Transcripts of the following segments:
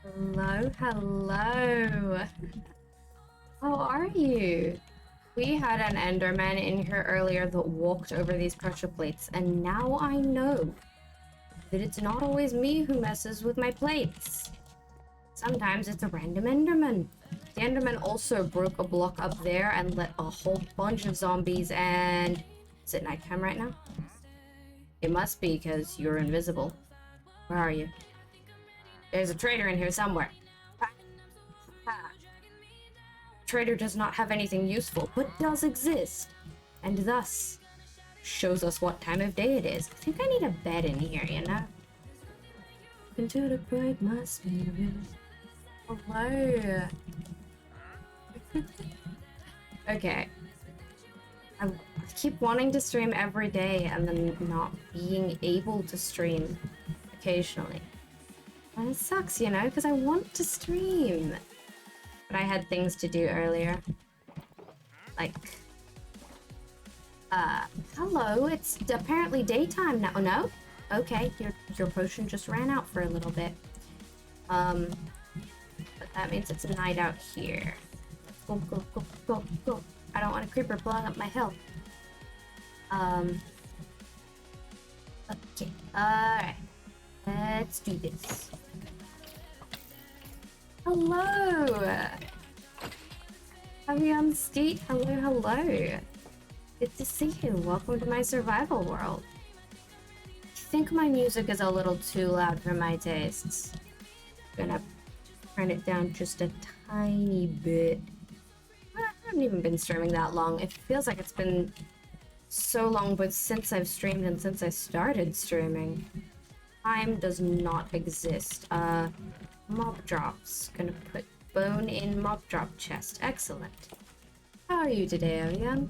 Hello, hello. How are you? We had an Enderman in here earlier that walked over these pressure plates, and now I know that it's not always me who messes with my plates. Sometimes it's a random Enderman. The Enderman also broke a block up there and let a whole bunch of zombies and... Is it nighttime right now? It must be, because you're invisible. Where are you? There's a traitor in here somewhere. Traitor does not have anything useful, but does exist, and thus shows us what time of day it is. I think I need a bed in here, you know? Into the break my spirit. Hello. Okay. I keep wanting to stream every day and then not being able to stream occasionally. And it sucks, you know, because I want to stream. But I had things to do earlier. Like, hello, it's apparently daytime now. No? Okay, your potion just ran out for a little bit. But that means it's a night out here. Go, go, go, go, go. I don't want a creeper blowing up my health. Okay, alright. Let's do this. Hello! Happy on skate. Hello, hello. Good to see you. Welcome to my survival world. I think my music is a little too loud for my tastes. Gonna turn it down just a tiny bit. I haven't even been streaming that long. It feels like it's been so long, but since I've streamed and since I started streaming, time does not exist. Mob drops. Gonna put bone in mob drop chest. Excellent. How are you today, Oyan?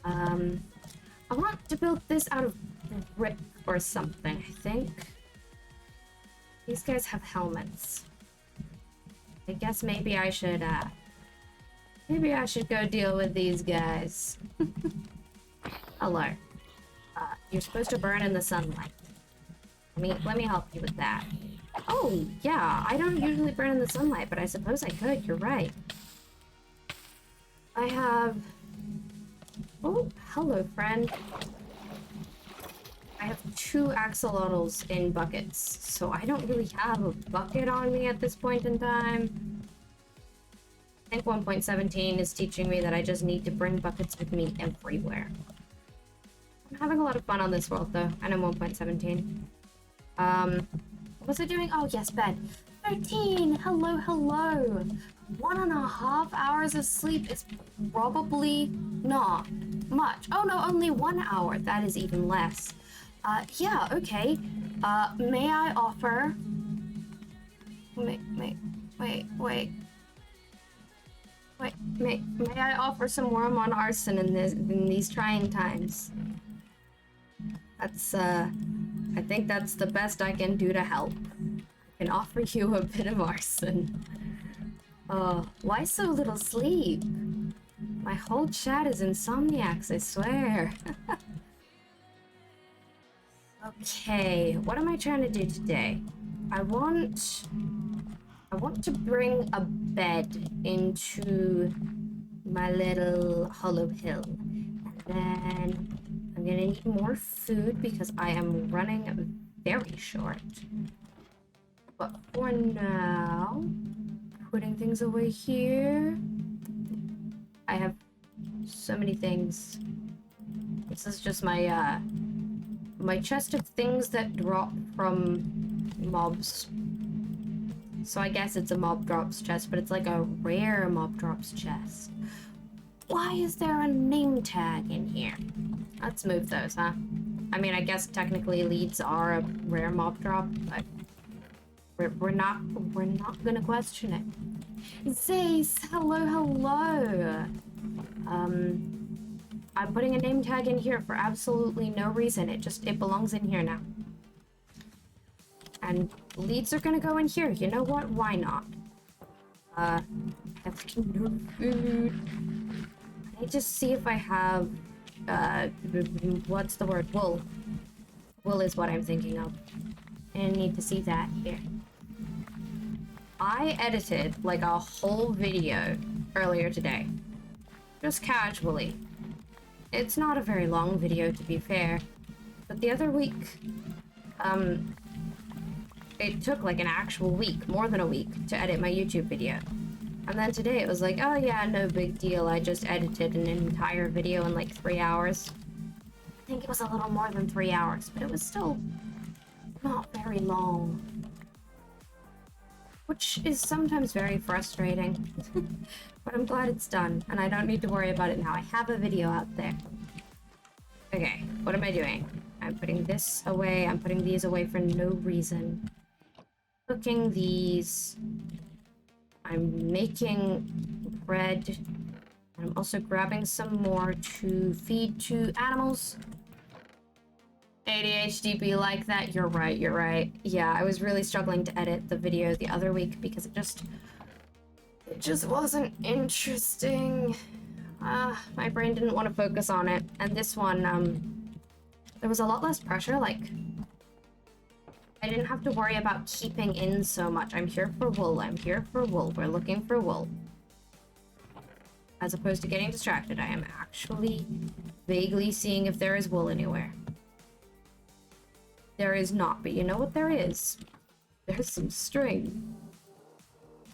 I want to build this out of brick or something, I think. These guys have helmets. I guess maybe I should go deal with these guys. Hello. You're supposed to burn in the sunlight. Let me help you with that. Oh, yeah, I don't usually burn in the sunlight, but I suppose I could, you're right. I have... Oh, hello, friend. I have 2 axolotls in buckets, so I don't really have a bucket on me at this point in time. I think 1.17 is teaching me that I just need to bring buckets with me everywhere. I'm having a lot of fun on this world, though. I know 1.17. What was I doing? Oh, yes, bed. 13! Hello, hello! 1.5 hours of sleep is probably not much. Oh, no, only 1 hour. That is even less. Yeah, okay. May I offer... Wait. May I offer some warm on arson in these trying times? That's, I think that's the best I can do to help. I can offer you a bit of arson. Oh, why so little sleep? My whole chat is insomniacs, I swear. Okay, what am I trying to do today? I want to bring a bed into my little hollow hill. And then I'm gonna need more food because I am running very short. But for now, putting things away here. I have so many things. This is just my my chest of things that drop from mobs. So I guess it's a mob drops chest, but it's like a rare mob drops chest. Why is there a name tag in here? Let's move those, huh? I mean, I guess technically leads are a rare mob drop, but we're not gonna question it. Zace, hello. I'm putting a name tag in here for absolutely no reason. It belongs in here now. And leads are gonna go in here. You know what? Why not? I have no food. I need to see if I have, what's the word? Wool. Wool is what I'm thinking of. And I need to see that here. I edited like a whole video earlier today. Just casually. It's not a very long video, to be fair. But the other week, it took like an actual week, more than a week, to edit my YouTube video. And then today it was like, oh yeah, no big deal. I just edited an entire video in like 3 hours. I think it was a little more than 3 hours, but it was still not very long. Which is sometimes very frustrating. But I'm glad it's done, and I don't need to worry about it now. I have a video out there. Okay, what am I doing? I'm putting this away. I'm putting these away for no reason. Cooking these. I'm making bread. I'm also grabbing some more to feed to animals. ADHD be like that? You're right, you're right. Yeah, I was really struggling to edit the video the other week because it just wasn't interesting. My brain didn't want to focus on it. And this one, there was a lot less pressure, like, I didn't have to worry about keeping in so much. I'm here for wool, I'm here for wool, we're looking for wool. As opposed to getting distracted, I am actually vaguely seeing if there is wool anywhere. There is not, but you know what there is? There's some string.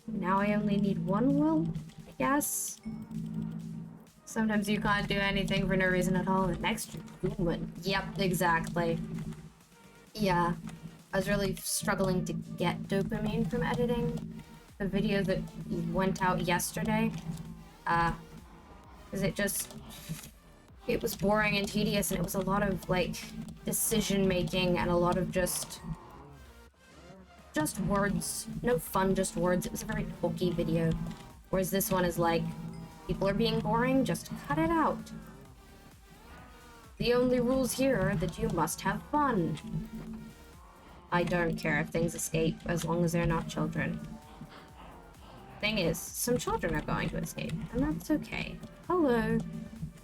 Now I only need one wool, I guess. Sometimes you can't do anything for no reason at all, and extra human. Yep, exactly. Yeah, I was really struggling to get dopamine from editing the video that went out yesterday. Because it was boring and tedious, and it was a lot of, like, decision making and a lot of just words. No fun, just words. It was a very talky video. Whereas this one is like, people are being boring, just cut it out. The only rules here are that you must have fun. I don't care if things escape, as long as they're not children. Thing is, some children are going to escape, and that's okay. Hello.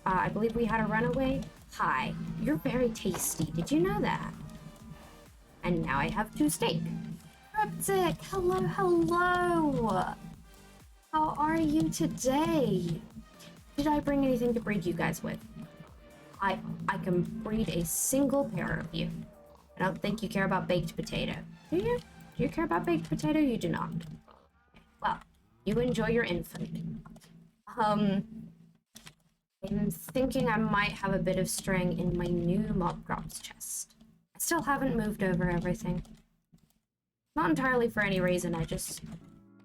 I believe we had a runaway. Hi. You're very tasty. Did you know that? And now I have 2 steak. Cryptic! Hello, hello! How are you today? Did I bring anything to breed you guys with? I can breed a single pair of you. I don't think you care about baked potato. Do you? Do you care about baked potato? You do not. Well, you enjoy your infant. I'm thinking I might have a bit of string in my new mob crops chest. I still haven't moved over everything. Not entirely for any reason, I just,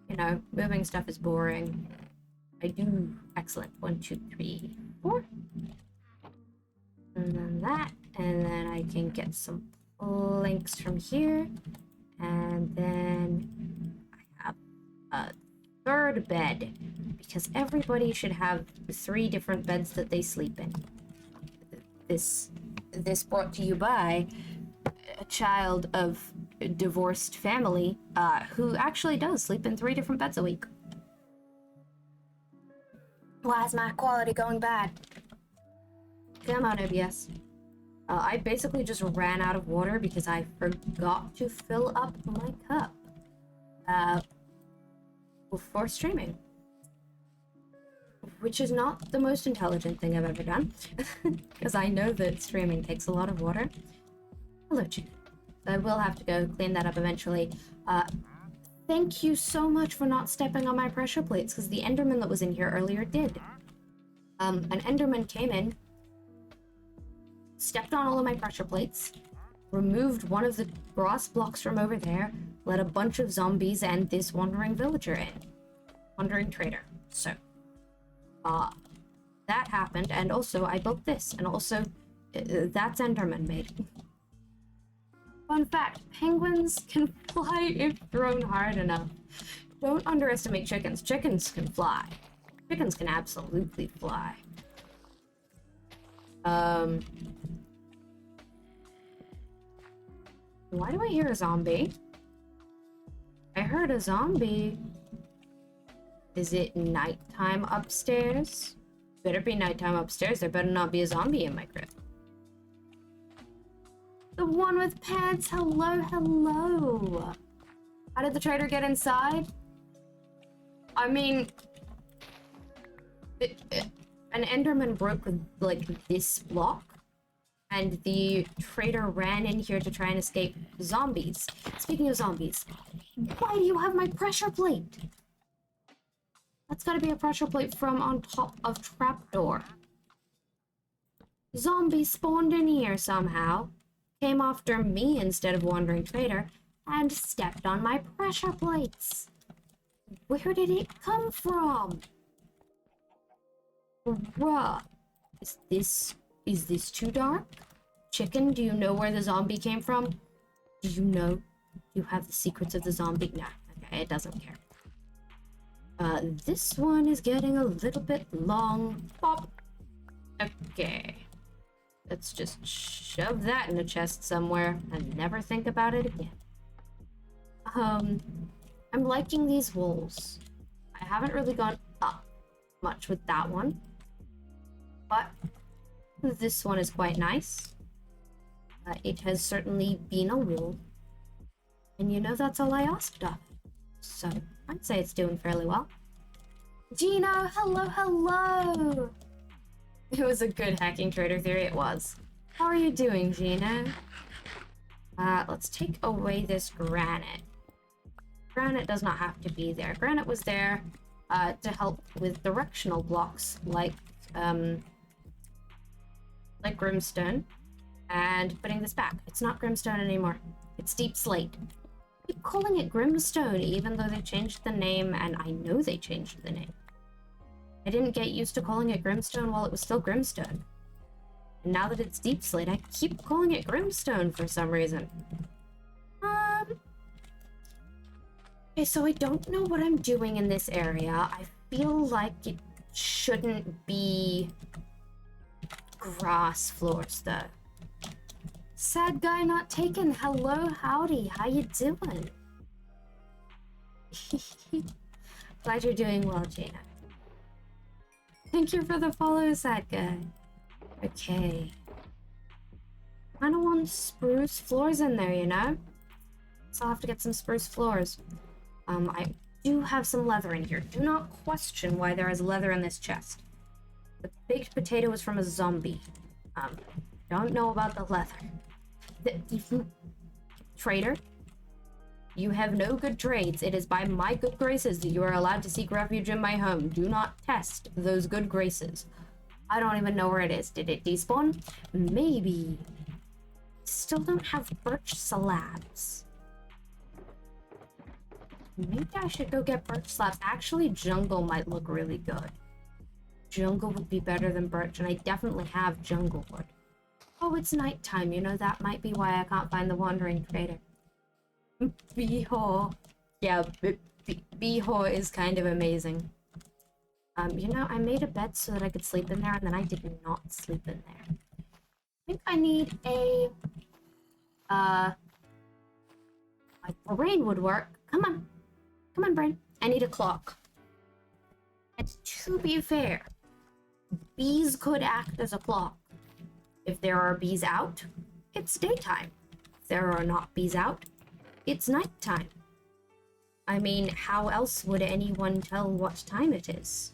you know, moving stuff is boring. I do. Excellent. 1, 2, 3, 4. And then that, and then I can get some planks from here. And then I have a 3rd bed, because everybody should have 3 different beds that they sleep in. This brought to you by a child of a divorced family who actually does sleep in 3 different beds a week. Why is my quality going bad? Come on, OBS. I basically just ran out of water because I forgot to fill up my cup before streaming. Which is not the most intelligent thing I've ever done, because I know that streaming takes a lot of water. Hello, chicken. I will have to go clean that up eventually. Thank you so much for not stepping on my pressure plates, because the Enderman that was in here earlier did. An Enderman came in, stepped on all of my pressure plates, removed one of the brass blocks from over there, let a bunch of zombies and this wandering villager in. Wandering trader. So, that happened, and also I built this, and also that's Enderman made. Fun fact, penguins can fly if thrown hard enough. Don't underestimate chickens. Chickens can fly. Chickens can absolutely fly. Why do I hear a zombie? I heard a zombie. Is it nighttime upstairs? Better be nighttime upstairs. There better not be a zombie in my crib. The one with pants. Hello, hello. How did the trader get inside? I mean, an Enderman broke like this block, and the trader ran in here to try and escape zombies. Speaking of zombies, why do you have my pressure plate? That's gotta be a pressure plate from on top of trapdoor. Zombies spawned in here somehow, came after me instead of wandering trader, and stepped on my pressure plates. Where did it come from? Bruh. Is this too dark? Chicken, do you know where the zombie came from? Do you know? You have the secrets of the zombie? Nah, okay, it doesn't care. This one is getting a little bit long. Pop. Okay. Let's just shove that in a chest somewhere and never think about it again. I'm liking these walls. I haven't really gone up much with that one, but this one is quite nice. It has certainly been a wall, and you know that's all I asked of. So I'd say it's doing fairly well. Gino, hello, hello! It was a good hacking trader theory, it was. How are you doing, Gino? Let's take away this granite. Granite does not have to be there. Granite was there to help with directional blocks like Grimstone. And putting this back. It's not Grimstone anymore. It's Deep Slate. I keep calling it Grimstone even though they changed the name, and I know they changed the name. I didn't get used to calling it Grimstone while it was still Grimstone. And now that it's Deep Slate, I keep calling it Grimstone for some reason. Okay, so I don't know what I'm doing in this area. I feel like it shouldn't be grass floors, though. Sad guy not taken. Hello, howdy. How you doing? Glad you're doing well, Jaina. Thank you for the follow, sad guy. Okay. Kinda want spruce floors in there, you know? So I'll have to get some spruce floors. I do have some leather in here. Do not question why there is leather in this chest. The baked potato is from a zombie. Don't know about the leather. Trader, you have no good trades. It is by my good graces that you are allowed to seek refuge in my home. Do not test those good graces. I don't even know where it is. Did it despawn? Maybe. Still don't have birch slabs. Maybe I should go get birch slabs. Actually, jungle might look really good. Jungle would be better than birch, and I definitely have jungle wood. Oh, it's nighttime. You know, that might be why I can't find the wandering trader. Beehor. Yeah, Beehor is kind of amazing. You know, I made a bed so that I could sleep in there, and then I did not sleep in there. I think I need a, my brain would work. Come on. Come on, brain. I need a clock. And to be fair, bees could act as a clock. If there are bees out, it's daytime. If there are not bees out, it's nighttime. I mean, how else would anyone tell what time it is,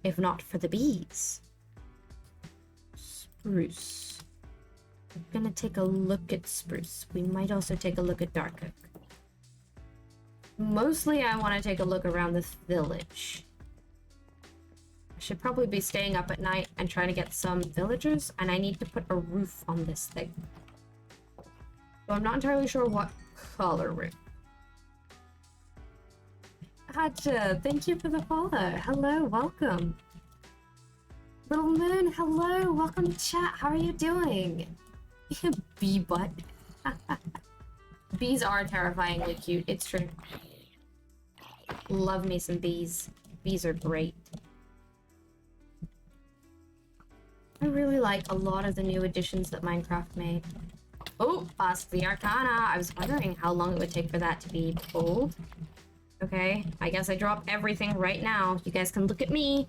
if not for the bees? Spruce. I'm gonna take a look at spruce. We might also take a look at dark oak. Mostly I want to take a look around this village. I should probably be staying up at night and trying to get some villagers, and I need to put a roof on this thing. So I'm not entirely sure what color roof. Hacha, thank you for the follow. Hello, welcome. Little Moon, hello, welcome to chat. How are you doing? Bee butt. Bees are terrifyingly cute, it's true. Love me some bees. Bees are great. I really like a lot of the new additions that Minecraft made. Oh, past the Arcana. I was wondering how long it would take for that to be pulled. Okay, I guess I drop everything right now. You guys can look at me,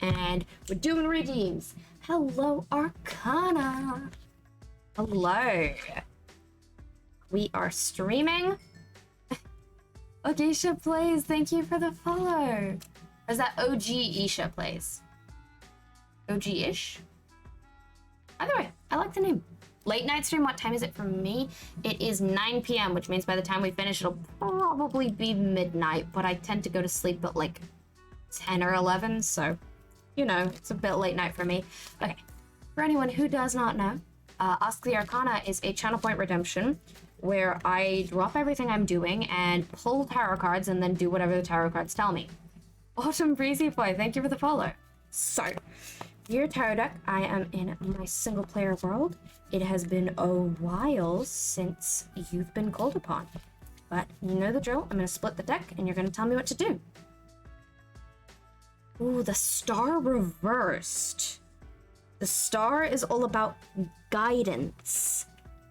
and we're doing redeems. Hello, Arcana. Hello. We are streaming. Ogeisha Plays, thank you for the follow. Or is that OG Isha plays? OG-ish? Either way, I like the name. Late night stream, what time is it for me? It is 9 p.m., which means by the time we finish, it'll probably be midnight, but I tend to go to sleep at like 10 or 11, so, you know, it's a bit late night for me. Okay, for anyone who does not know, Ask the Arcana is a channel point redemption where I drop everything I'm doing and pull tarot cards and then do whatever the tarot cards tell me. Autumn Breezy Boy, thank you for the follow. So, your tarot deck, I am in my single player world. It has been a while since you've been called upon. But you know the drill, I'm going to split the deck and you're going to tell me what to do. Ooh, the star reversed. The star is all about guidance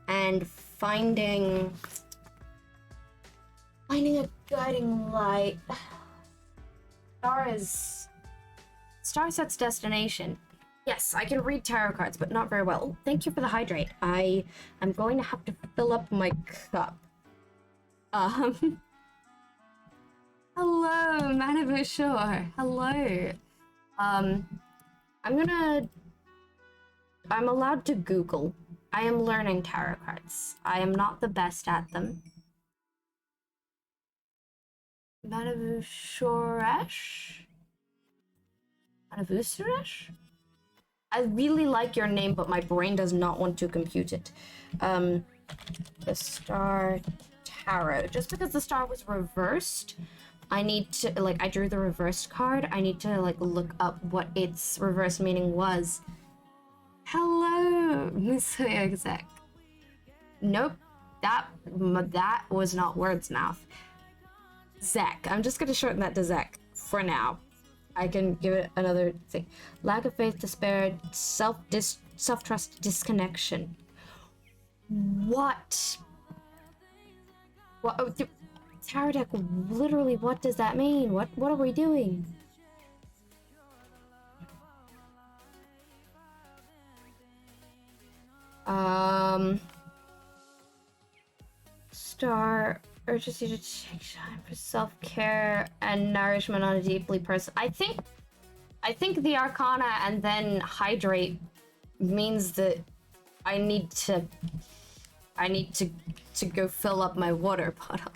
and finding a guiding light. Star sets destination. Yes, I can read tarot cards, but not very well. Oh, thank you for the hydrate. I am going to have to fill up my cup. Hello, Manabu Shore. Hello. I'm allowed to Google. I am learning tarot cards. I am not the best at them. Manabu Shoresh? Manabu Suresh? I really like your name, but my brain does not want to compute it. The Star Tarot. Just because the star was reversed, I need to, like, I drew the reversed card. I need to, like, look up what its reverse meaning was. Hello, Miss Exec. Nope, that was not words mouth. Zek. I'm just gonna shorten that to Zek for now. I can give it another thing. Lack of faith, despair, self-trust, disconnection. What? What? Oh, tarot deck. Literally, what does that mean? What are we doing? Star urges you to take time for self-care and nourishment on a deeply personal. I think the Arcana and then hydrate means that I need to go fill up my water bottle.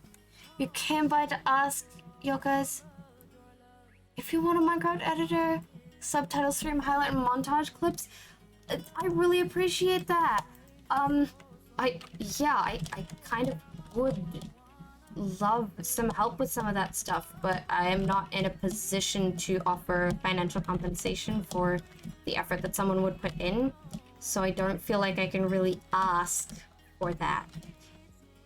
You came by to ask, Yokas, if you want a Minecraft editor, subtitle stream, highlight, and montage clips. I really appreciate that. I kind of would love some help with some of that stuff, but I am not in a position to offer financial compensation for the effort that someone would put in, so I don't feel like I can really ask for that.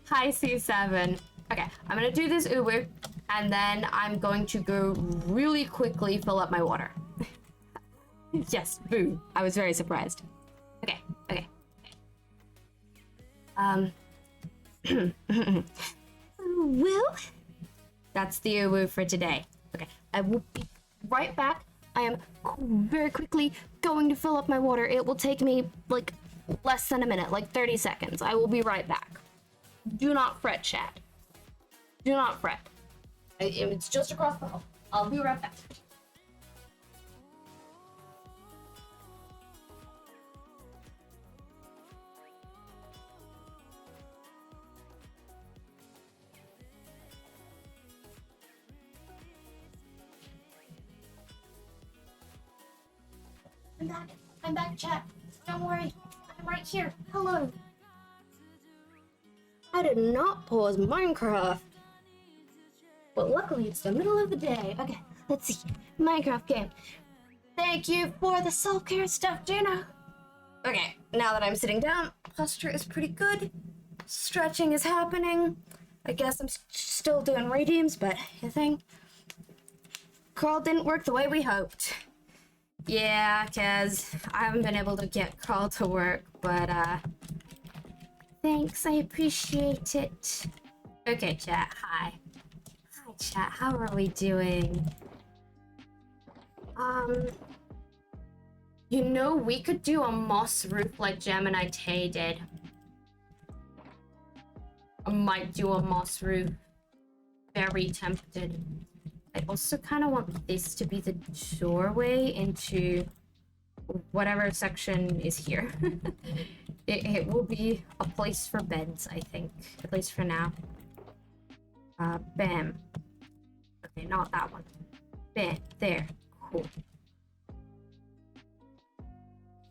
Hi, C7. Okay, I'm gonna do this uwu, and then I'm going to go really quickly fill up my water. Yes, boo. I was very surprised. Okay. Well, that's the uwu for today. Okay, I will be right back. I am very quickly going to fill up my water. It will take me, like, less than a minute, like 30 seconds. I will be right back. Do not fret, chat. Do not fret. It's just across the hall. I'll be right back. I'm back, chat. Don't worry. I'm right here. Hello. I did not pause Minecraft. But luckily it's the middle of the day. Okay, let's see. Minecraft game. Thank you for the self-care stuff, Gina. Okay, now that I'm sitting down, posture is pretty good. Stretching is happening. I guess I'm still doing redeems, but the thing, crawl didn't work the way we hoped. Yeah, cause I haven't been able to get crawl to work, but thanks, I appreciate it. Okay, chat, hi. Hi, chat, how are we doing? You know, we could do a moss roof like Gemini Tay did. I might do a moss roof. Very tempted. I also kind of want this to be the doorway into whatever section is here. It will be a place for beds, I think, at least for now. Bam. Okay, not that one. Bam. There. Cool.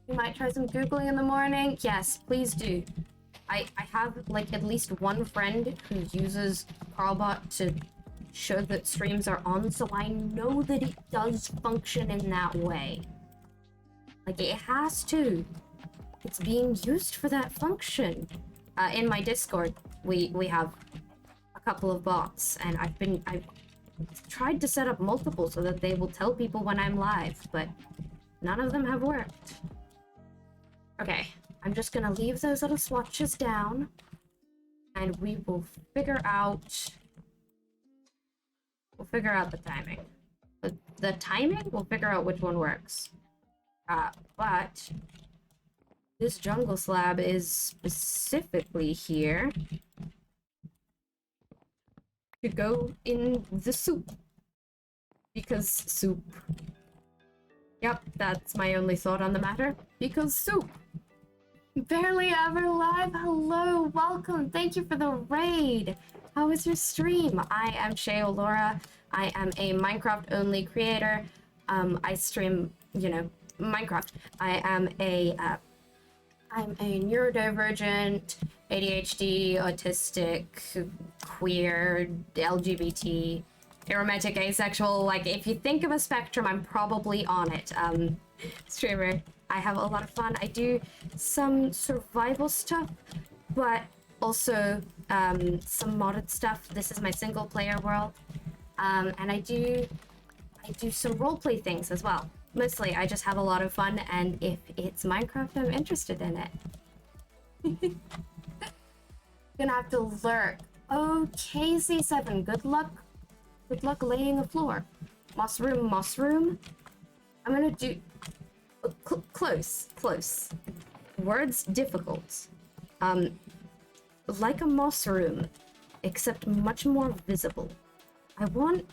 You might try some Googling in the morning. Yes, please do. I have like at least one friend who uses Carlbot to show that streams are on, so I know that it does function in that way. Like, it has to. It's being used for that function. In my Discord, we have a couple of bots, and I've tried to set up multiple so that they will tell people when I'm live, but none of them have worked. Okay, I'm just gonna leave those little swatches down, and we will figure out... We'll figure out the timing. The timing? We'll figure out which one works. But... this jungle slab is specifically here to go in the soup. Because soup. Yep, that's my only thought on the matter. Because soup. Barely Ever Live, hello, welcome, thank you for the raid. How was your stream? I am Shay Olora. I am a Minecraft-only creator. I stream, you know, Minecraft. I'm a neurodivergent, ADHD, autistic, queer, LGBT, aromantic, asexual. Like, if you think of a spectrum, I'm probably on it. Streamer. I have a lot of fun. I do some survival stuff, but also some modded stuff. This is my single player world. And I do some roleplay things as well. Mostly, I just have a lot of fun, and if it's Minecraft, I'm interested in it. Gonna have to lurk. Okay, C7, good luck. Good luck laying the floor. Moss room. I'm gonna do... close. Words difficult. Like a moss room, except much more visible. I want...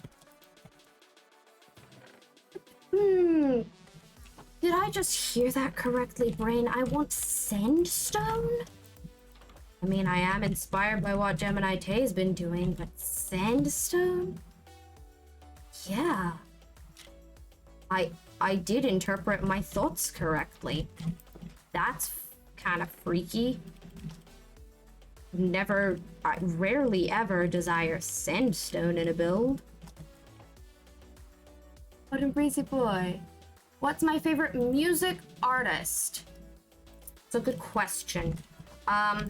Did I just hear that correctly, brain? I want sandstone? I mean, I am inspired by what Gemini Tay's been doing, but sandstone? Yeah. I did interpret my thoughts correctly. That's kind of freaky. I rarely ever desire sandstone in a build. What a breezy boy. What's my favorite music artist? It's a good question. I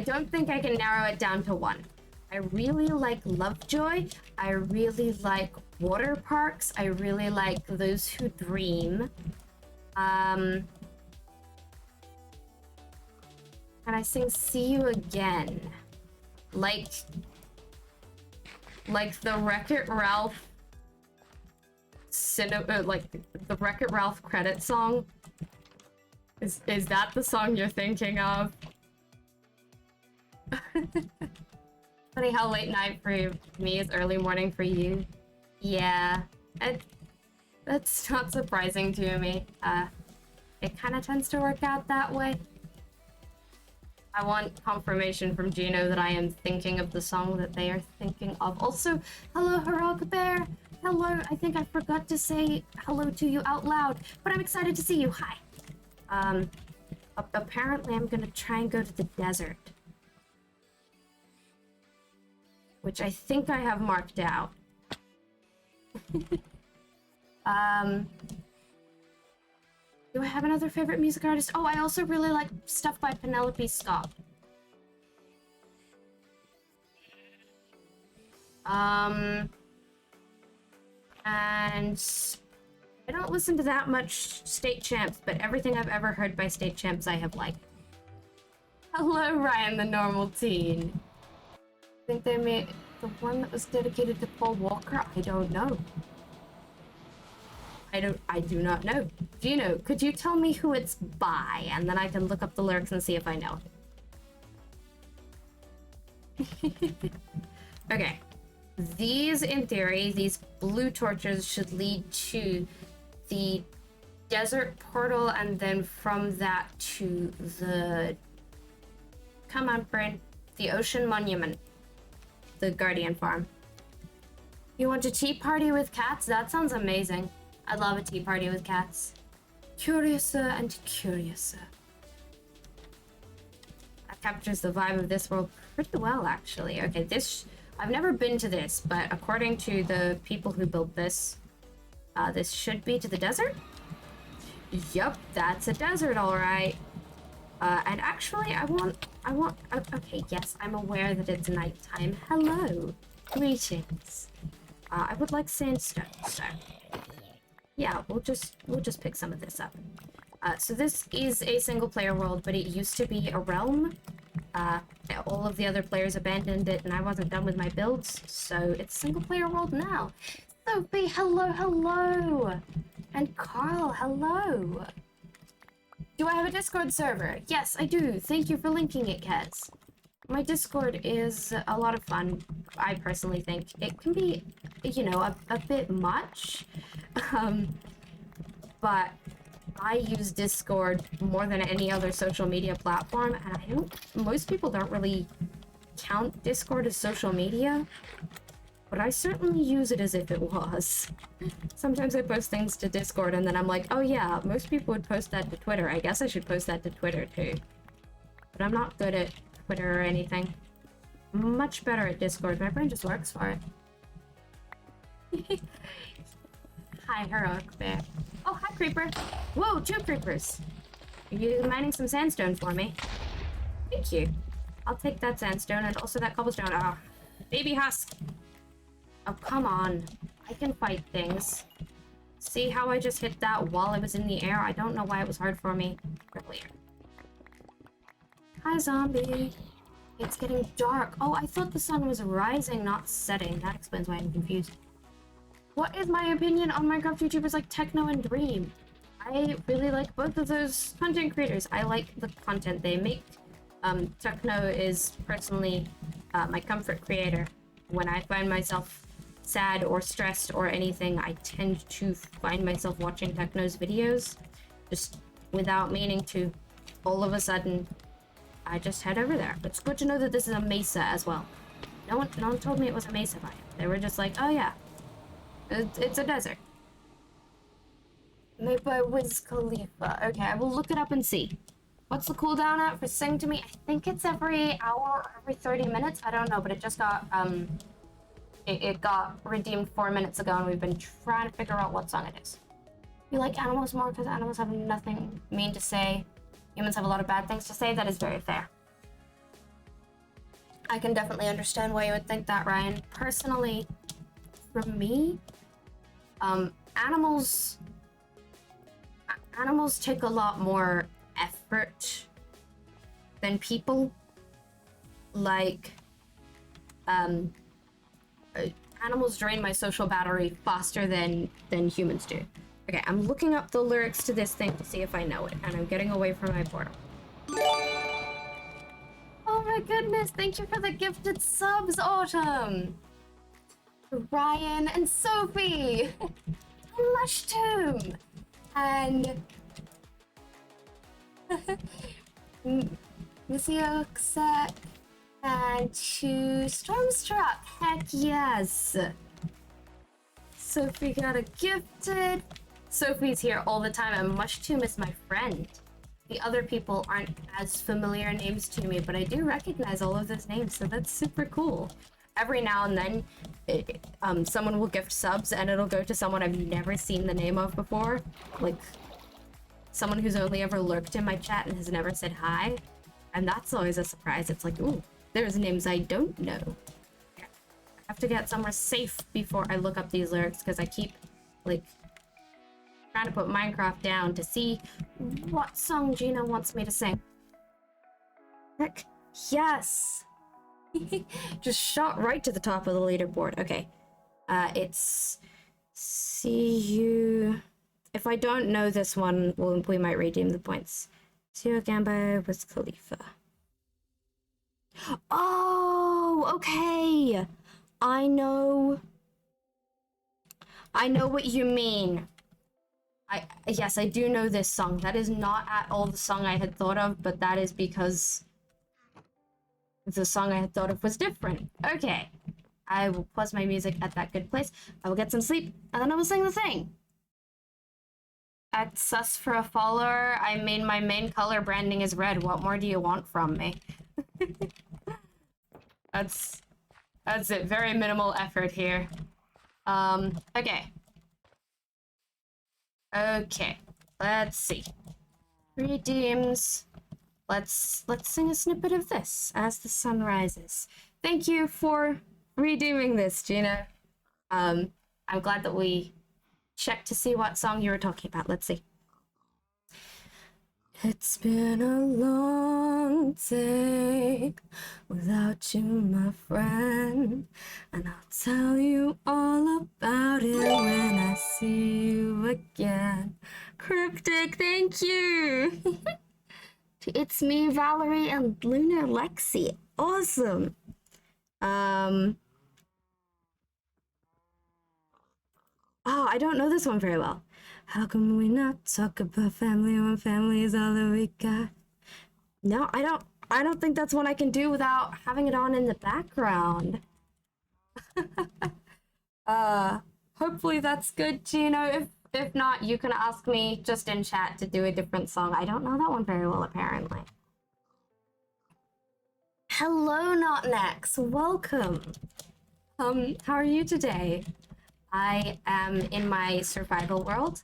don't think I can narrow it down to one. I really like Lovejoy. I really like Water Parks. I really like Those Who Dream. And I sing See You Again. Like the Wreck-It Ralph like the Wreck-It Ralph credit song. Is that the song you're thinking of? Funny how late night for me is early morning for you. Yeah, that's not surprising to me. It kind of tends to work out that way. I want confirmation from Gino that I am thinking of the song that they are thinking of. Also, hello, Heroic Bear. Hello, I think I forgot to say hello to you out loud, but I'm excited to see you. Hi. Apparently I'm gonna try and go to the desert. Which I think I have marked out. Do I have another favorite music artist? Oh, I also really like stuff by Penelope Scott. And I don't listen to that much State Champs, but everything I've ever heard by State Champs I have liked. Hello, Ryan the Normal Teen. I think they made the one that was dedicated to Paul Walker. I don't know. I do not know. Gino, could you tell me who it's by, and then I can look up the lyrics and see if I know it. Okay. these, in theory, these blue torches should lead to the desert portal, and then from that to the... Come on, brain. The ocean monument. The Guardian farm. You want a tea party with cats? That sounds amazing. I'd love a tea party with cats. Curiouser and curiouser. That captures the vibe of this world pretty well, actually. Okay, this... I've never been to this, but according to the people who built this, this should be to the desert? Yup, that's a desert, alright. And actually, okay, yes, I'm aware that it's nighttime. Hello. Greetings. I would like sandstone, so... Yeah, we'll just pick some of this up. So this is a single-player world, but it used to be a realm. All of the other players abandoned it, and I wasn't done with my builds, so it's a single-player world now. Sophie, hello! And Carl, hello! Do I have a Discord server? Yes, I do. Thank you for linking it, Kez. My Discord is a lot of fun, I personally think. It can be, you know, a bit much, but I use Discord more than any other social media platform, and most people don't really count Discord as social media, but I certainly use it as if it was. Sometimes I post things to Discord and then I'm like, oh yeah, most people would post that to Twitter. I guess I should post that to Twitter too. But I'm not good at Twitter or anything. I'm much better at Discord. My brain just works for it. Hi, Heroic Bear. Oh, hi, Creeper. Whoa, 2 creepers. Are you mining some sandstone for me? Thank you. I'll take that sandstone and also that cobblestone. Ah, baby husk. Oh, come on. I can fight things. See how I just hit that while I was in the air? I don't know why it was hard for me earlier. Hi, zombie. It's getting dark. Oh, I thought the sun was rising, not setting. That explains why I'm confused. What is my opinion on Minecraft YouTubers like Techno and Dream? I really like both of those content creators. I like the content they make. Techno is personally my comfort creator. When I find myself sad or stressed or anything, I tend to find myself watching Techno's videos. Just without meaning to. All of a sudden, I just head over there. It's good to know that this is a mesa as well. No one told me it was a mesa biome. They were just like, oh yeah, it's a desert. Made by Wiz Khalifa. Okay, I will look it up and see. What's the cooldown at for Sing to Me? I think it's every hour or every 30 minutes. I don't know, but it just got, it got redeemed 4 minutes ago, and we've been trying to figure out what song it is. You like animals more because animals have nothing mean to say. Humans have a lot of bad things to say. That is very fair. I can definitely understand why you would think that, Ryan. Personally, for me, animals take a lot more effort than people. Like, animals drain my social battery faster than humans do. Okay, I'm looking up the lyrics to this thing to see if I know it, and I'm getting away from my portal. Oh my goodness, thank you for the gifted subs, Autumn! Ryan and Sophie! Mushroom! And... Missy Oaksack and to Stormstruck. Heck yes! Sophie got a gifted. Sophie's here all the time, and Mushroom is my friend. The other people aren't as familiar names to me, but I do recognize all of those names, so that's super cool. Every now and then, someone will gift subs, and it'll go to someone I've never seen the name of before. Like, someone who's only ever lurked in my chat and has never said hi. And that's always a surprise. It's like, ooh, there's names I don't know. I have to get somewhere safe before I look up these lyrics, because I keep, like, trying to put Minecraft down to see what song Gina wants me to sing. Heck, yes! Just shot right to the top of the leaderboard. Okay. It's... See you... If I don't know this one, we might redeem the points. See you again by Wiz Khalifa. Oh, okay! I know what you mean. Yes, I do know this song. That is not at all the song I had thought of, but that is because the song I had thought of was different. Okay. I will pause my music at that good place. I will get some sleep, and then I will sing the thing. Act sus for a follower. I mean, my main color branding is red. What more do you want from me? That's it. Very minimal effort here. Okay. Okay. Let's see. Redeems. Let's sing a snippet of this as the sun rises. Thank you for redeeming this, Gina. I'm glad that we checked to see what song you were talking about. Let's see. It's been a long day without you, my friend, and I'll tell you all about it when I see you again. Cryptic, thank you! It's me, Valerie, and Lunar Lexi. Awesome! Oh, I don't know this one very well. How come we not talk about family when family is all that we got? No, I don't think that's one I can do without having it on in the background. Hopefully that's good, Gino. If not, you can ask me just in chat to do a different song. I don't know that one very well, apparently. Hello, Notnex. Welcome. How are you today? I am in my survival world.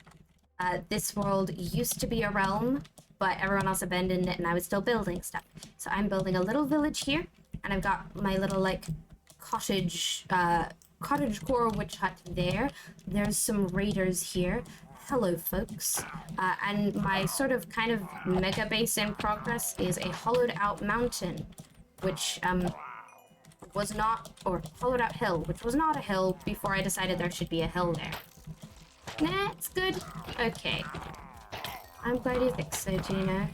This world used to be a realm, but everyone else abandoned it and I was still building stuff. So I'm building a little village here, and I've got my little, like, cottage core witch hut there. There's some raiders here. Hello, folks. And my sort of kind of mega base in progress is a hollowed out mountain, which, was not, or hollowed out hill, which was not a hill before I decided there should be a hill there. Nah, it's good. Okay. I'm glad you think so, Gina.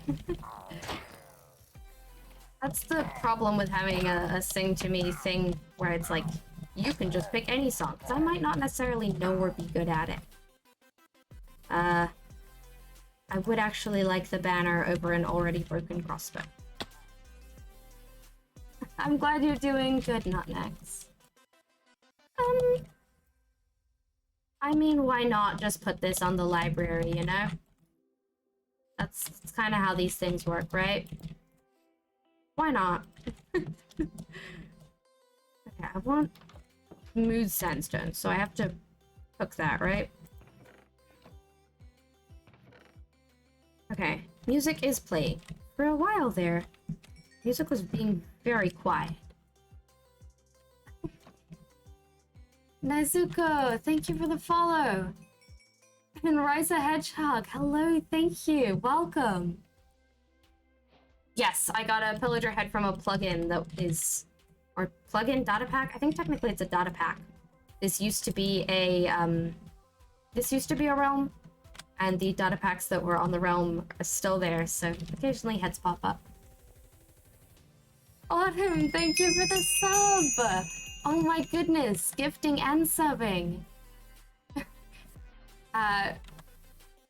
That's the problem with having a sing to me thing where it's like, you can just pick any song, because I might not necessarily know or be good at it. I would actually like the banner over an already broken crossbow. I'm glad you're doing good, not next. I mean, why not just put this on the library, you know? That's kind of how these things work, right? Why not? Okay, I want smooth sandstone, so I have to cook that, right? Okay, music is playing. For a while there, music was being very quiet. Nezuko, thank you for the follow. And Risa Hedgehog, hello, thank you, welcome. Yes, I got a pillager head from a plugin that is, or plugin data pack. I think technically it's a data pack. This used to be a realm, and the data packs that were on the realm are still there. So occasionally heads pop up. Autumn, thank you for the sub. Oh my goodness, gifting and subbing.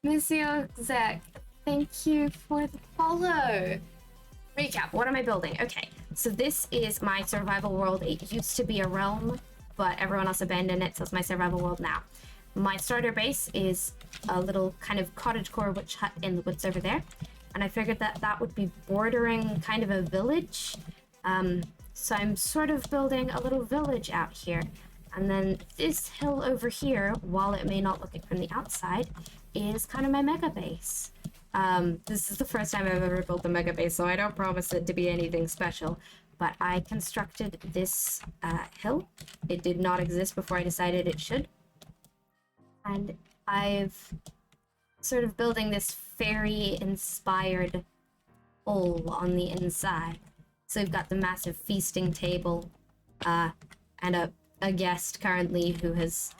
Monsieur Zek, thank you for the follow. Recap, what am I building? Okay, so this is my survival world. It used to be a realm, but everyone else abandoned it, so it's my survival world now. My starter base is a little kind of cottagecore witch hut in the woods over there, and I figured that that would be bordering kind of a village. So I'm sort of building a little village out here. And then this hill over here, while it may not look it from the outside, is kind of my mega base. This is the first time I've ever built a mega base, so I don't promise it to be anything special. But I constructed this hill. It did not exist before I decided it should. And I've sort of building this fairy-inspired hole on the inside. So we've got the massive feasting table, and a guest currently who has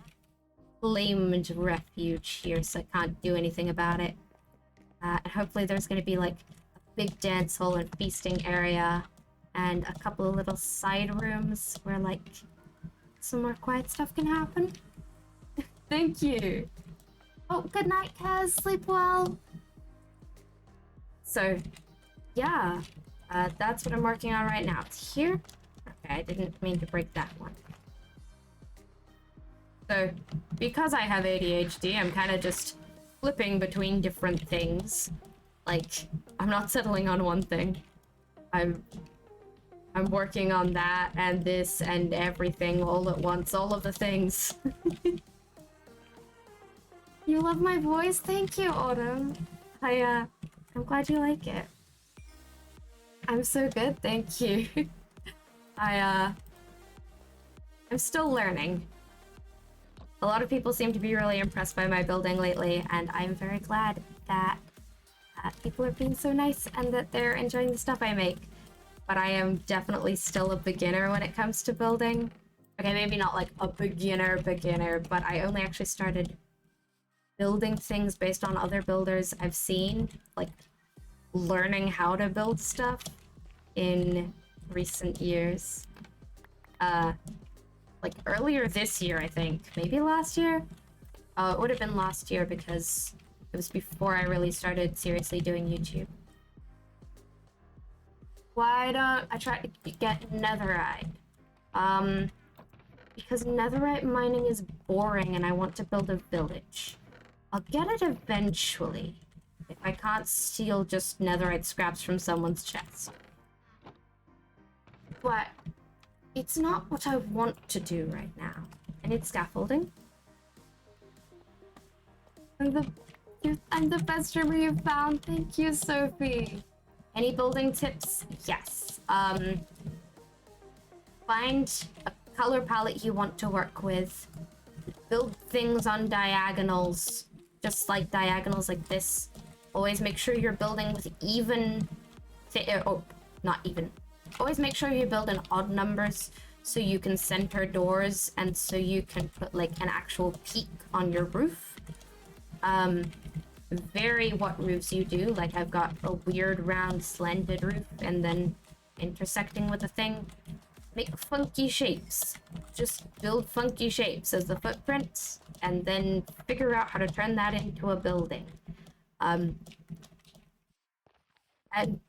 claimed refuge here, so I can't do anything about it. And hopefully there's going to be like a big dance hall and feasting area, and a couple of little side rooms where like some more quiet stuff can happen. Thank you. Oh, good night, Kaz. Sleep well. So, yeah, that's what I'm working on right now. It's here. Okay, I didn't mean to break that one. So, because I have ADHD, I'm kind of just flipping between different things. Like, I'm not settling on one thing. I'm working on that and this and everything all at once, all of the things. You love my voice? Thank you, Autumn. I'm glad you like it. I'm so good, thank you. I'm still learning. A lot of people seem to be really impressed by my building lately, and I'm very glad that people are being so nice and that they're enjoying the stuff I make. But I am definitely still a beginner when it comes to building. Okay, maybe not like a beginner, but I only actually started building things based on other builders I've seen, like learning how to build stuff in recent years. Like earlier this year, I think, maybe last year. It would have been last year because it was before I really started seriously doing YouTube. Why don't I try to get netherite? Because netherite mining is boring and I want to build a village. I'll get it eventually, if I can't steal just netherite scraps from someone's chest. But it's not what I want to do right now. I need scaffolding. I'm the best streamer you've found. Thank you, Sophie. Any building tips? Yes. Find a color palette you want to work with. Build things on diagonals, just like diagonals like this. Always make sure you're building with even, not even. Always make sure you build in odd numbers so you can center doors and so you can put like an actual peak on your roof. Vary what roofs you do. Like I've got a weird round slanted roof and then intersecting with a thing. Make funky shapes. Just build funky shapes as the footprints and then figure out how to turn that into a building. And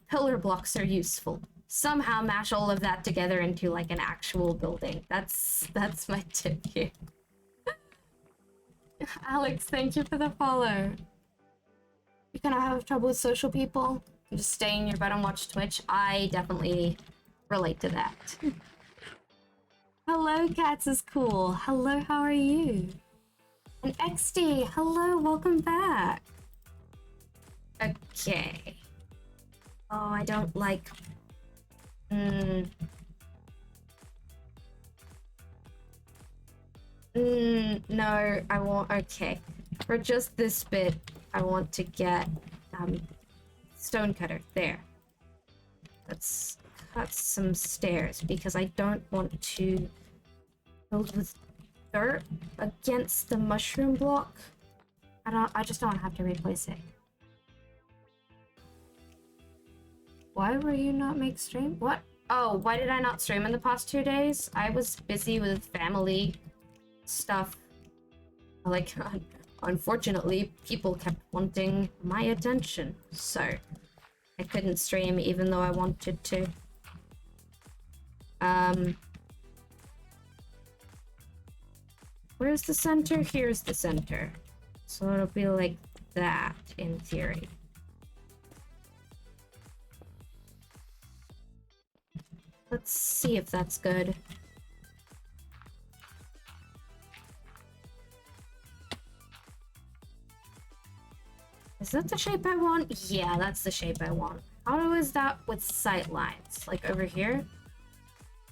pillar blocks are useful. Somehow mash all of that together into like an actual building. That's my tip here. Alex, thank you for the follow. You kind of have trouble with social people? You just stay in your bed and watch Twitch? I definitely relate to that. Hello, Cats is cool. Hello, how are you? And XD, hello, welcome back. Okay. Oh, I don't like... no, I want... Okay. For just this bit, I want to get stonecutter. There. Let's cut some stairs because I don't want to build with dirt against the mushroom block. I just don't have to replace it. Why were you not make stream? What? Oh, why did I not stream in the past 2 days? I was busy with family stuff. Like, unfortunately, people kept wanting my attention, so I couldn't stream even though I wanted to. Where's the center? Here's the center. So it'll be like that, in theory. Let's see if that's good. Is that the shape I want? Yeah, that's the shape I want. How is that with sight lines? Like over here?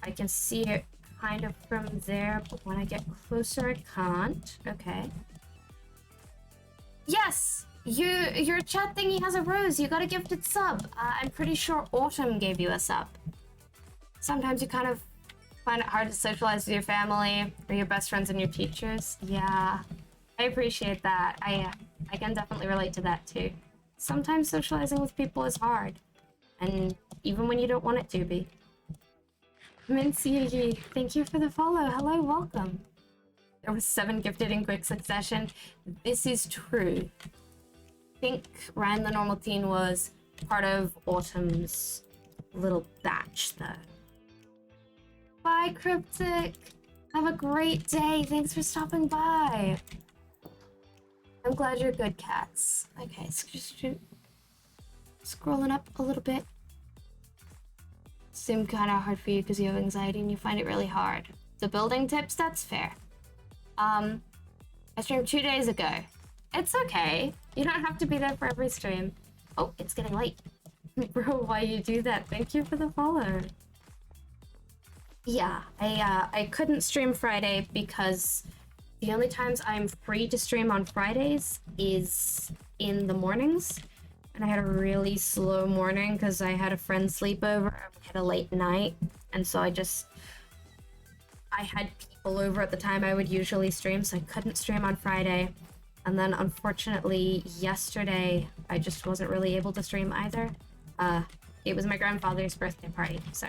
I can see it kind of from there, but when I get closer, I can't. Okay. Yes! Your chat thingy has a rose. You got a gifted sub. I'm pretty sure Autumn gave you a sub. Sometimes you kind of find it hard to socialize with your family or your best friends and your teachers. Yeah, I appreciate that. I can definitely relate to that too. Sometimes socializing with people is hard, and even when you don't want it to be. Mincy, thank you for the follow. Hello, welcome. There was 7 gifted in quick succession. This is true. I think Ryan the Normal Teen was part of Autumn's little batch, though. Bye, Cryptic. Have a great day. Thanks for stopping by. I'm glad you're good, cats. Okay, so just scrolling up a little bit. Seemed kind of hard for you because you have anxiety and you find it really hard. The building tips, that's fair. I streamed 2 days ago. It's okay. You don't have to be there for every stream. Oh, it's getting late. Bro, why you do that? Thank you for the follow. Yeah, I couldn't stream Friday because the only times I'm free to stream on Fridays is in the mornings. And I had a really slow morning because I had a friend sleepover and we had a late night. And so I had people over at the time I would usually stream, so I couldn't stream on Friday. And then unfortunately yesterday, I just wasn't really able to stream either. It was my grandfather's birthday party, so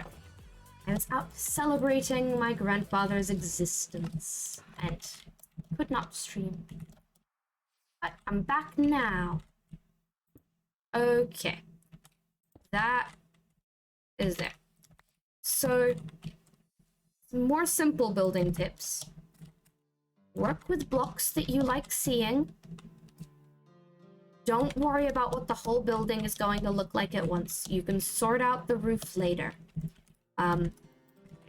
I was out celebrating my grandfather's existence and could not stream. But I'm back now. Okay. That is there. So, more simple building tips. Work with blocks that you like seeing. Don't worry about what the whole building is going to look like at once. You can sort out the roof later.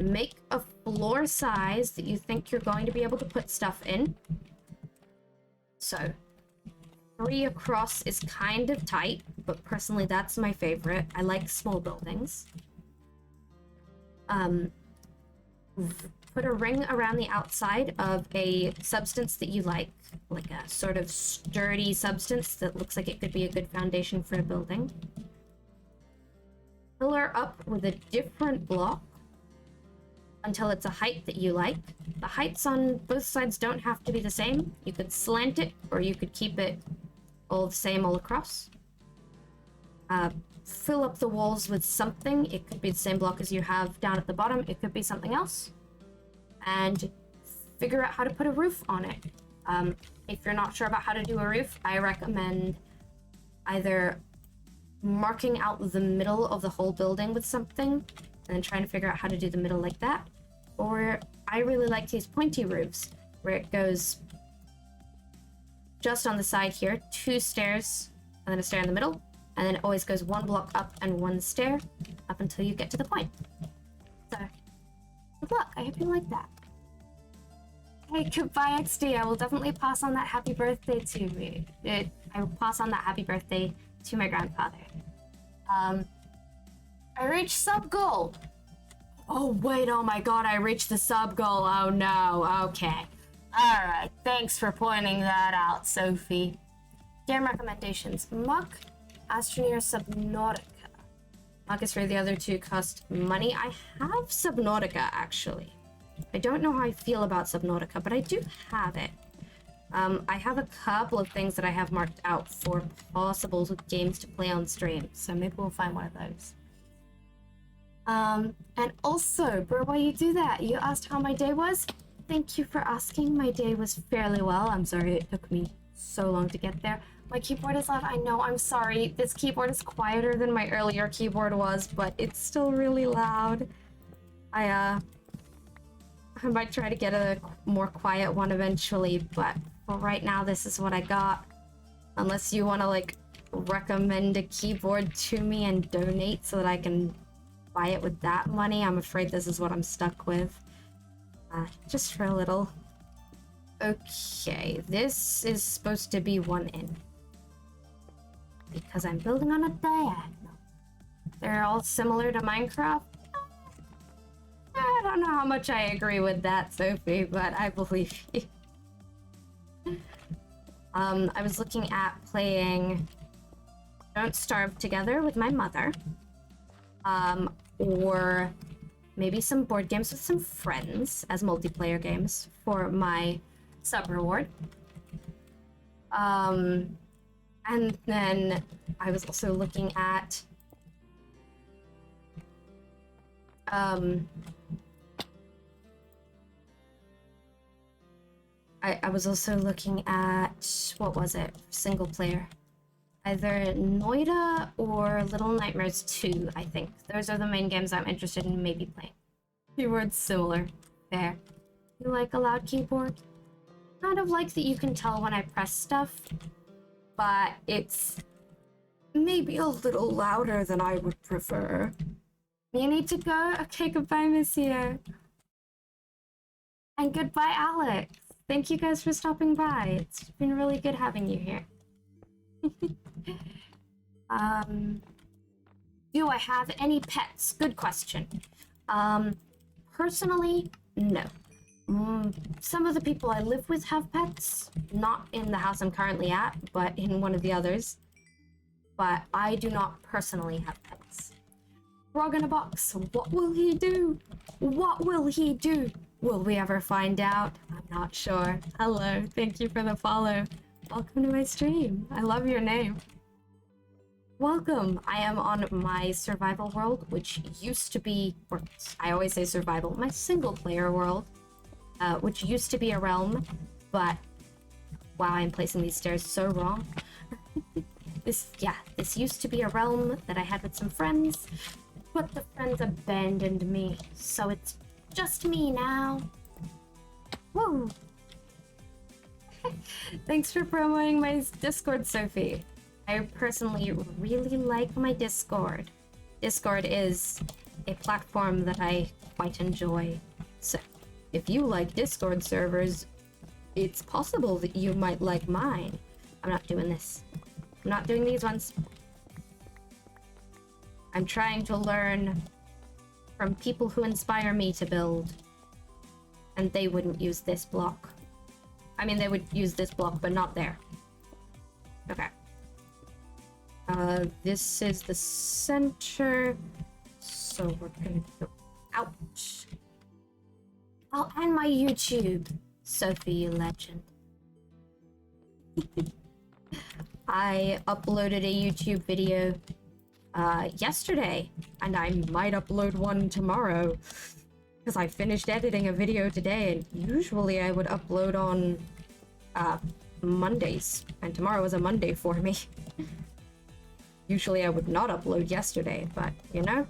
Make a floor size that you think you're going to be able to put stuff in. So, 3 across is kind of tight, but personally that's my favorite. I like small buildings. Put a ring around the outside of a substance that you like a sort of sturdy substance that looks like it could be a good foundation for a building. Pillar up with a different block until it's a height that you like. The heights on both sides don't have to be the same. You could slant it, or you could keep it all the same all across. Fill up the walls with something. It could be the same block as you have down at the bottom. It could be something else. And figure out how to put a roof on it. If you're not sure about how to do a roof, I recommend either marking out the middle of the whole building with something and then trying to figure out how to do the middle like that. Or I really like to use pointy roofs where it goes just on the side here, 2 stairs and then a stair in the middle, and then it always goes 1 block up and 1 stair up until you get to the point. So, good luck. I hope you like that. Hey, goodbye XD. I will definitely pass on that happy birthday to me. I will pass on that happy birthday to my grandfather. I reached sub goal. Oh wait, oh my god, I reached the sub goal. Oh no, okay. Alright, thanks for pointing that out, Sophie. Game recommendations. Muck, Astroneer, Subnautica. Muck is for the other 2 cost money. I have Subnautica, actually. I don't know how I feel about Subnautica, but I do have it. I have a couple of things that I have marked out for possible games to play on stream, so maybe we'll find one of those. And also, bro, why you do that? You asked how my day was? Thank you for asking. My day was fairly well. I'm sorry it took me so long to get there. My keyboard is loud. I know, I'm sorry. This keyboard is quieter than my earlier keyboard was, but it's still really loud. I might try to get a more quiet one eventually, but for right now, this is what I got. Unless you want to, like, recommend a keyboard to me and donate so that I can buy it with that money, I'm afraid this is what I'm stuck with. Just for a little. Okay, this is supposed to be 1 in. Because I'm building on a diagonal. They're all similar to Minecraft. I don't know how much I agree with that, Sophie, but I believe you. I was looking at playing Don't Starve Together with my mother. Or maybe some board games with some friends as multiplayer games for my sub reward. And then I was also looking at I was also looking at, what was it? Single player. Either Noida or Little Nightmares 2, I think. Those are the main games I'm interested in maybe playing. Keyboard's similar. Fair. You like a loud keyboard? Kind of like that you can tell when I press stuff, but it's maybe a little louder than I would prefer. You need to go? Okay, goodbye, Monsieur. And goodbye, Alex. Thank you guys for stopping by. It's been really good having you here. Do I have any pets? Good question. Personally, no. Some of the people I live with have pets. Not in the house I'm currently at, but in one of the others. But I do not personally have pets. Frog in a box. What will he do? What will he do? Will we ever find out? I'm not sure. Hello. Thank you for the follow. Welcome to my stream. I love your name. Welcome. I am on my survival world, which used to be, or I always say survival, my single player world, which used to be a realm, but wow, I'm placing these stairs so wrong. This used to be a realm that I had with some friends, but the friends abandoned me, so it's just me now. Woo! Thanks for promoting my Discord, Sophie. I personally really like my Discord. Discord is a platform that I quite enjoy. So, if you like Discord servers, it's possible that you might like mine. I'm not doing this. I'm not doing these ones. I'm trying to learn from people who inspire me to build. And they wouldn't use this block. I mean, they would use this block, but not there. Okay. This is the center. So we're gonna go out. Oh, and my YouTube. Sophie, you legend. I uploaded a YouTube video yesterday, and I might upload one tomorrow. Because I finished editing a video today, and usually I would upload on Mondays, and tomorrow was a Monday for me. Usually I would not upload yesterday, but you know,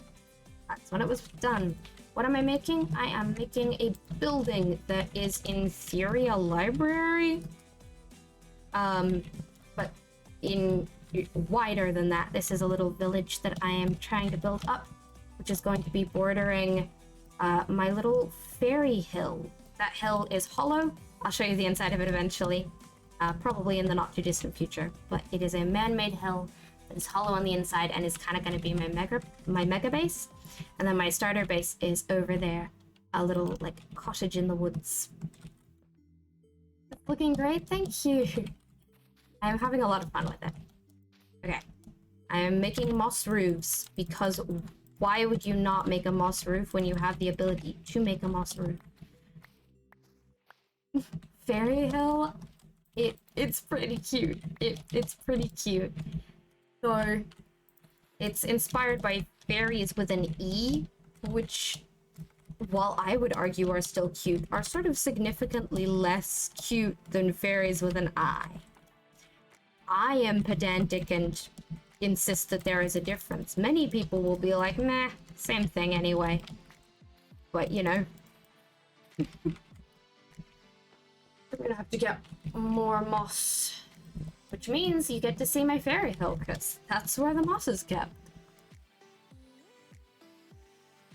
that's when it was done. What am I making? I am making a building that is in theory a library, but in wider than that. This is a little village that I am trying to build up, which is going to be bordering my little fairy hill. That hill is hollow. I'll show you the inside of it eventually, probably in the not too distant future, but it is a man-made hill that is hollow on the inside and is kind of going to be my mega base. And then my starter base is over there, a little like cottage in the woods. It's looking great, thank you. I'm having a lot of fun with it. Okay, I am making moss roofs because why would you not make a moss roof when you have the ability to make a moss roof? Fairy Hill, it's pretty cute. It's pretty cute. So it's inspired by fairies with an E, which, while I would argue are still cute, are sort of significantly less cute than fairies with an I. I am pedantic and insist that there is a difference. Many people will be like, meh, same thing anyway. But, you know. I'm gonna have to get more moss. Which means you get to see my fairy hill, because that's where the moss is kept.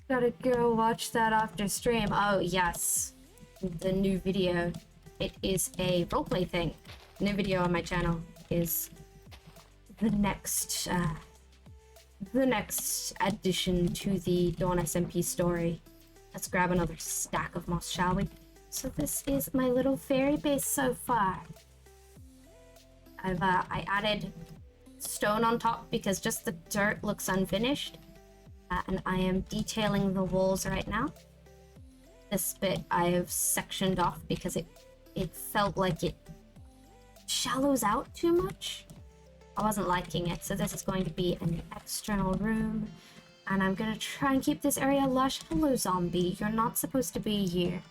Gotta go watch that after stream. Oh, yes. The new video. It is a roleplay thing. New video on my channel is the next addition to the Dawn SMP story. Let's grab another stack of moss, shall we? So this is my little fairy base so far. I added stone on top because just the dirt looks unfinished. And I am detailing the walls right now. This bit I have sectioned off because it felt like it shallows out too much. I wasn't liking it, so this is going to be an external room. And I'm gonna try and keep this area lush. Hello, zombie. You're not supposed to be here.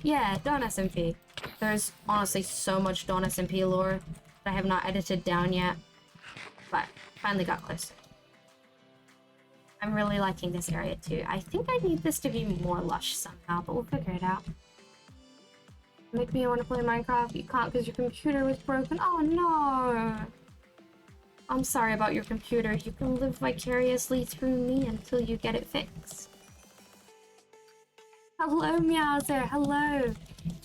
Yeah, Dawn SMP. There's honestly so much Dawn SMP lore that I have not edited down yet. But finally got close. I'm really liking this area too. I think I need this to be more lush somehow, but we'll figure it out. Make me want to play Minecraft. You can't because your computer was broken. Oh no! I'm sorry about your computer. You can live vicariously through me until you get it fixed. Hello, Meowser. Hello.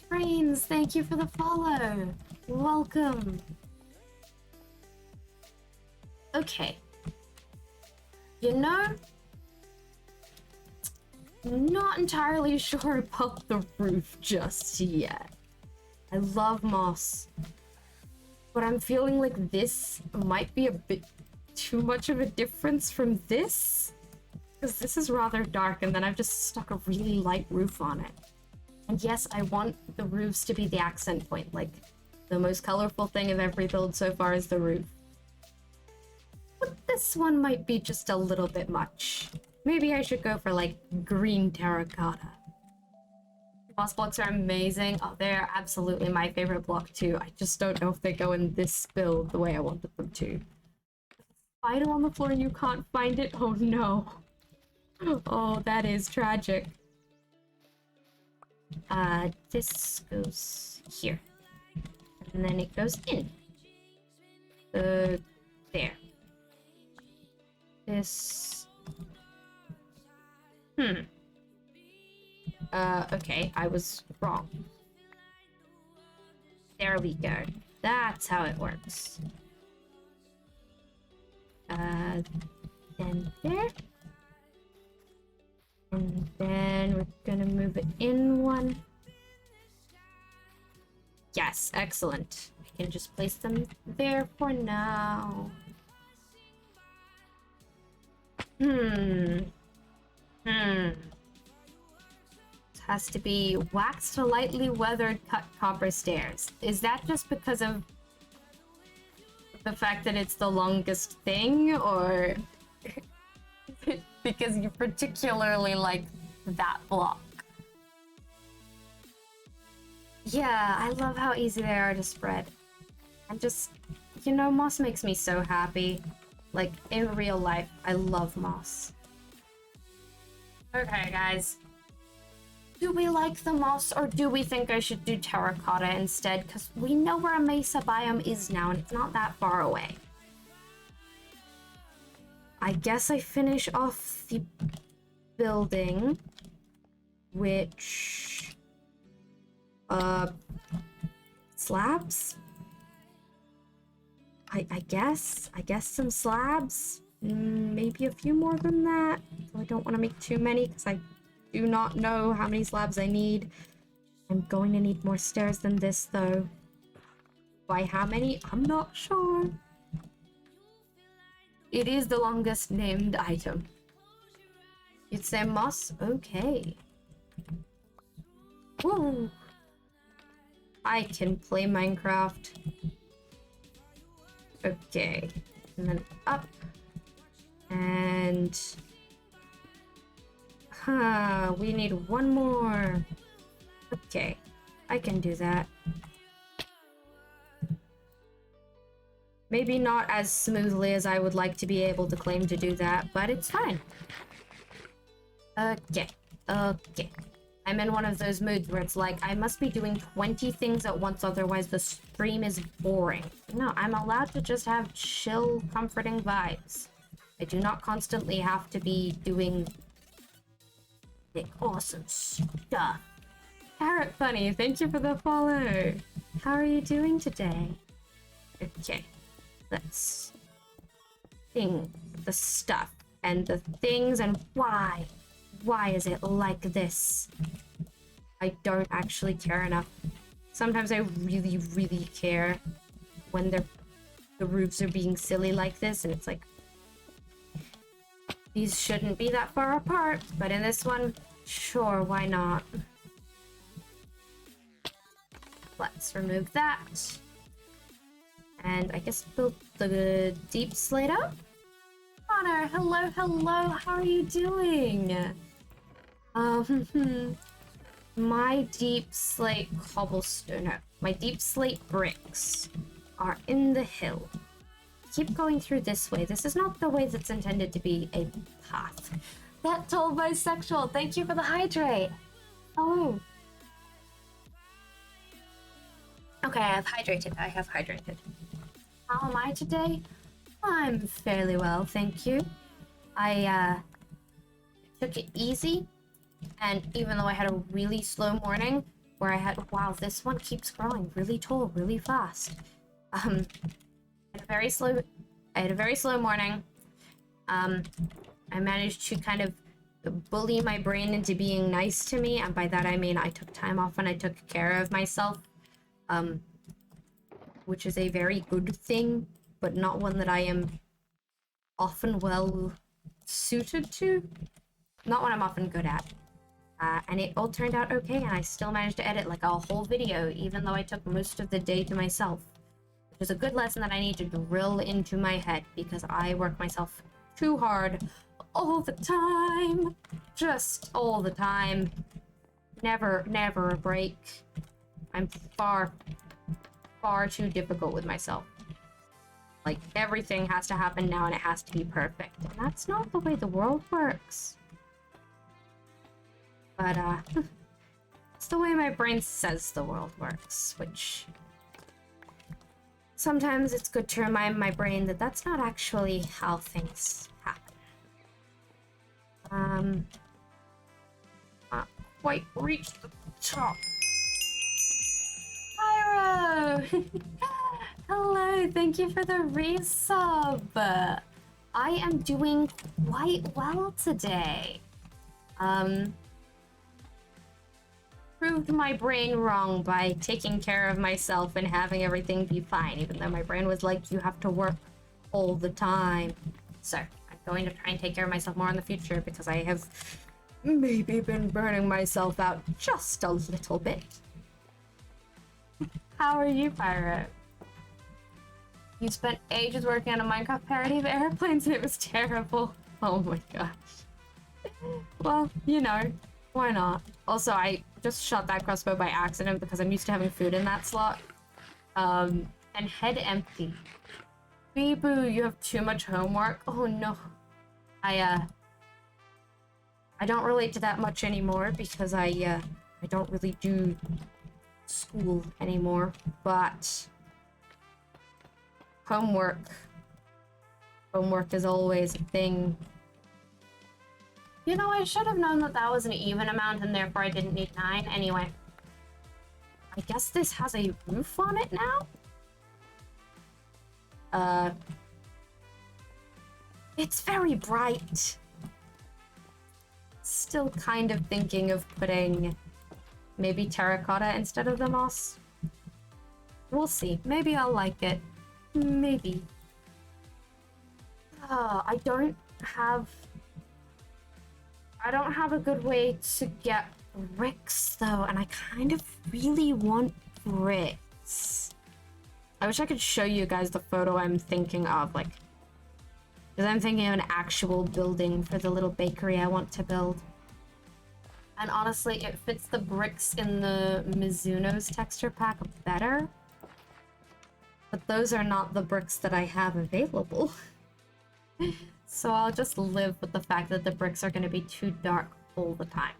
Trains, thank you for the follow. Welcome. Okay. You know, not entirely sure about the roof just yet. I love moss, but I'm feeling like this might be a bit too much of a difference from this, because this is rather dark and then I've just stuck a really light roof on it. And yes, I want the roofs to be the accent point, like the most colorful thing of every build so far is the roof. But this one might be just a little bit much. Maybe I should go for like green terracotta. Moss blocks are amazing. Oh, they're absolutely my favorite block too. I just don't know if they go in this build the way I wanted them to. Idle on the floor and you can't find it? Oh no. Oh, that is tragic. This goes here. And then it goes in. There. This... okay, I was wrong. There we go. That's how it works. Then there. And then we're gonna move it in one. Yes, excellent. I can just place them there for now. It has to be waxed to lightly weathered cut copper stairs. Is that just because of the fact that it's the longest thing, or because you particularly like that block? Yeah, I love how easy they are to spread. And just, you know, moss makes me so happy. Like, in real life, I love moss. Okay, guys. Do we like the moss, or do we think I should do terracotta instead? Because we know where a mesa biome is now, and it's not that far away. I guess I finish off the building, which... slabs? I guess some slabs? Maybe a few more than that. So I don't want to make too many, because I do not know how many slabs I need. I'm going to need more stairs than this, though. By how many? I'm not sure. It is the longest named item. You'd say moss? Okay. Whoa! I can play Minecraft. Okay. And then up. And... we need one more. Okay. I can do that. Maybe not as smoothly as I would like to be able to claim to do that, but it's fine. Okay. I'm in one of those moods where it's like, I must be doing 20 things at once, otherwise the stream is boring. No, I'm allowed to just have chill, comforting vibes. I do not constantly have to be doing the awesome stuff. Carrot Bunny, thank you for the follow. How are you doing today? Okay. Let's think the stuff and the things and why. Why is it like this? I don't actually care enough. Sometimes I really, really care when the roofs are being silly like this, and it's like, these shouldn't be that far apart, but in this one, sure, why not? Let's remove that. And I guess build the deep slate up? Connor! Hello, hello, how are you doing? My deep slate cobblestone, no, my deep slate bricks are in the hill. Keep going through this way. This is not the way that's intended to be a path. That tall bisexual, thank you for the hydrate. Oh. Okay, I have hydrated. How am I today? I'm fairly well, thank you. I took it easy, and even though I had a really slow morning where wow, this one keeps growing really tall, really fast. I had a very slow morning. I managed to kind of bully my brain into being nice to me, and by that I mean I took time off and I took care of myself, which is a very good thing, but not one that I am often well suited to. Not one I'm often good at. And it all turned out okay, and I still managed to edit like a whole video, even though I took most of the day to myself. Which is a good lesson that I need to drill into my head, because I work myself too hard all the time. Just all the time. Never a break. I'm far too difficult with myself. Like, everything has to happen now and it has to be perfect. And that's not the way the world works. But, it's the way my brain says the world works, which... sometimes it's good to remind my brain that that's not actually how things happen. Not quite reached the top. Pyro! Hello, thank you for the resub. I am doing quite well today. Proved my brain wrong by taking care of myself and having everything be fine, even though my brain was like, you have to work all the time. So, I'm going to try and take care of myself more in the future, because I have maybe been burning myself out just a little bit. How are you, Pyro? You spent ages working on a Minecraft parody of airplanes and it was terrible. Oh my gosh. Well, you know, why not? Also, I just shot that crossbow by accident because I'm used to having food in that slot. And head empty. Bee-boo, you have too much homework? Oh no. I don't relate to that much anymore because I don't really do school anymore, but homework is always a thing. You know, I should have known that that was an even amount and therefore I didn't need 9. Anyway, I guess this has a roof on it now? It's very bright. Still kind of thinking of putting maybe terracotta instead of the moss. We'll see. Maybe I'll like it. Maybe. I don't have a good way to get bricks though, and I kind of really want bricks. I wish I could show you guys the photo I'm thinking of, like, because I'm thinking of an actual building for the little bakery I want to build. And honestly, it fits the bricks in the Mizuno's texture pack better. But those are not the bricks that I have available. So I'll just live with the fact that the bricks are going to be too dark all the time.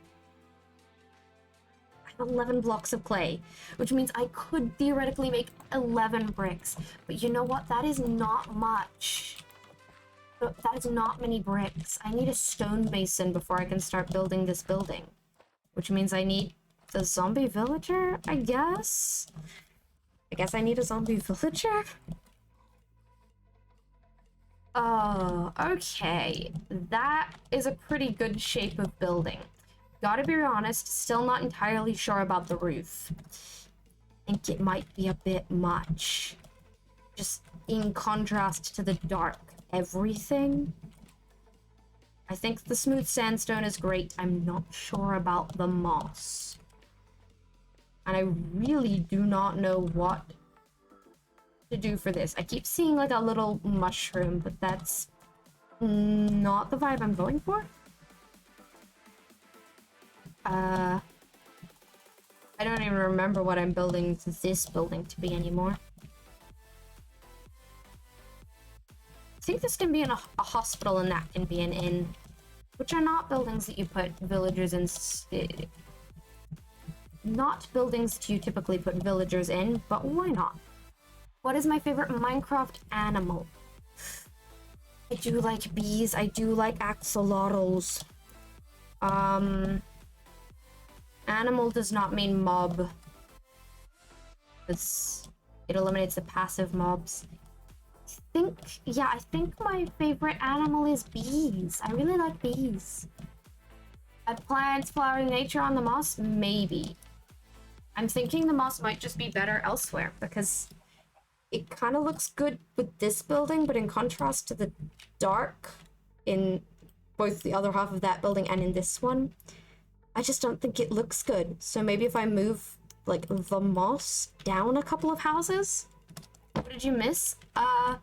I have 11 blocks of clay, which means I could theoretically make 11 bricks. But you know what? That is not much. That is not many bricks. I need a stonemason before I can start building this building. Which means I need the zombie villager, I guess? I guess I need a zombie villager? Oh, okay. That is a pretty good shape of building. Gotta be honest, still not entirely sure about the roof. I think it might be a bit much. Just in contrast to the dark everything. I think the smooth sandstone is great. I'm not sure about the moss. And I really do not know what to do for this. I keep seeing like a little mushroom, but that's Not the vibe I'm going for. I don't even remember what I'm building this building to be anymore. I think this can be a hospital and that can be an inn, which are not buildings that you put villagers in. Not buildings that you typically put villagers in, but why not? What is my favorite Minecraft animal? I do like bees. I do like axolotls. Animal does not mean mob. It eliminates the passive mobs. I think my favorite animal is bees. I really like bees. Plants, flowering nature on the moss? Maybe. I'm thinking the moss might just be better elsewhere because it kind of looks good with this building, but in contrast to the dark in both the other half of that building and in this one, I just don't think it looks good. So maybe if I move, like, the moss down a couple of houses? What did you miss? Not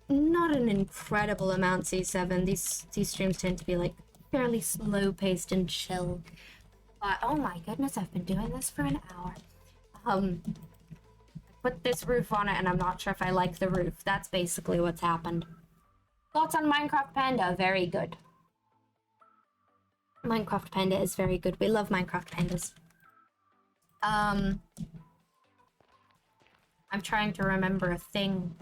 an incredible amount, C7. These streams tend to be, like, fairly slow-paced and chill. But, oh my goodness, I've been doing this for an hour. Put this roof on it, and I'm not sure if I like the roof. That's basically what's happened. Thoughts on Minecraft Panda? Very good. Minecraft Panda is very good. We love Minecraft Pandas. I'm trying to remember a thing.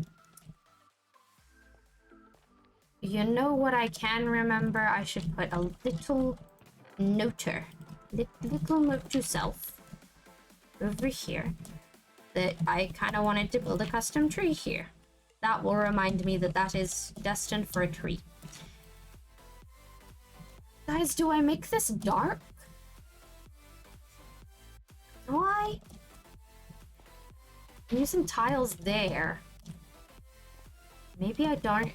You know what I can remember? I should put a little noter. Little note to self. Over here. That I kind of wanted to build a custom tree here. That will remind me that that is destined for a tree. Guys, do I make this dark? Do I? I'm using tiles there. Maybe I don't.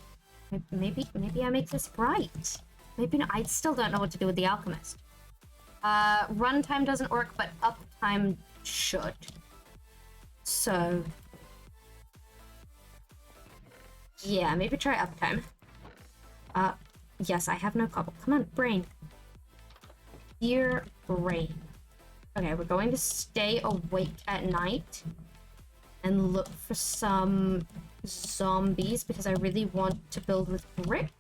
Maybe I make this bright. Maybe I still don't know what to do with the alchemist. Runtime doesn't work, but uptime should. So yeah, maybe try uptime. Yes, I have no cobble. Come on, brain. Dear brain. Okay, we're going to stay awake at night and look for some zombies because I really want to build with brick,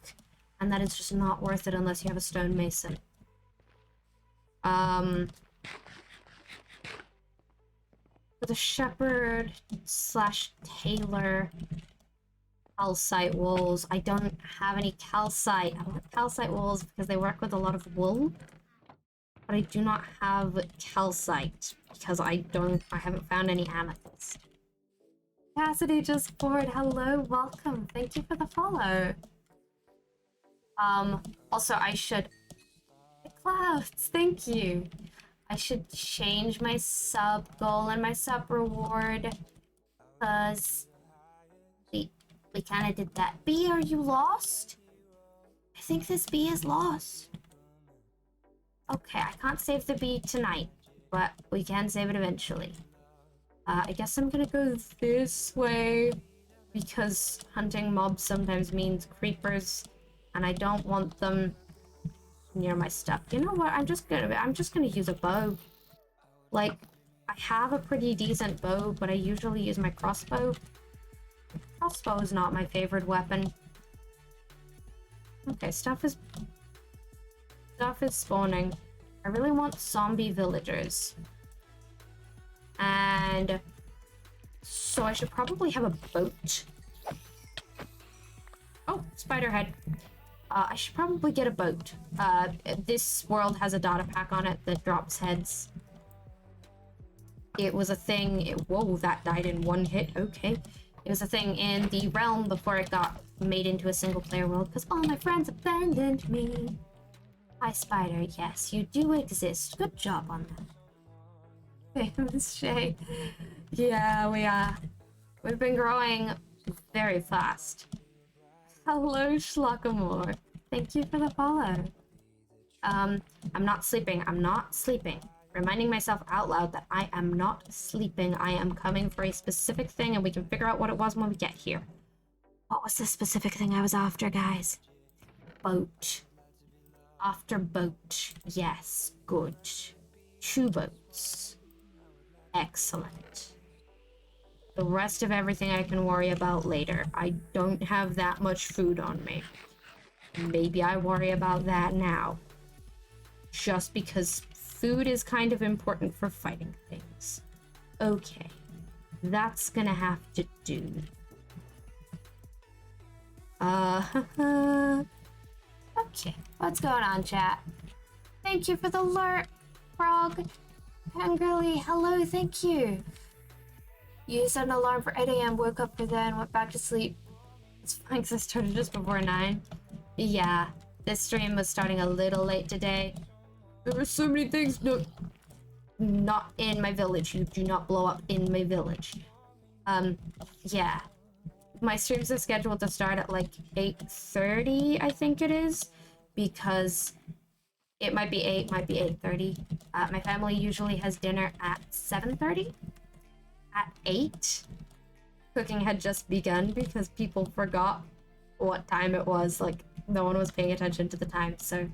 and that is just not worth it unless you have a stonemason. For the shepherd / tailor calcite walls. I don't have any calcite. I want calcite walls because they work with a lot of wool. But I do not have calcite because I haven't found any amethyst. Cassidy just poured. Hello, welcome. Thank you for the follow. Also I should Clouds, thank you. I should change my sub goal and my sub reward because we kind of did that. Bee, are you lost? I think this bee is lost. Okay, I can't save the bee tonight, but we can save it eventually. I guess I'm gonna go this way because hunting mobs sometimes means creepers, and I don't want them near my stuff. You know what? I'm just gonna use a bow. Like, I have a pretty decent bow, but I usually use my crossbow. Crossbow is not my favorite weapon. Okay, stuff is spawning. I really want zombie villagers. And so I should probably have a boat. Oh, spider head. I should probably get a boat. This world has a data pack on it that drops heads. It was a thing. Whoa, that died in one hit. Okay. It was a thing in the realm before it got made into a single player world because all my friends abandoned me. Hi, Spider. Yes, you do exist. Good job on that. Famous Shay. Yeah, we've been growing very fast. Hello, Schlockamore. Thank you for the follow. I'm not sleeping. I'm not sleeping. Reminding myself out loud that I am not sleeping. I am coming for a specific thing, and we can figure out what it was when we get here. What was the specific thing I was after, guys? Boat. After boat. Yes, good. 2 boats. Excellent. The rest of everything I can worry about later. I don't have that much food on me. Maybe I worry about that now. Just because food is kind of important for fighting things. Okay. That's gonna have to do. Okay. What's going on, chat? Thank you for the alert, Frog. Angrily, hello, thank you. You set an alarm for 8 a.m., woke up for that, and went back to sleep. It's fine because I started just before 9. Yeah, this stream was starting a little late today. There were so many things. No, not in my village. You do not blow up in my village. Yeah. My streams are scheduled to start at like 8:30, I think it is, because it might be 8, might be 8:30. My family usually has dinner at 7:30. At 8, cooking had just begun because people forgot what time it was. Like, no one was paying attention to the time, so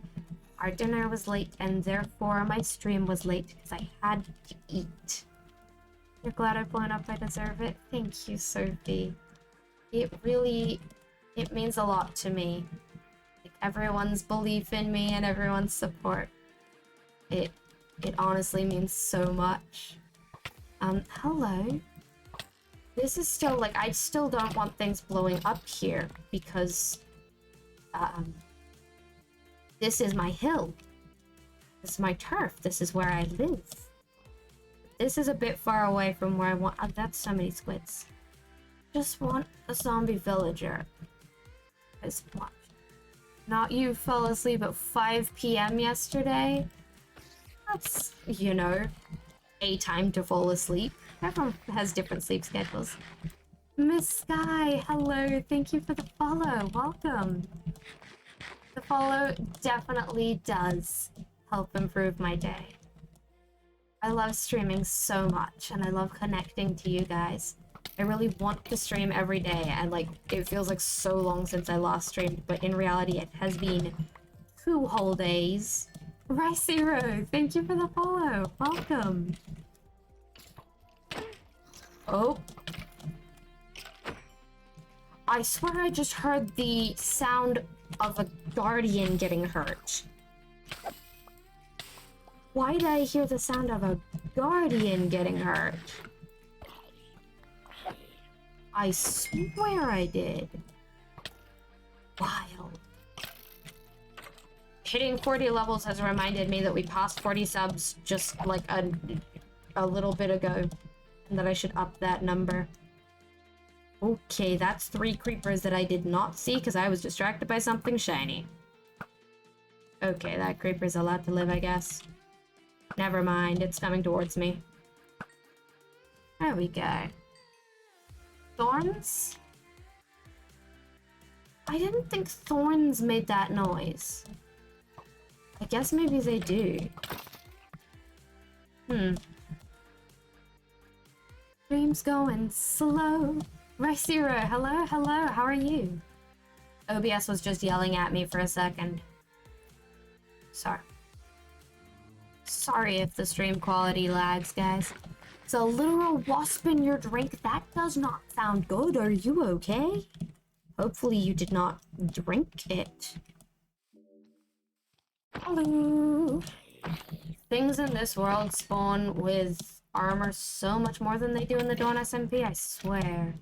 our dinner was late, and therefore my stream was late because I had to eat. You're glad I've blown up, I deserve it. Thank you, Sophie. It means a lot to me. Like, everyone's belief in me and everyone's support. It honestly means so much. Hello. This is still, like, I still don't want things blowing up here because, this is my hill. This is my turf. This is where I live. This is a bit far away from where I want. Oh, that's so many squids. Just want a zombie villager. Is what? Not you fell asleep at 5 p.m. yesterday? That's, you know, a time to fall asleep. Everyone has different sleep schedules. Miss Sky, hello. Thank you for the follow. Welcome. The follow definitely does help improve my day. I love streaming so much, and I love connecting to you guys. I really want to stream every day, and like, it feels like so long since I last streamed, but in reality it has been 2 whole days. Ricero, thank you for the follow. Welcome. Oh. I swear I just heard the sound of a guardian getting hurt. Why did I hear the sound of a guardian getting hurt? I swear I did. Wild. Hitting 40 levels has reminded me that we passed 40 subs just like a little bit ago, and that I should up that number. Okay, that's 3 creepers that I did not see because I was distracted by something shiny. Okay, that creeper's allowed to live, I guess. Never mind, it's coming towards me. There we go. Thorns? I didn't think thorns made that noise. I guess maybe they do. Stream's going slow. Ricero, hello, hello, how are you? OBS was just yelling at me for a second. Sorry. Sorry if the stream quality lags, guys. It's a literal wasp in your drink. That does not sound good. Are you okay? Hopefully you did not drink it. Hello. Things in this world spawn with armor so much more than they do in the Dawn SMP, I swear.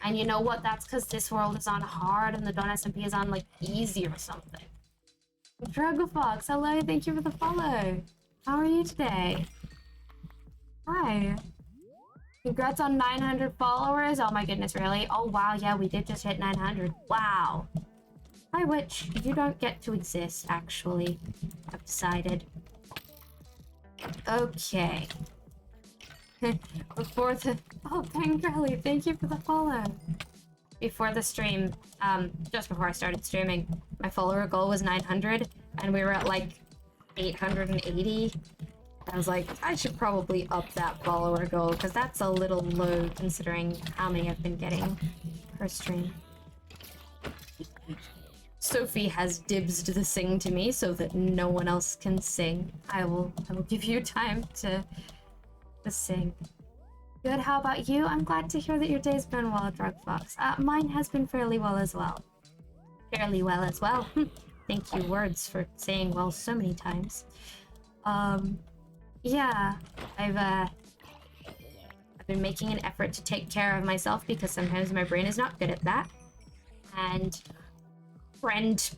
And you know what? That's because this world is on hard and the Dawn SMP is on, like, easy or something. Drogofox, hello, thank you for the follow. How are you today? Hi. Congrats on 900 followers. Oh my goodness, really? Oh wow, yeah, we did just hit 900. Wow. Hi, Witch. You don't get to exist, actually. I've decided. Okay. Before the... Oh, Pengrelly, thank you for the follow. Before the stream, just before I started streaming, my follower goal was 900, and we were at, like, 880. I was like, I should probably up that follower goal, because that's a little low considering how many I've been getting. her stream. Sophie has dibsed the sing to me so that no one else can sing. I will give you time to sing. Good, how about you? I'm glad to hear that your day's been well, Drugfox. Mine has been fairly well as well. Fairly well as well. Thank you, words, for saying well so many times. Yeah, I've been making an effort to take care of myself because sometimes my brain is not good at that. And friend,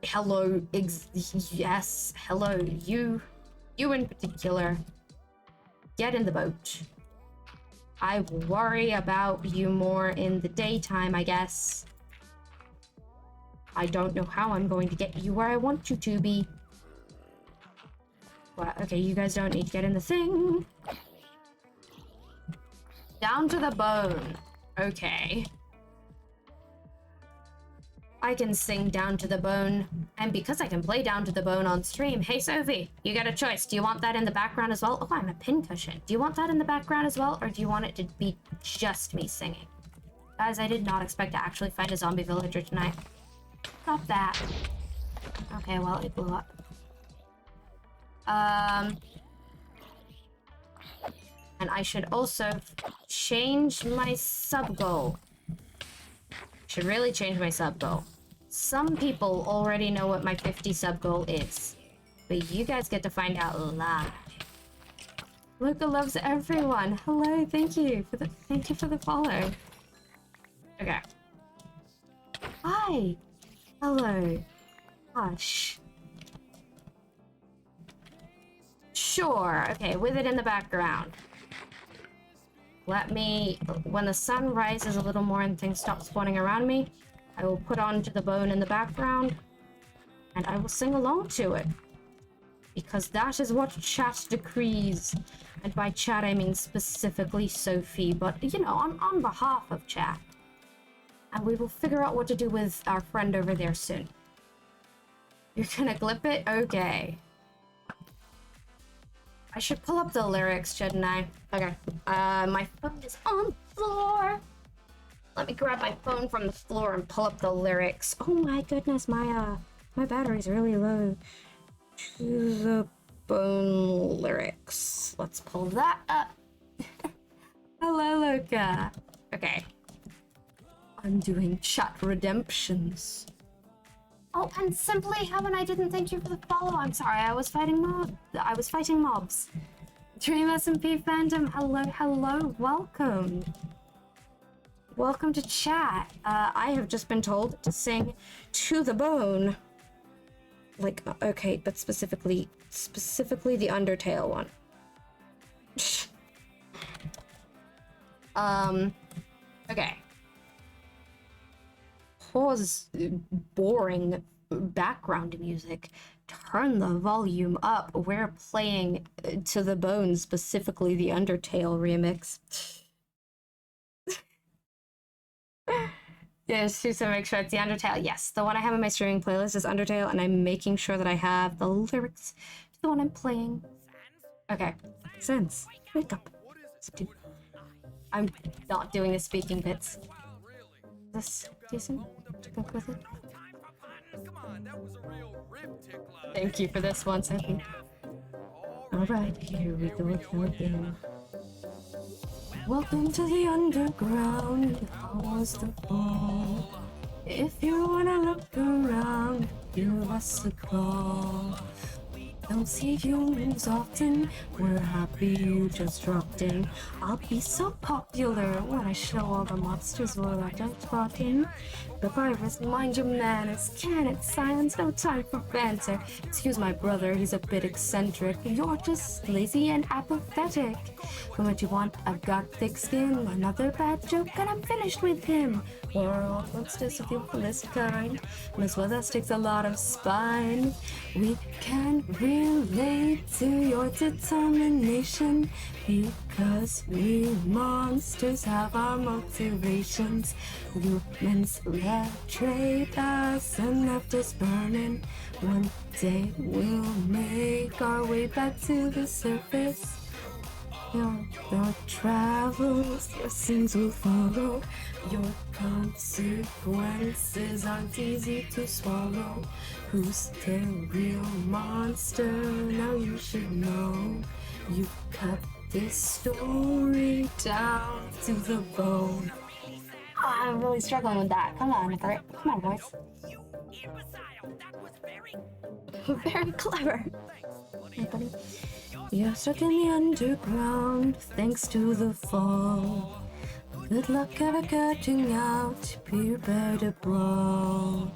hello, yes, hello, you in particular, get in the boat. I worry about you more in the daytime, I guess. I don't know how I'm going to get you where I want you to be. But, okay, you guys don't need to get in the thing. Down to the bone. Okay. I can sing Down to the Bone, and because I can play Down to the Bone on stream, hey Sophie, you got a choice. Do you want that in the background as well? Oh, I'm a pincushion. Do you want that in the background as well, or do you want it to be just me singing? Guys, I did not expect to actually find a zombie villager tonight. Stop that. Okay, well, it blew up. And I should also change my sub goal. Should really change my sub goal. Some people already know what my 50 sub goal is, but you guys get to find out live. Luca loves everyone. Hello, thank you for the follow. Okay. Hi. Hello. Hush. Sure. Okay, with it in the background. Let me, when the sun rises a little more and things stop spawning around me, I will put on To the Bone in the background, and I will sing along to it. Because that is what chat decrees. And by chat, I mean specifically Sophie, but, you know, on behalf of chat. And we will figure out what to do with our friend over there soon. You're gonna clip it? Okay. I should pull up the lyrics, shouldn't I? Okay. My phone is on the floor. Let me grab my phone from the floor and pull up the lyrics. Oh my goodness, my battery's really low. To the Bone lyrics. Let's pull that up. Hello, Luca. Okay. I'm doing chat redemptions. Oh, and Simply Heaven, I didn't thank you for the follow. I'm sorry, I was fighting mobs. Dream SMP Phantom, hello, welcome. Welcome to chat. I have just been told to sing To the Bone. Like, okay, but specifically the Undertale one. Okay. Pause boring background music. Turn the volume up. We're playing To the Bone, specifically the Undertale remix. Yes, to make sure it's the Undertale. Yes, the one I have in my streaming playlist is Undertale, and I'm making sure that I have the lyrics to the one I'm playing. Okay. Sense. Wake up. I'm not doing the speaking bits. Is this decent to go with it? Thank you for this one, Sophie. Alright, here we go again. Welcome to the underground, how's the ball? If you wanna look around, give us a call. Don't see you moves often, we're happy you just dropped in. I'll be so popular when I show all the monsters what I just brought in. The virus, mind your manners, can it silence, no time for banter. Excuse my brother, he's a bit eccentric. You're just lazy and apathetic. From what you want, I've got thick skin. Another bad joke and I'm finished with him. World monsters of your list kind. Mess with us takes a lot of spine. We can relate to your determination because we monsters have our motivations. Humans betrayed us and left us burning. One day we'll make our way back to the surface. Your travels, your sins will follow. Your consequences aren't easy to swallow. Who's the real monster? Now you should know. You cut this story down to the bone. Oh, I'm really struggling with that. Come on, Gert. Come on, boys. Very clever. Hey, buddy. You're stuck in the underground thanks to the fall. Good luck ever getting out, prepare to brawl.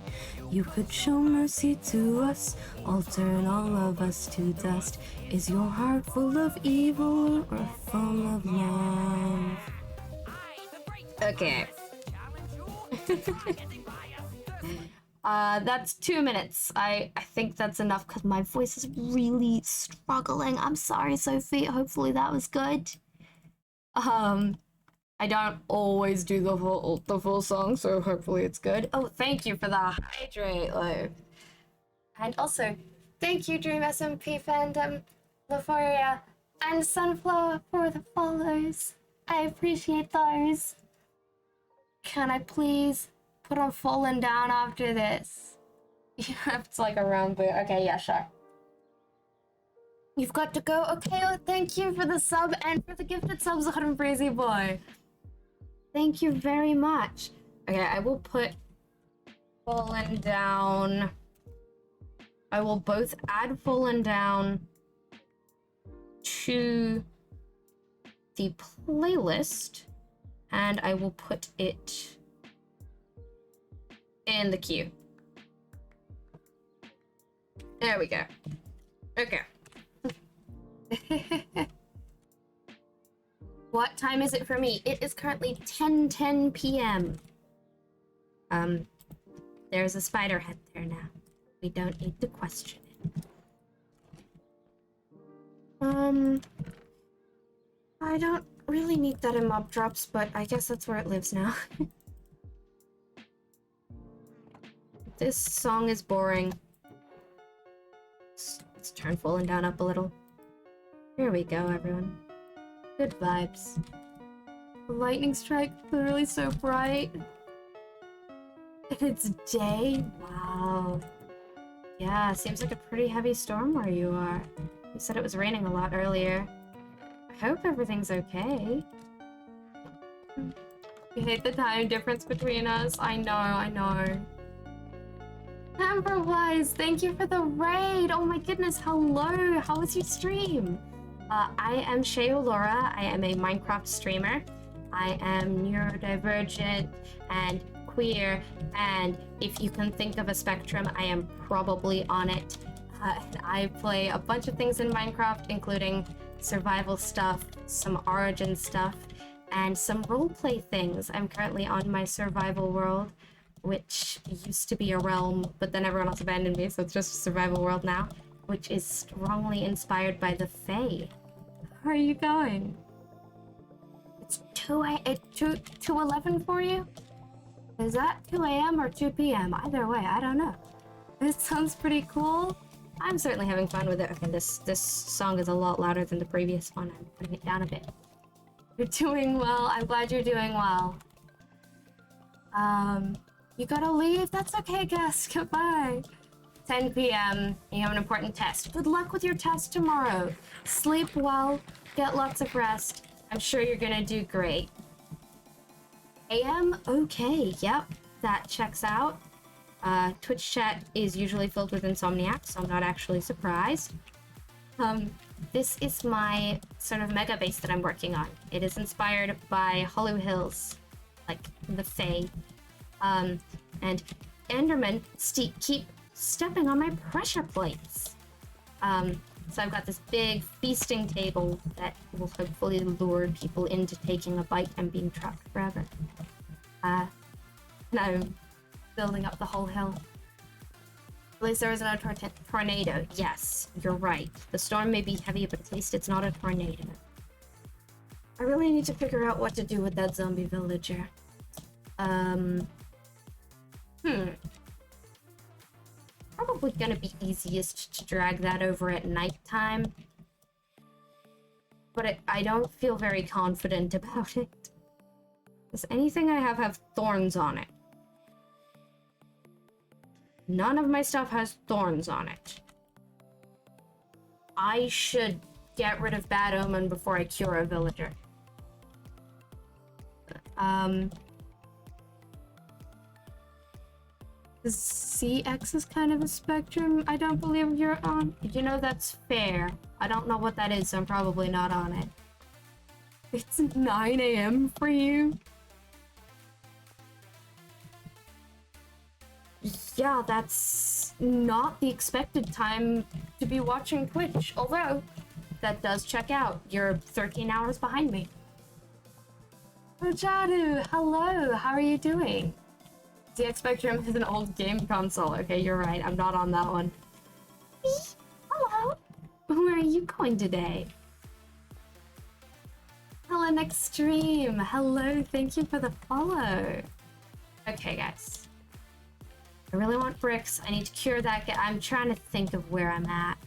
You could show mercy to us, I'll turn all of us to dust. Is your heart full of evil or full of love? Okay. That's 2 minutes. I think that's enough because my voice is really struggling. I'm sorry, Sophie. Hopefully that was good. I don't always do the full song, so hopefully it's good. Oh, thank you for the hydrate, like. And also, thank you, Dream SMP Fandom, Leforia, and Sunflower for the follows. I appreciate those. Can I please put on Fallen Down after this? Yeah, it's like around there. Okay, yeah, sure. You've got to go. Okay, well, thank you for the sub and for the gifted subs, Autumn Breezy Boy. Thank you very much. Okay, I will put Fallen Down. I will both add Fallen Down to the playlist, and I will put it in the queue. There we go. Okay. What time is it for me? It is currently 10:10 p.m. There's a spider head there now. We don't need to question it. I don't really need that in mob drops, but I guess that's where it lives now. This song is boring. Let's turn Fallen Down up a little. Here we go, everyone. Good vibes. The lightning strike, literally so bright. And it's day? Wow. Yeah, seems like a pretty heavy storm where you are. You said it was raining a lot earlier. I hope everything's okay. You hate the time difference between us. I know. Amberwise, thank you for the raid. Oh my goodness, hello. How was your stream? I am Shayo Laura. I am a Minecraft streamer. I am neurodivergent and queer, and if you can think of a spectrum, I am probably on it. I play a bunch of things in Minecraft, including survival stuff, some origin stuff, and some roleplay things. I'm currently on my survival world, which used to be a realm, but then everyone else abandoned me, so it's just a survival world now, which is strongly inspired by the Fae. How are you going? It's 2:11 for you? Is that 2 a.m. or 2 p.m.? Either way, I don't know. This sounds pretty cool. I'm certainly having fun with it. Okay, this song is a lot louder than the previous one. I'm putting it down a bit. You're doing well. I'm glad you're doing well. You gotta leave? That's okay, guys. Goodbye. 10 p.m. You have an important test. Good luck with your test tomorrow. Sleep well. Get lots of rest. I'm sure you're gonna do great. AM? Okay, yep. That checks out. Twitch chat is usually filled with insomniacs, so I'm not actually surprised. This is my sort of mega base that I'm working on. It is inspired by Hollow Hills, like the Fae. And Endermen keep stepping on my pressure plates. So I've got this big feasting table that will hopefully lure people into taking a bite and being trapped forever. And I'm building up the whole hill. At least there was no tornado. Yes, you're right. The storm may be heavy, but at least it's not a tornado. I really need to figure out what to do with that zombie villager. Probably gonna be easiest to drag that over at nighttime. but I don't feel very confident about it. Does anything I have thorns on it? None of my stuff has thorns on it. I should get rid of Bad Omen before I cure a villager. The CX is kind of a spectrum I don't believe you're on. You know, that's fair. I don't know what that is, so I'm probably not on it. It's 9 a.m. for you? Yeah, that's not the expected time to be watching Twitch, although that does check out. You're 13 hours behind me. Oh, Jadu, hello, how are you doing? DX Spectrum is an old game console. Okay, you're right, I'm not on that one. Hello, where are you going today? Hello, next stream. Hello, thank you for the follow. Okay, guys. I really want bricks. I need to cure that. I'm trying to think of where I'm at.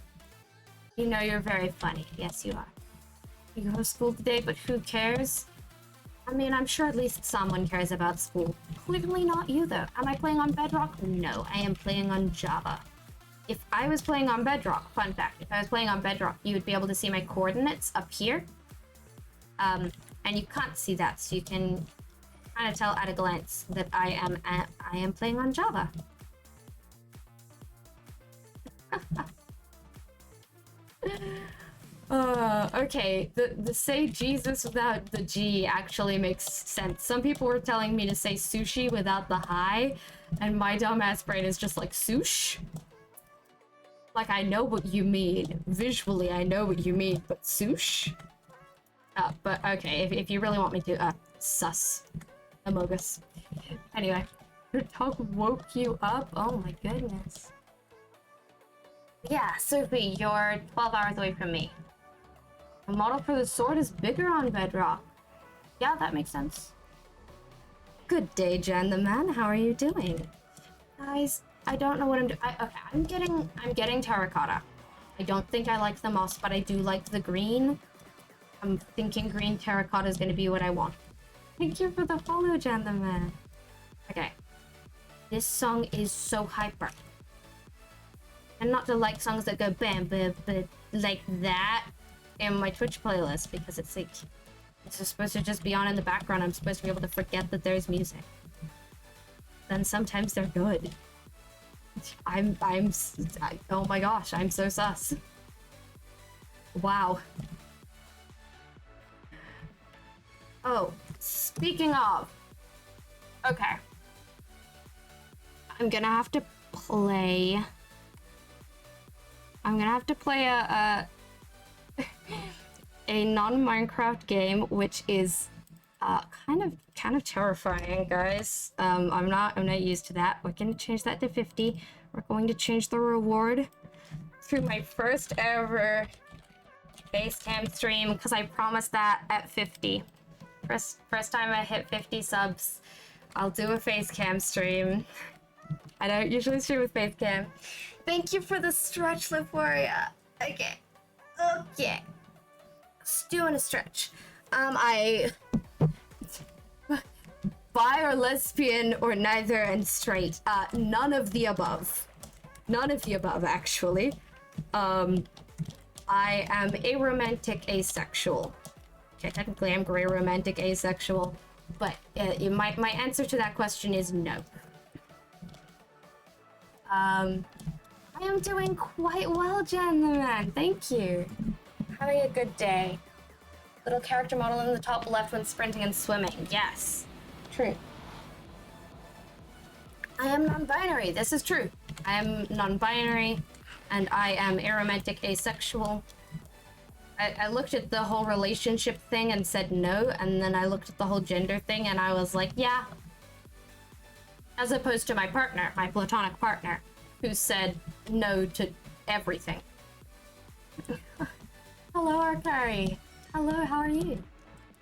You know you're very funny. Yes, you are. You go to school today, but who cares? I mean, I'm sure at least someone cares about school. Clearly not you, though. Am I playing on Bedrock? No, I am playing on Java. If I was playing on Bedrock, fun fact, if I was playing on Bedrock, you would be able to see my coordinates up here. And you can't see that, so you can kind of tell at a glance that I am playing on Java. Okay, the say Jesus without the G actually makes sense. Some people were telling me to say sushi without the hi, and my dumbass brain is just like, sush? Like, I know what you mean. Visually, I know what you mean, but sush? But okay, if you really want me to, sus. Amogus. Anyway, your dog woke you up? Oh my goodness. Yeah, Sophie, you're 12 hours away from me. The model for the sword is bigger on Bedrock. Yeah, that makes sense. Good day, Jen the man. How are you doing? Guys, I don't know what I'm doing. Okay, I'm getting terracotta. I don't think I like the moss, but I do like the green. I'm thinking green terracotta is going to be what I want. Thank you for the follow, Jen the man. Okay. This song is so hyper. And not to like songs that go bam, bam, bam, like that in my Twitch playlist, because it's like, it's just supposed to just be on in the background. I'm supposed to be able to forget that there's music. Then sometimes they're good. Oh my gosh, I'm so sus. Wow. Oh, speaking of. Okay. I'm gonna have to play a a non-Minecraft game, which is kind of terrifying, guys. I'm not used to that. We're gonna change that to 50. We're going to change the reward to my first ever Basecamp stream, because I promised that at 50. First time I hit 50 subs, I'll do a Facecam stream. I don't usually stream with Facecam. Thank you for the stretch, Liforia. Okay. Okay. Let's do a stretch. I bi or lesbian or neither and straight. None of the above. None of the above, actually. I am aromantic asexual. Okay, technically I'm gray romantic asexual, but my answer to that question is no. I am doing quite well, Jen the man. Thank you. Having a good day. Little character model in the top left when sprinting and swimming. Yes. True. I am non-binary. This is true. I am non-binary, and I am aromantic asexual. I looked at the whole relationship thing and said no, and then I looked at the whole gender thing and I was like, yeah. As opposed to my partner, my platonic partner, who said no to everything. Hello, Arkari. Hello, how are you?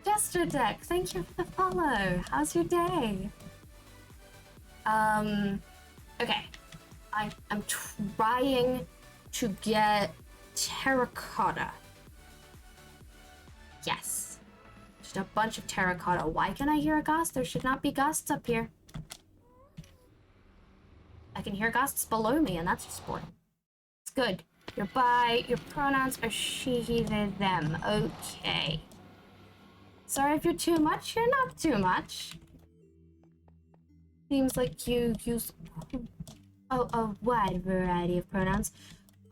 Jester Deck, thank you for the follow. How's your day? Okay. I'm trying to get terracotta. Yes. Just a bunch of terracotta. Why can I hear a ghost? There should not be ghosts up here. I can hear ghosts below me, and that's just boring. It's good. Your pronouns are she, they, them. Okay. Sorry if you're too much. You're not too much. Seems like you use a wide variety of pronouns.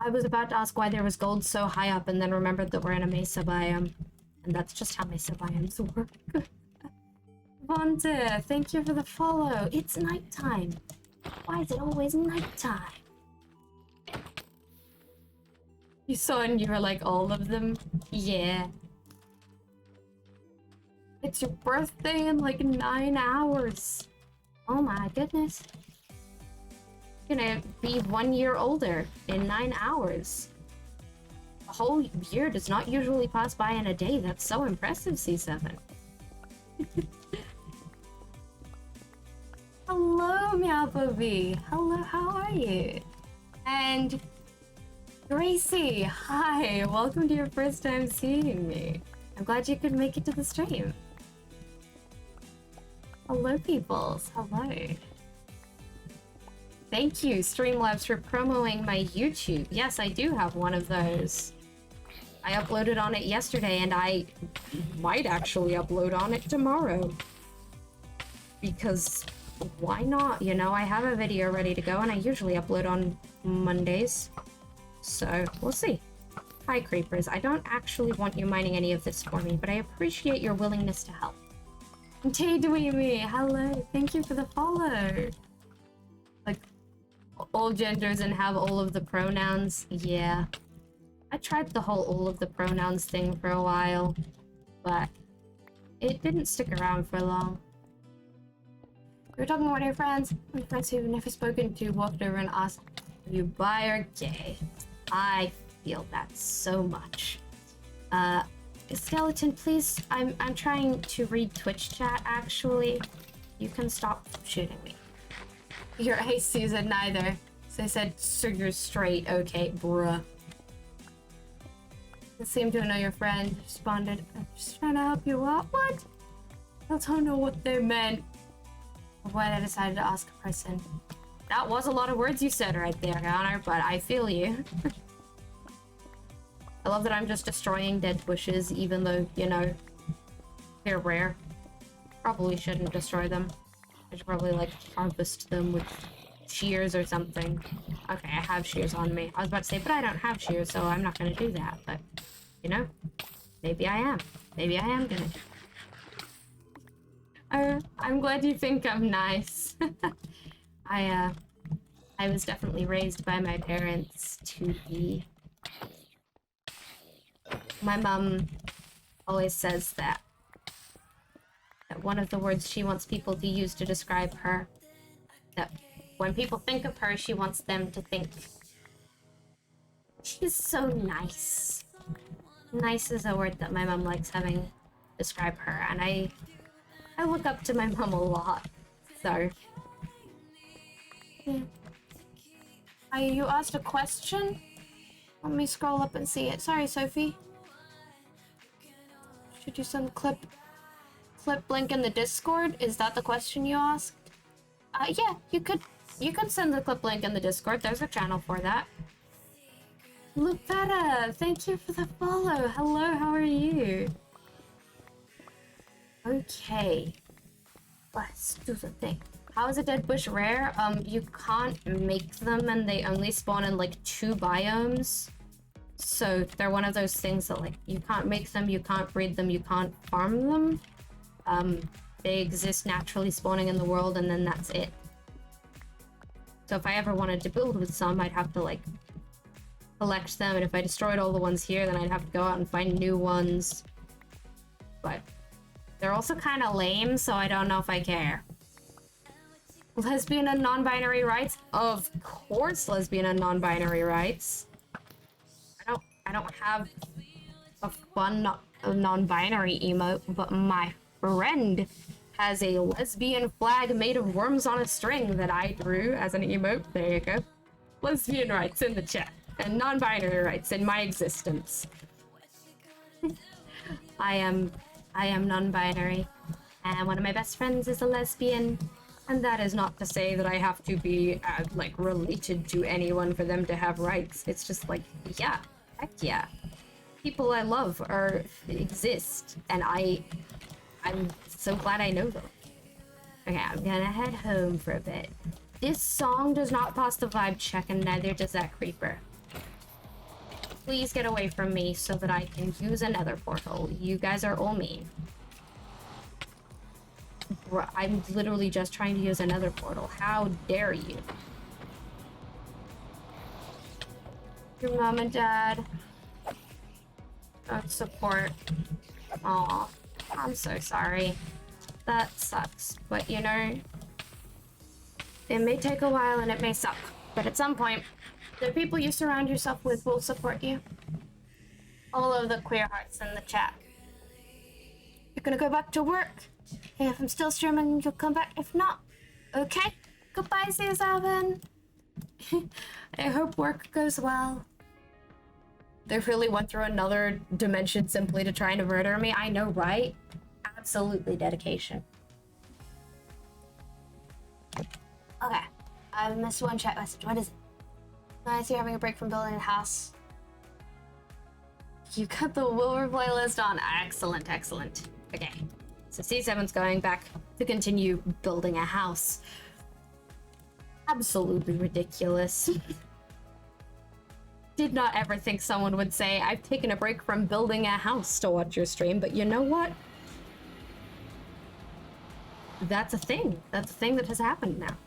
I was about to ask why there was gold so high up and then remembered that we're in a mesa biome. And that's just how mesa biomes work. Vonta, thank you for the follow. It's nighttime. Why is it always nighttime? You saw and you were like, all of them? Yeah. It's your birthday in like 9 hours. Oh my goodness. You're gonna be 1 year older in 9 hours. A whole year does not usually pass by in a day. That's so impressive, C7. Hello, Meowbobby. Hello, how are you? And Gracie, hi. Welcome to your first time seeing me. I'm glad you could make it to the stream. Hello, peoples. Hello. Thank you, Streamlabs, for promoting my YouTube. Yes, I do have one of those. I uploaded on it yesterday, and I might actually upload on it tomorrow. Because why not? You know, I have a video ready to go, and I usually upload on Mondays. So, we'll see. Hi, creepers. I don't actually want you mining any of this for me, but I appreciate your willingness to help. Tay-Dweemy, hello. Thank you for the follow. Like, all genders and have all of the pronouns. Yeah. I tried the whole all of the pronouns thing for a while, but it didn't stick around for long. We were talking about your friends. My friends who've never spoken to walked over and asked, are you bi or gay? I feel that so much. Skeleton, please. I'm trying to read Twitch chat, actually. You can stop shooting me. Your ace season neither. So they said, so you're straight. Okay, bruh. You seem to know your friend. Responded, I'm just trying to help you out. What? I don't know what they meant. Why I decided to ask a person. That was a lot of words you said right there, Connor, but I feel you. I love that I'm just destroying dead bushes, even though, you know, they're rare. Probably shouldn't destroy them. I should probably, like, harvest them with shears or something. Okay, I have shears on me. I was about to say, but I don't have shears, so I'm not gonna do that. But, you know, maybe I am. Maybe I am gonna do that. I'm glad you think I'm nice. I was definitely raised by my parents to be... My mom always says that one of the words she wants people to use to describe her, that when people think of her, she wants them to think, she's so nice. Nice is a word that my mom likes having describe her, and I look up to my mom a lot, so... Yeah. You asked a question? Let me scroll up and see it. Sorry, Sophie. Should you send clip link in the Discord? Is that the question you asked? Yeah, you could send the clip link in the Discord. There's a channel for that. Lupetta, thank you for the follow. Hello, how are you? Okay. Let's do the thing. How is a dead bush rare? You can't make them and they only spawn in like 2 biomes. So they're one of those things that like you can't make them, you can't breed them, you can't farm them. They exist naturally spawning in the world and then that's it. So if I ever wanted to build with some, I'd have to like collect them, and if I destroyed all the ones here, then I'd have to go out and find new ones. But they're also kind of lame, so I don't know if I care. Lesbian and non-binary rights? Of course lesbian and non-binary rights. I don't have a fun non-binary emote, but my friend has a lesbian flag made of worms on a string that I drew as an emote. There you go. Lesbian rights in the chat, and non-binary rights in my existence. I am non-binary, and one of my best friends is a lesbian. And that is not to say that I have to be like related to anyone for them to have rights. It's just like, yeah, heck yeah. People I love exist, and I'm so glad I know them. Okay, I'm gonna head home for a bit. This song does not pass the vibe check, and neither does that creeper. Please get away from me so that I can use another portal. You guys are all mean. I'm literally just trying to use another portal. How dare you? Your mom and dad don't support. Aw, I'm so sorry. That sucks, but you know, it may take a while and it may suck, but at some point, the people you surround yourself with will support you. All of the queer hearts in the chat. You're gonna go back to work. Hey, if I'm still streaming, you'll come back. If not, okay. Goodbye, C7. I hope work goes well. They really went through another dimension simply to try and murder me. I know, right? Absolutely dedication. Okay. I missed one chat message. What is it? Nice, you're having a break from building a house. You got the Wilbur playlist on. Excellent, excellent. Okay. So C7's going back to continue building a house. Absolutely ridiculous. Did not ever think someone would say, I've taken a break from building a house to watch your stream, but you know what? That's a thing. That's a thing that has happened now.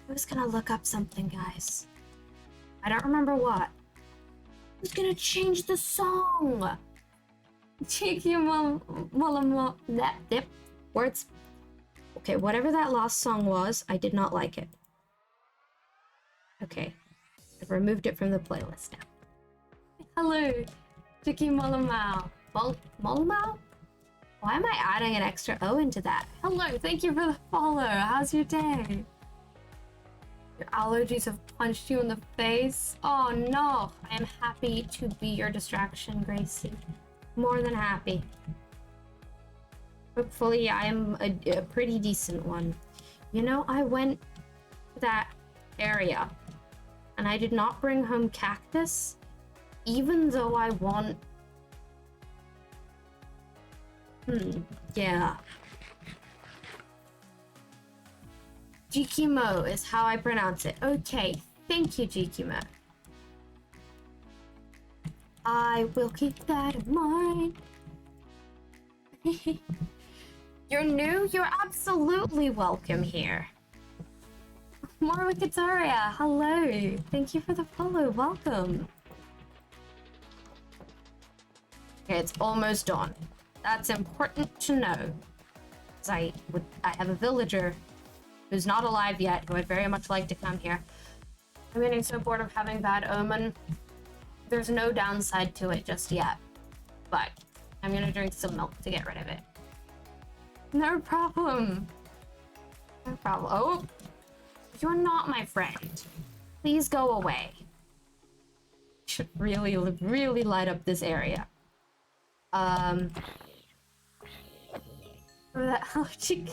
I was gonna look up something, guys. I don't remember what. I was gonna change the song. That words. Okay, whatever that last song was, I did not like it. Okay, I've removed it from the playlist now. Hello, Tiki Molamau. Molamau? Why am I adding an extra O into that? Hello, thank you for the follow. How's your day? Your allergies have punched you in the face? Oh no, I am happy to be your distraction, Gracie. More than happy. Hopefully I am a pretty decent one. You know, I went to that area and I did not bring home cactus, even though I want... yeah. Jikimo is how I pronounce it. Okay, thank you, Jikimo. I will keep that in mind. You're new? You're absolutely welcome here. Marwa Kataria, hello. Thank you for the follow. Welcome. Okay, it's almost dawn. That's important to know. I have a villager who's not alive yet, who I'd very much like to come here. I'm getting so bored of having bad omen. There's no downside to it just yet, but I'm gonna drink some milk to get rid of it. No problem. No problem. Oh, you're not my friend. Please go away. Should really, really light up this area. Where the hell did you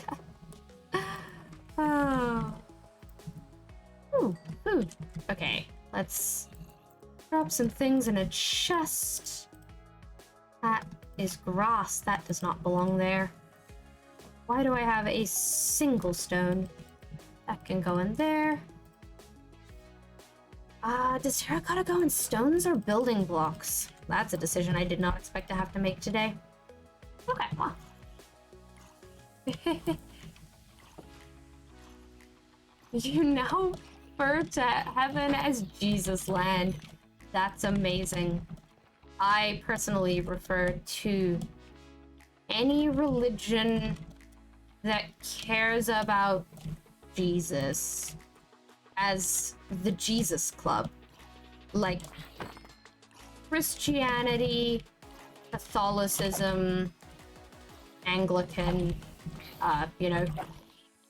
go? Oh. Ooh, food. Okay, let's drop some things in a chest. That is grass. That does not belong there. Why do I have a single stone? That can go in there. Does terracotta go in stones or building blocks? That's a decision I did not expect to have to make today. Okay, well. You now refer to heaven as Jesus land. That's amazing. I personally refer to any religion that cares about Jesus as the Jesus Club. Like Christianity, Catholicism, Anglican, you know,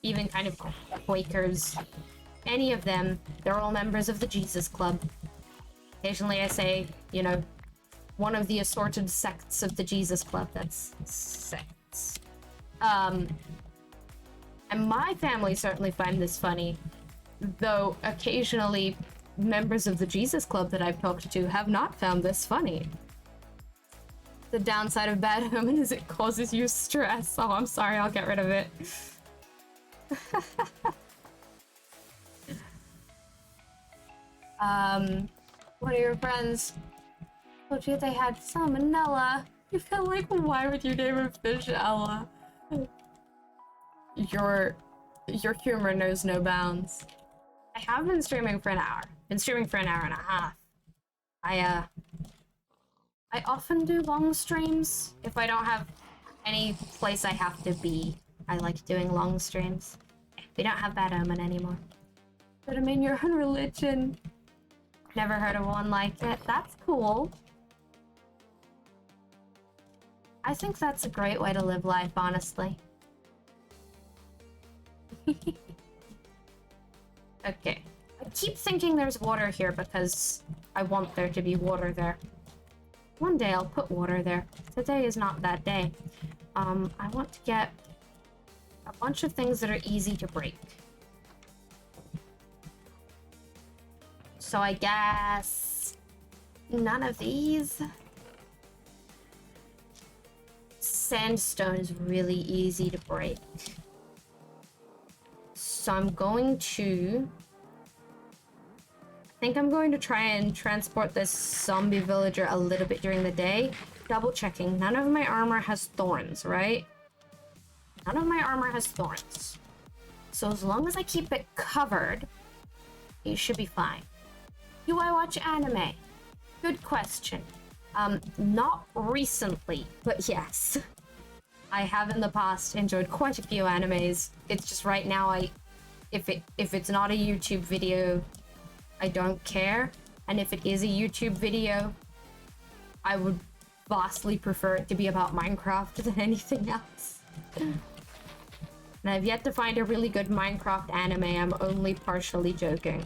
even kind of Quakers, any of them, they're all members of the Jesus Club. Occasionally I say, you know, one of the assorted sects of the Jesus Club. That's sects. And my family certainly find this funny, though occasionally members of the Jesus Club that I've talked to have not found this funny. The downside of bad omen is it causes you stress. Oh, I'm sorry, I'll get rid of it. One of your friends told you they had salmonella. You feel like, why would you name a fish Ella? Your humor knows no bounds. I have been streaming for an hour. Been streaming for an hour and a half. I often do long streams if I don't have any place I have to be. I like doing long streams. We don't have Bad Omen anymore. But I'm in your own religion. Never heard of one like it. That's cool. I think that's a great way to live life, honestly. Okay. I keep thinking there's water here because I want there to be water there. One day I'll put water there. Today is not that day. I want to get a bunch of things that are easy to break. So I guess none of these. Sandstone is really easy to break. So I'm going to... I think I'm going to try and transport this zombie villager a little bit during the day. Double checking. None of my armor has thorns, right? None of my armor has thorns. So as long as I keep it covered, it should be fine. Do I watch anime? Good question. Not recently, but yes. I have in the past enjoyed quite a few animes. It's just right now if it's not a YouTube video, I don't care. And if it is a YouTube video, I would vastly prefer it to be about Minecraft than anything else. And I've yet to find a really good Minecraft anime. I'm only partially joking.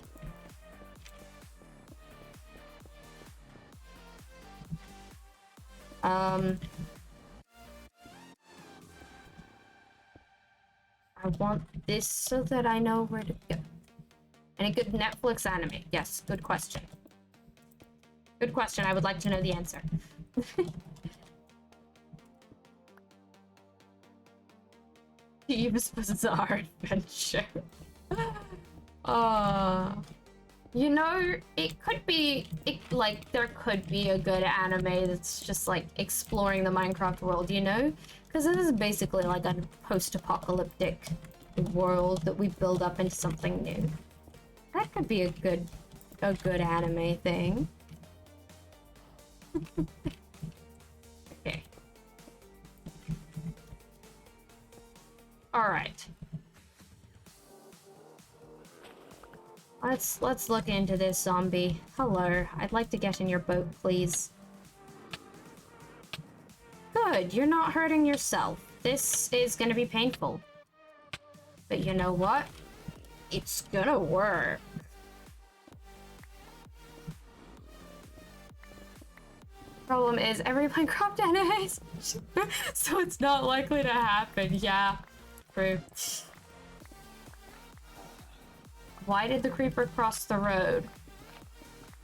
I want this so that I know where to go. And a good Netflix anime. Yes, good question. Good question. I would like to know the answer. Steve's Bizarre Adventure. You know, it could be, there could be a good anime that's just, like, exploring the Minecraft world, you know? Because this is basically, like, a post-apocalyptic world that we build up into something new. That could be a good anime thing. Okay. Alright. Let's look into this zombie. Hello. I'd like to get in your boat, please. Good, you're not hurting yourself. This is gonna be painful. But you know what? It's gonna work. Problem is, every Minecraft anime is so it's not likely to happen. Yeah, true. Why did the creeper cross the road?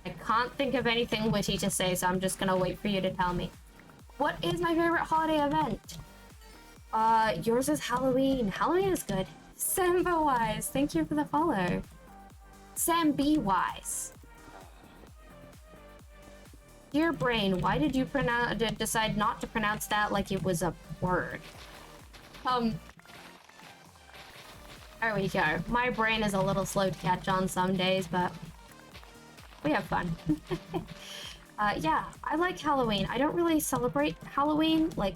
I can't think of anything witty to say, so I'm just gonna wait for you to tell me. What is my favorite holiday event? Yours is Halloween. Halloween is good. Samba Wise, thank you for the follow. Sam B Wise. Dear brain, why did you decide not to pronounce that like it was a word? There we go. My brain is a little slow to catch on some days, but we have fun. Yeah, I like Halloween. I don't really celebrate Halloween. Like,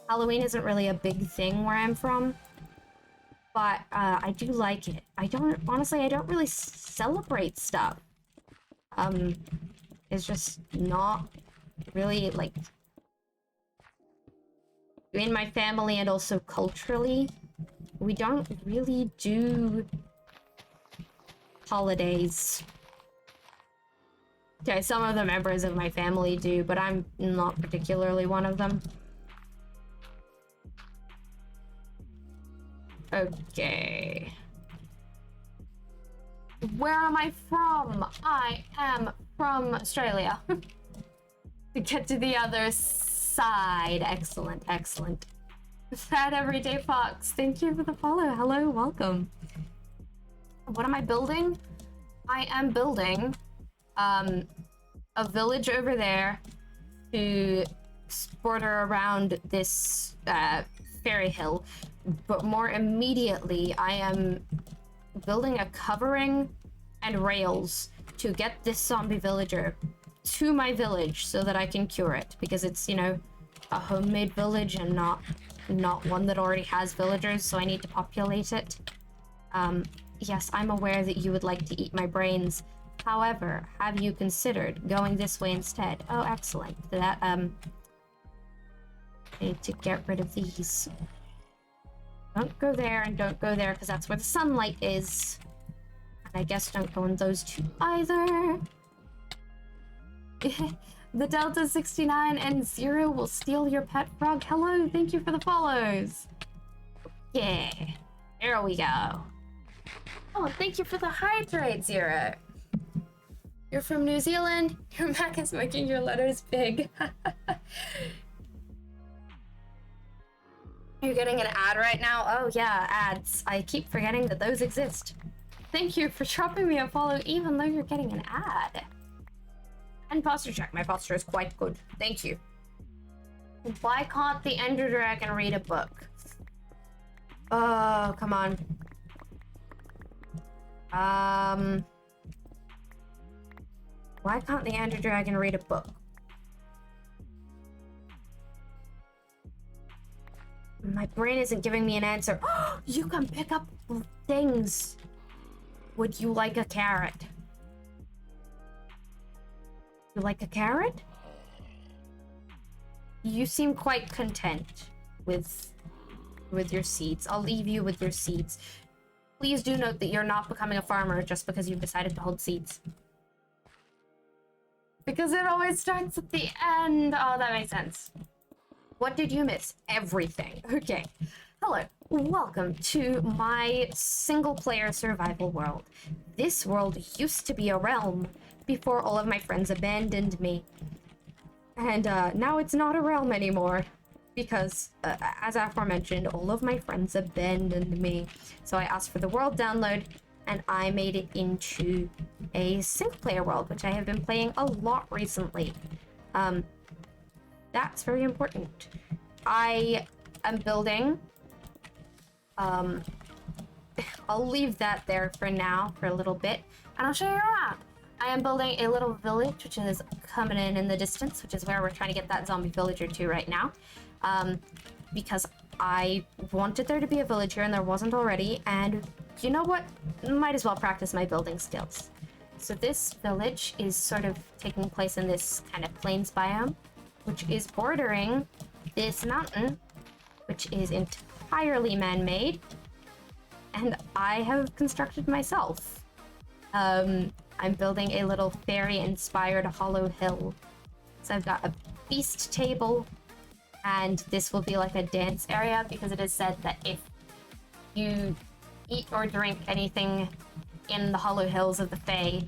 Halloween isn't really a big thing where I'm from, but I do like it. Honestly, I don't really celebrate stuff. It's just not really, like, in my family and also culturally, we don't really do holidays. Okay, some of the members of my family do, but I'm not particularly one of them. Okay. Where am I from? I am from Australia. To get to the other side. Excellent, excellent. Fat Everyday Fox, thank you for the follow. Hello, welcome. What am I building? I am building a village over there to border around this fairy hill, but more immediately I am building a covering and rails to get this zombie villager to my village so that I can cure it, because it's, you know, a homemade village and not one that already has villagers, so I need to populate it. Yes, I'm aware that you would like to eat my brains. However, have you considered going this way instead? Oh, excellent. That, I need to get rid of these. Don't go there and don't go there, because that's where the sunlight is. And I guess don't go in those two either. The Delta 69 and 0 will steal your pet frog. Hello, thank you for the follows. Yeah, there we go. Oh, thank you for the hydrate, 0. You're from New Zealand. Your Mac is making your letters big. You're getting an ad right now? Oh yeah, ads. I keep forgetting that those exist. Thank you for dropping me a follow even though you're getting an ad. And posture check. My posture is quite good. Thank you. Why can't the Ender Dragon read a book? Oh, come on. Why can't the Ender Dragon read a book? My brain isn't giving me an answer. You can pick up things. Would you like a carrot? You like a carrot? You seem quite content with your seeds. I'll leave you with your seeds. Please do note that you're not becoming a farmer just because you've decided to hold seeds. Because it always starts at the end. Oh, that makes sense. What did you miss? Everything. Okay. Hello. Welcome to my single-player survival world. This world used to be a realm before all of my friends abandoned me. And now it's not a realm anymore. Because, as aforementioned, all of my friends abandoned me. So I asked for the world download, and I made it into a single-player world, which I have been playing a lot recently. That's very important. I am building... I'll leave that there for now, for a little bit, and I'll show you around. I am building a little village, which is coming in the distance, which is where we're trying to get that zombie villager to right now. Because I wanted there to be a village here and there wasn't already, and you know what? Might as well practice my building skills. So this village is sort of taking place in this kind of plains biome, which is bordering this mountain, which is entirely man-made, and I have constructed myself. I'm building a little fairy-inspired hollow hill. So I've got a feast table, and this will be like a dance area because it is said that if you eat or drink anything in the hollow hills of the Fae,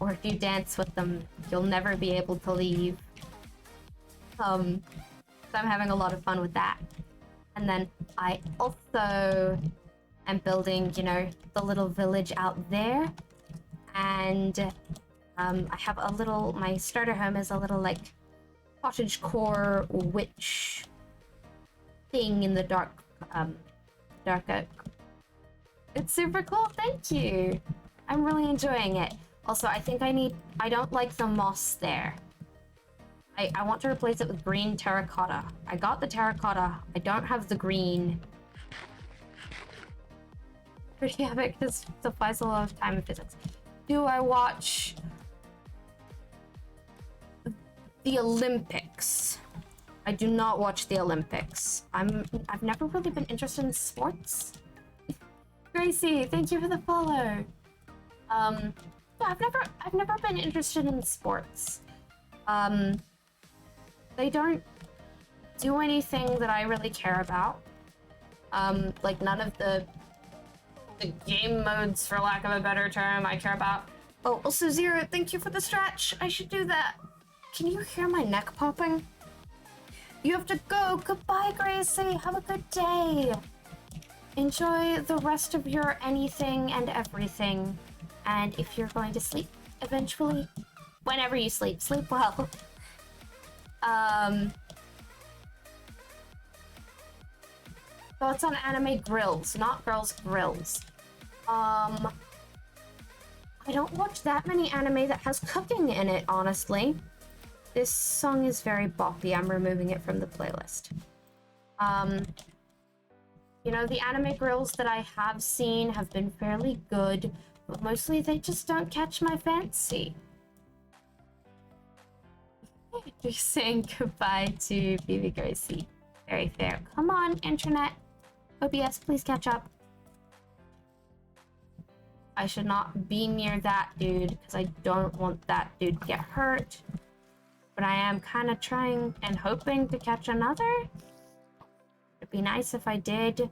or if you dance with them, you'll never be able to leave. So I'm having a lot of fun with that. And then I also am building, you know, the little village out there. And I have a little, my starter home is a little like cottagecore witch thing in the dark oak. It's super cool, thank you. I'm really enjoying it. Also, I think I don't like the moss there. I want to replace it with green terracotta. I got the terracotta, I don't have the green. Pretty epic, this defies a lot of time in physics. Do I watch the Olympics? I do not watch the Olympics. I've never really been interested in sports. Gracie, thank you for the follow. Yeah, I've never been interested in sports. They don't do anything that I really care about. Like none of the game modes, for lack of a better term, I care about. Oh, also Zero, thank you for the stretch. I should do that. Can you hear my neck popping? You have to go. Goodbye, Gracie. Have a good day. Enjoy the rest of your anything and everything. And if you're going to sleep eventually, whenever you sleep, sleep well. Thoughts on anime grills, not girls' grills. I don't watch that many anime that has cooking in it, honestly. This song is very boppy. I'm removing it from the playlist. You know, the anime grills that I have seen have been fairly good, but mostly they just don't catch my fancy. You're saying goodbye to BB Gracie. Very fair. Come on, internet. OBS, please catch up. I should not be near that dude because I don't want that dude to get hurt. But I am kind of trying and hoping to catch another. It'd be nice if I did.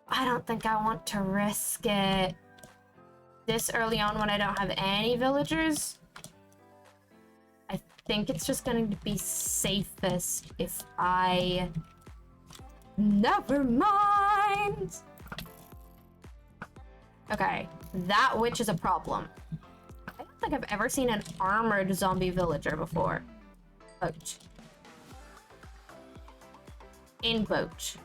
I don't think I want to risk it this early on when I don't have any villagers. I think it's just going to be safest if I... Never mind! Okay, that witch is a problem. I don't think I've ever seen an armored zombie villager before. Boat. In boat.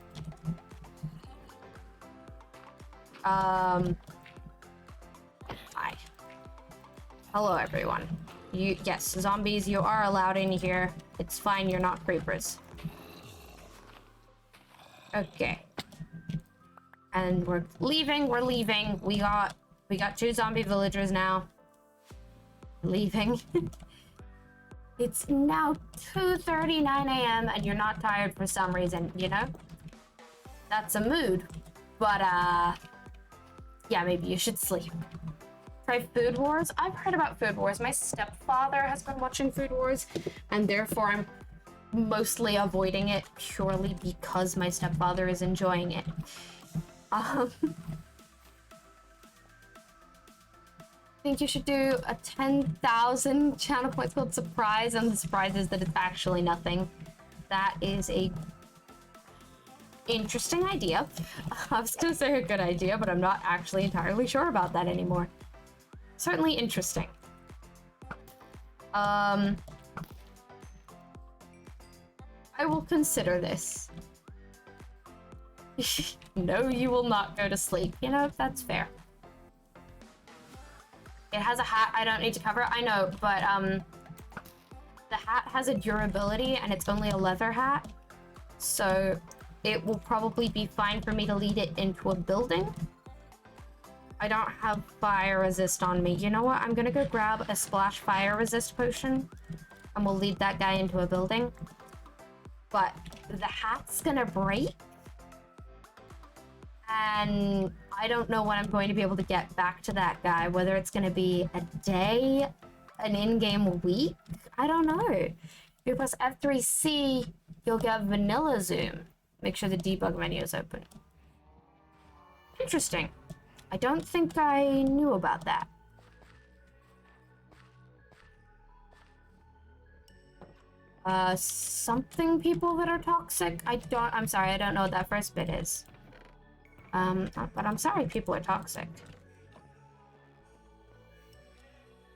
Hi. Hello, everyone. Yes, zombies, you are allowed in here. It's fine, you're not creepers. Okay. And we're leaving. We got 2 zombie villagers now. Leaving. It's now 2:39 a.m. and you're not tired for some reason, you know? That's a mood. But, yeah, maybe you should sleep. Try Food Wars? I've heard about Food Wars. My stepfather has been watching Food Wars, and therefore I'm mostly avoiding it purely because my stepfather is enjoying it. I think you should do a 10,000 channel points called surprise, and the surprise is that it's actually nothing. That is a interesting idea. I was gonna say a good idea, but I'm not actually entirely sure about that anymore. Certainly interesting. I will consider this. No, you will not go to sleep. You know, that's fair. It has a hat I don't need to cover. I know, but the hat has a durability and it's only a leather hat. So it will probably be fine for me to lead it into a building. I don't have fire resist on me. You know what? I'm gonna go grab a splash fire resist potion and we'll lead that guy into a building. But the hat's gonna break. And I don't know when I'm going to be able to get back to that guy, whether it's going to be a day, an in-game week, I don't know. If you press F3C, you'll get vanilla zoom. Make sure the debug menu is open. Interesting. I don't think I knew about that. Something people that are toxic? I'm sorry, I don't know what that first bit is. But I'm sorry people are toxic.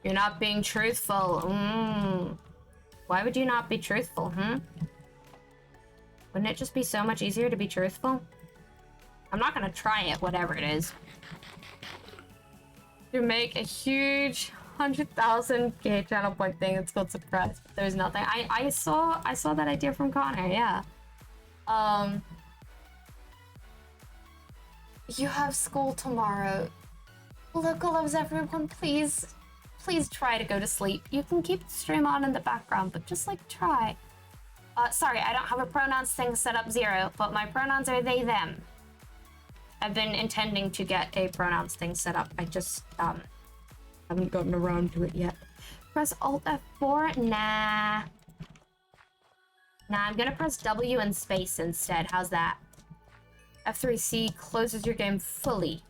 You're not being truthful. Why would you not be truthful, Wouldn't it just be so much easier to be truthful? I'm not gonna try it, whatever it is. You make a huge 100,000k channel point thing. It's called surprise. There's nothing. I saw that idea from Connor, yeah. You have school tomorrow. Local loves everyone, please try to go to sleep. You can keep the stream on in the background, but just like try. Sorry, I don't have a pronouns thing set up 0, but my pronouns are they, them. I've been intending to get a pronouns thing set up. I just, Haven't gotten around to it yet. Press Alt F4? Nah. Nah, I'm gonna press W and space instead. How's that? F3C closes your game fully.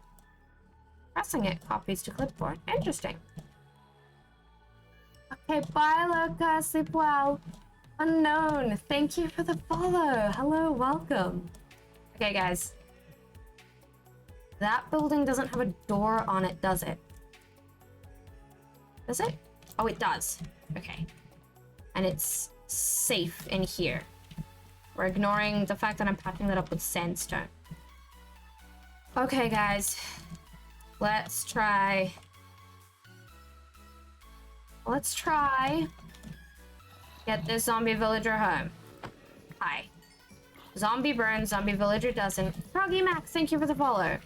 Pressing it copies to clipboard. Interesting. Okay, bye, Loca. Sleep well. Unknown, thank you for the follow. Hello, welcome. Okay, guys. That building doesn't have a door on it, does it? Does it? Oh, it does. Okay. And it's safe in here. We're ignoring the fact that I'm patching that up with sandstone. Okay, guys. Let's try. Get this zombie villager home. Hi. Zombie burns, zombie villager doesn't. Froggy Max, thank you for the follow.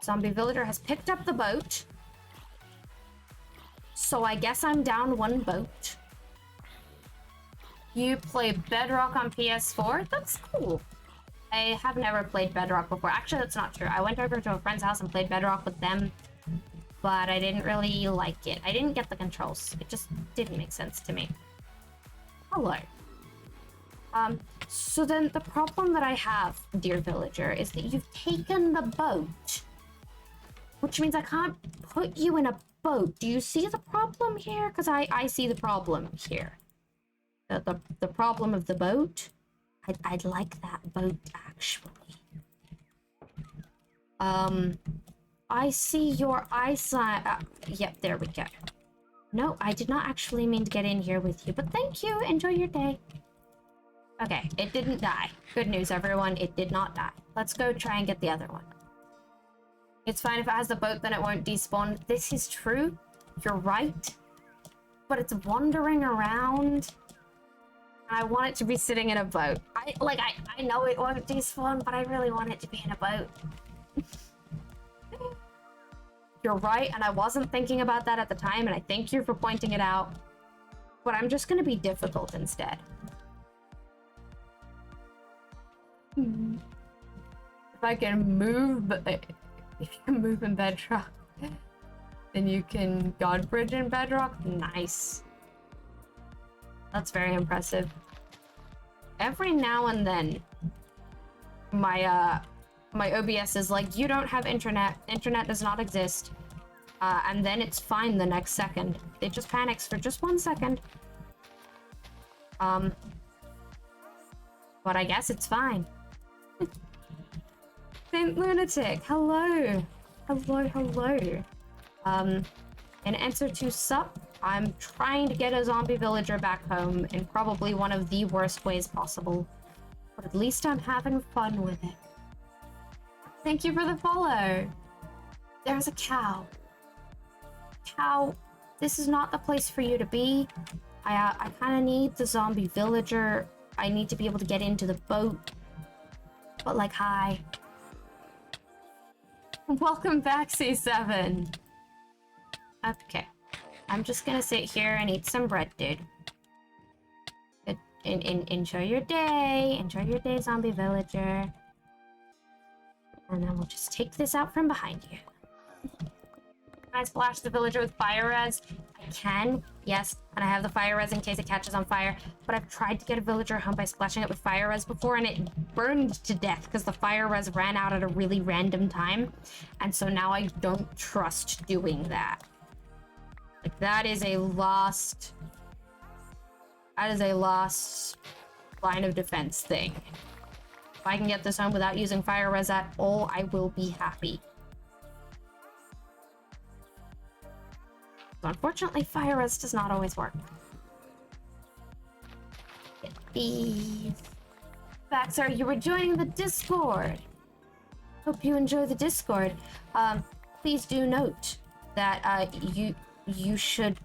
Zombie villager has picked up the boat. So I guess I'm down one boat. You play Bedrock on PS4? That's cool. I have never played Bedrock before. Actually, that's not true. I went over to a friend's house and played Bedrock with them, but I didn't really like it. I didn't get the controls. It just didn't make sense to me. Hello. So then the problem that I have, dear villager, is that you've taken the boat, which means I can't put you in a boat. Do you see the problem here? Because I see the problem here. The problem of the boat. I'd like that boat, actually. I see your eyesight. Yep, there we go. No, I did not actually mean to get in here with you, but thank you. Enjoy your day. Okay, it didn't die. Good news, everyone. It did not die. Let's go try and get the other one. It's fine if it has the boat, then it won't despawn. This is true. You're right. But it's wandering around. I want it to be sitting in a boat. I know it won't despawn, but I really want it to be in a boat. You're right, and I wasn't thinking about that at the time, and I thank you for pointing it out. But I'm just gonna be difficult instead. If I can move, if you can move in Bedrock, then you can God Bridge in Bedrock. Nice. That's very impressive. Every now and then, my OBS is like, you don't have internet. Internet does not exist. And then it's fine the next second. It just panics for just 1 second. But I guess it's fine. Saint Lunatic, hello. Hello. In answer to sup, I'm trying to get a zombie villager back home in probably one of the worst ways possible. But at least I'm having fun with it. Thank you for the follow. There's a cow. Cow, this is not the place for you to be. I kind of need the zombie villager. I need to be able to get into the boat. But like, hi. Welcome back, C7. Okay. I'm just gonna sit here and eat some bread, dude. Enjoy your day. Enjoy your day, zombie villager. And then we'll just take this out from behind you. Can I splash the villager with fire res? I can, yes. And I have the fire res in case it catches on fire. But I've tried to get a villager home by splashing it with fire res before, and it burned to death because the fire res ran out at a really random time. And so now I don't trust doing that. Like, that is a lost line of defense thing. If I can get this home without using fire res at all, I will be happy. So unfortunately, fire res does not always work. Get these. Baxter, you were joining the Discord. Hope you enjoy the Discord. Please do note that you should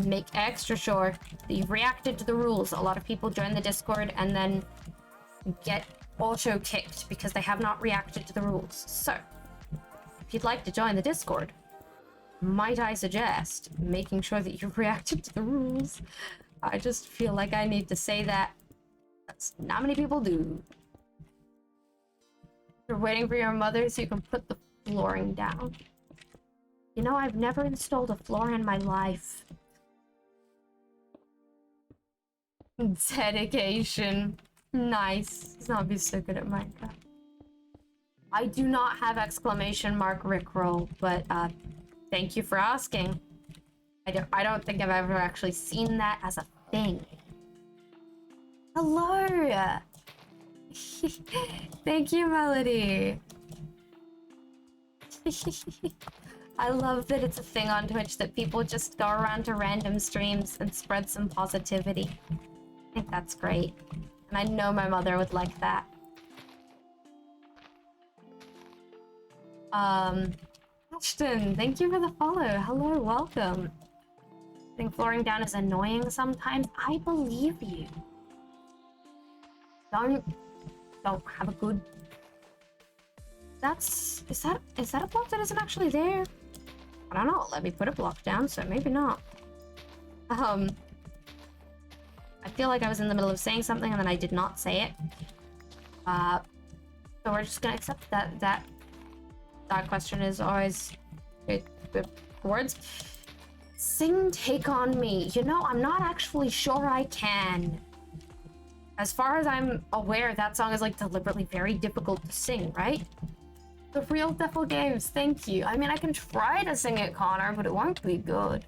make extra sure that you've reacted to the rules. A lot of people join the Discord and then get auto kicked because they have not reacted to the rules. So, if you'd like to join the Discord, might I suggest making sure that you've reacted to the rules? I just feel like I need to say that. That's not many people do. You're waiting for your mother so you can put the flooring down. You know, I've never installed a floor in my life. Dedication. Nice. Zombie's so good at Minecraft. I do not have exclamation mark Rickroll, but thank you for asking. I don't think I've ever actually seen that as a thing. Hello! Thank you, Melody. I love that it's a thing on Twitch that people just go around to random streams and spread some positivity. I think that's great. And I know my mother would like that. Ashton, thank you for the follow. Hello, welcome. I think flooring down is annoying sometimes. I believe you. Don't have a good... Is that a block that isn't actually there? I don't know. Let me put a block down, so maybe not. I feel like I was in the middle of saying something and then I did not say it. So we're just gonna accept that question is always good words. Sing Take On Me. You know, I'm not actually sure I can. As far as I'm aware, that song is like deliberately very difficult to sing, right? The Real Devil Games, thank you. I mean, I can try to sing it, Connor, but it won't be good.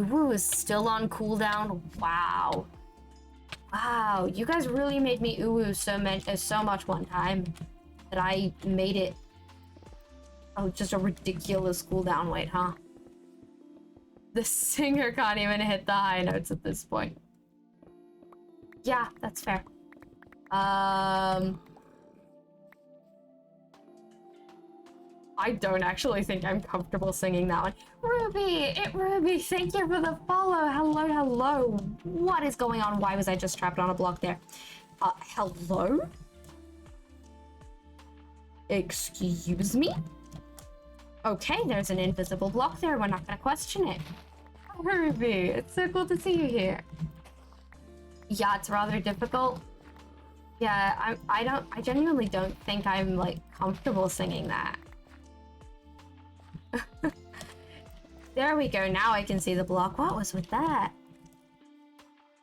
Ooh, is still on cooldown. Wow. Wow, you guys really made me ooh so much one time that I made it just a ridiculous cooldown wait, huh? The singer can't even hit the high notes at this point. Yeah, that's fair. I don't actually think I'm comfortable singing that one. Ruby, thank you for the follow. Hello. What is going on? Why was I just trapped on a block there? Hello? Excuse me? Okay, there's an invisible block there. We're not gonna question it. Ruby, it's so cool to see you here. Yeah, it's rather difficult. Yeah, I genuinely don't think I'm like comfortable singing that. There we go. Now I can see the block. What was with that?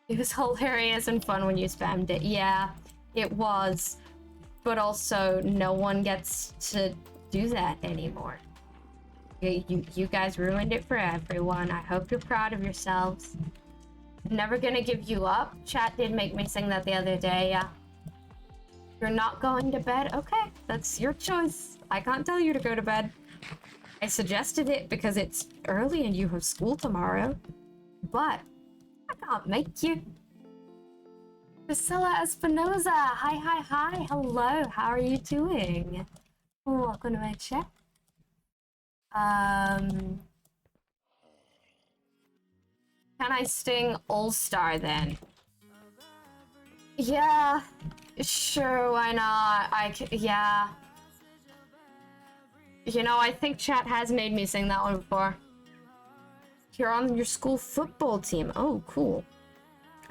It was hilarious and fun when you spammed it. Yeah, it was. But also, no one gets to do that anymore. You guys ruined it for everyone. I hope you're proud of yourselves. Never gonna give you up. Chat did make me sing that the other day, yeah. You're not going to bed? Okay, that's your choice. I can't tell you to go to bed. I suggested it because it's early and you have school tomorrow. But I can't make you. Priscilla Espinoza, hi. Hello, how are you doing? Welcome to my chat. Can I sing All Star then? Yeah, sure, why not? Yeah. You know, I think chat has made me sing that one before. You're on your school football team. Oh, cool.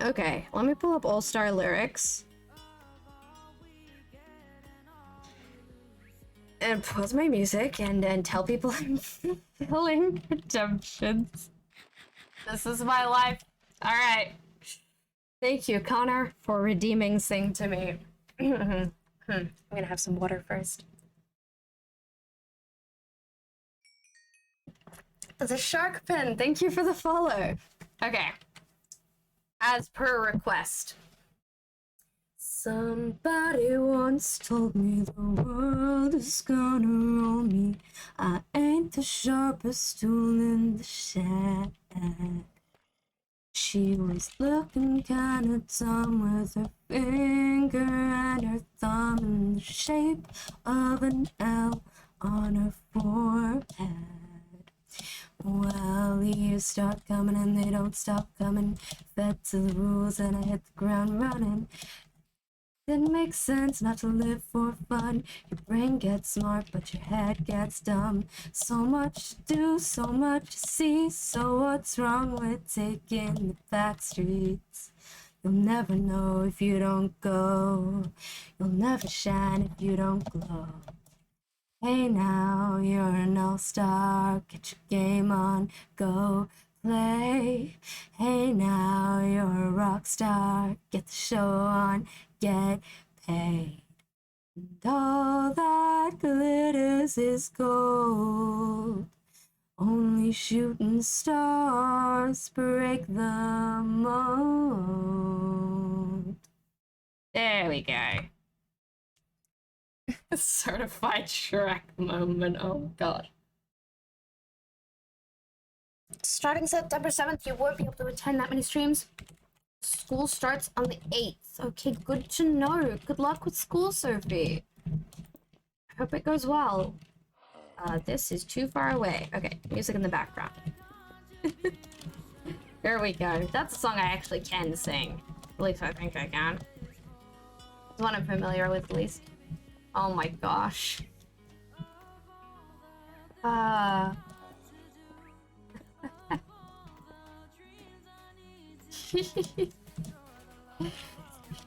Okay, let me pull up All Star lyrics. And pause my music and tell people I'm fulfilling redemptions. This is my life. Alright. Thank you, Connor, for redeeming Sing to me. I'm gonna have some water first. The Shark Pen, thank you for the follow. Okay. As per request. Somebody once told me the world is gonna roll me. I ain't the sharpest tool in the shack. She was looking kinda dumb with her finger and her thumb in the shape of an L on her forehead. Well, the years start coming and they don't stop coming. Fed to the rules and I hit the ground running. Didn't make sense not to live for fun. Your brain gets smart, but your head gets dumb. So much to do, so much to see. So what's wrong with taking the back streets? You'll never know if you don't go. You'll never shine if you don't glow. Hey now, you're an all-star, get your game on, go play. Hey now, you're a rock star, get the show on, get paid. And all that glitters is gold. Only shooting stars break the mold. There we go. Certified Shrek moment. Oh god. Starting September 7th, you won't be able to attend that many streams. School starts on the 8th. Okay, good to know. Good luck with school, Sophie. I hope it goes well. This is too far away. Okay, music in the background. There we go. That's a song I actually can sing. At least I think I can. It's one I'm familiar with, at least. Oh my gosh.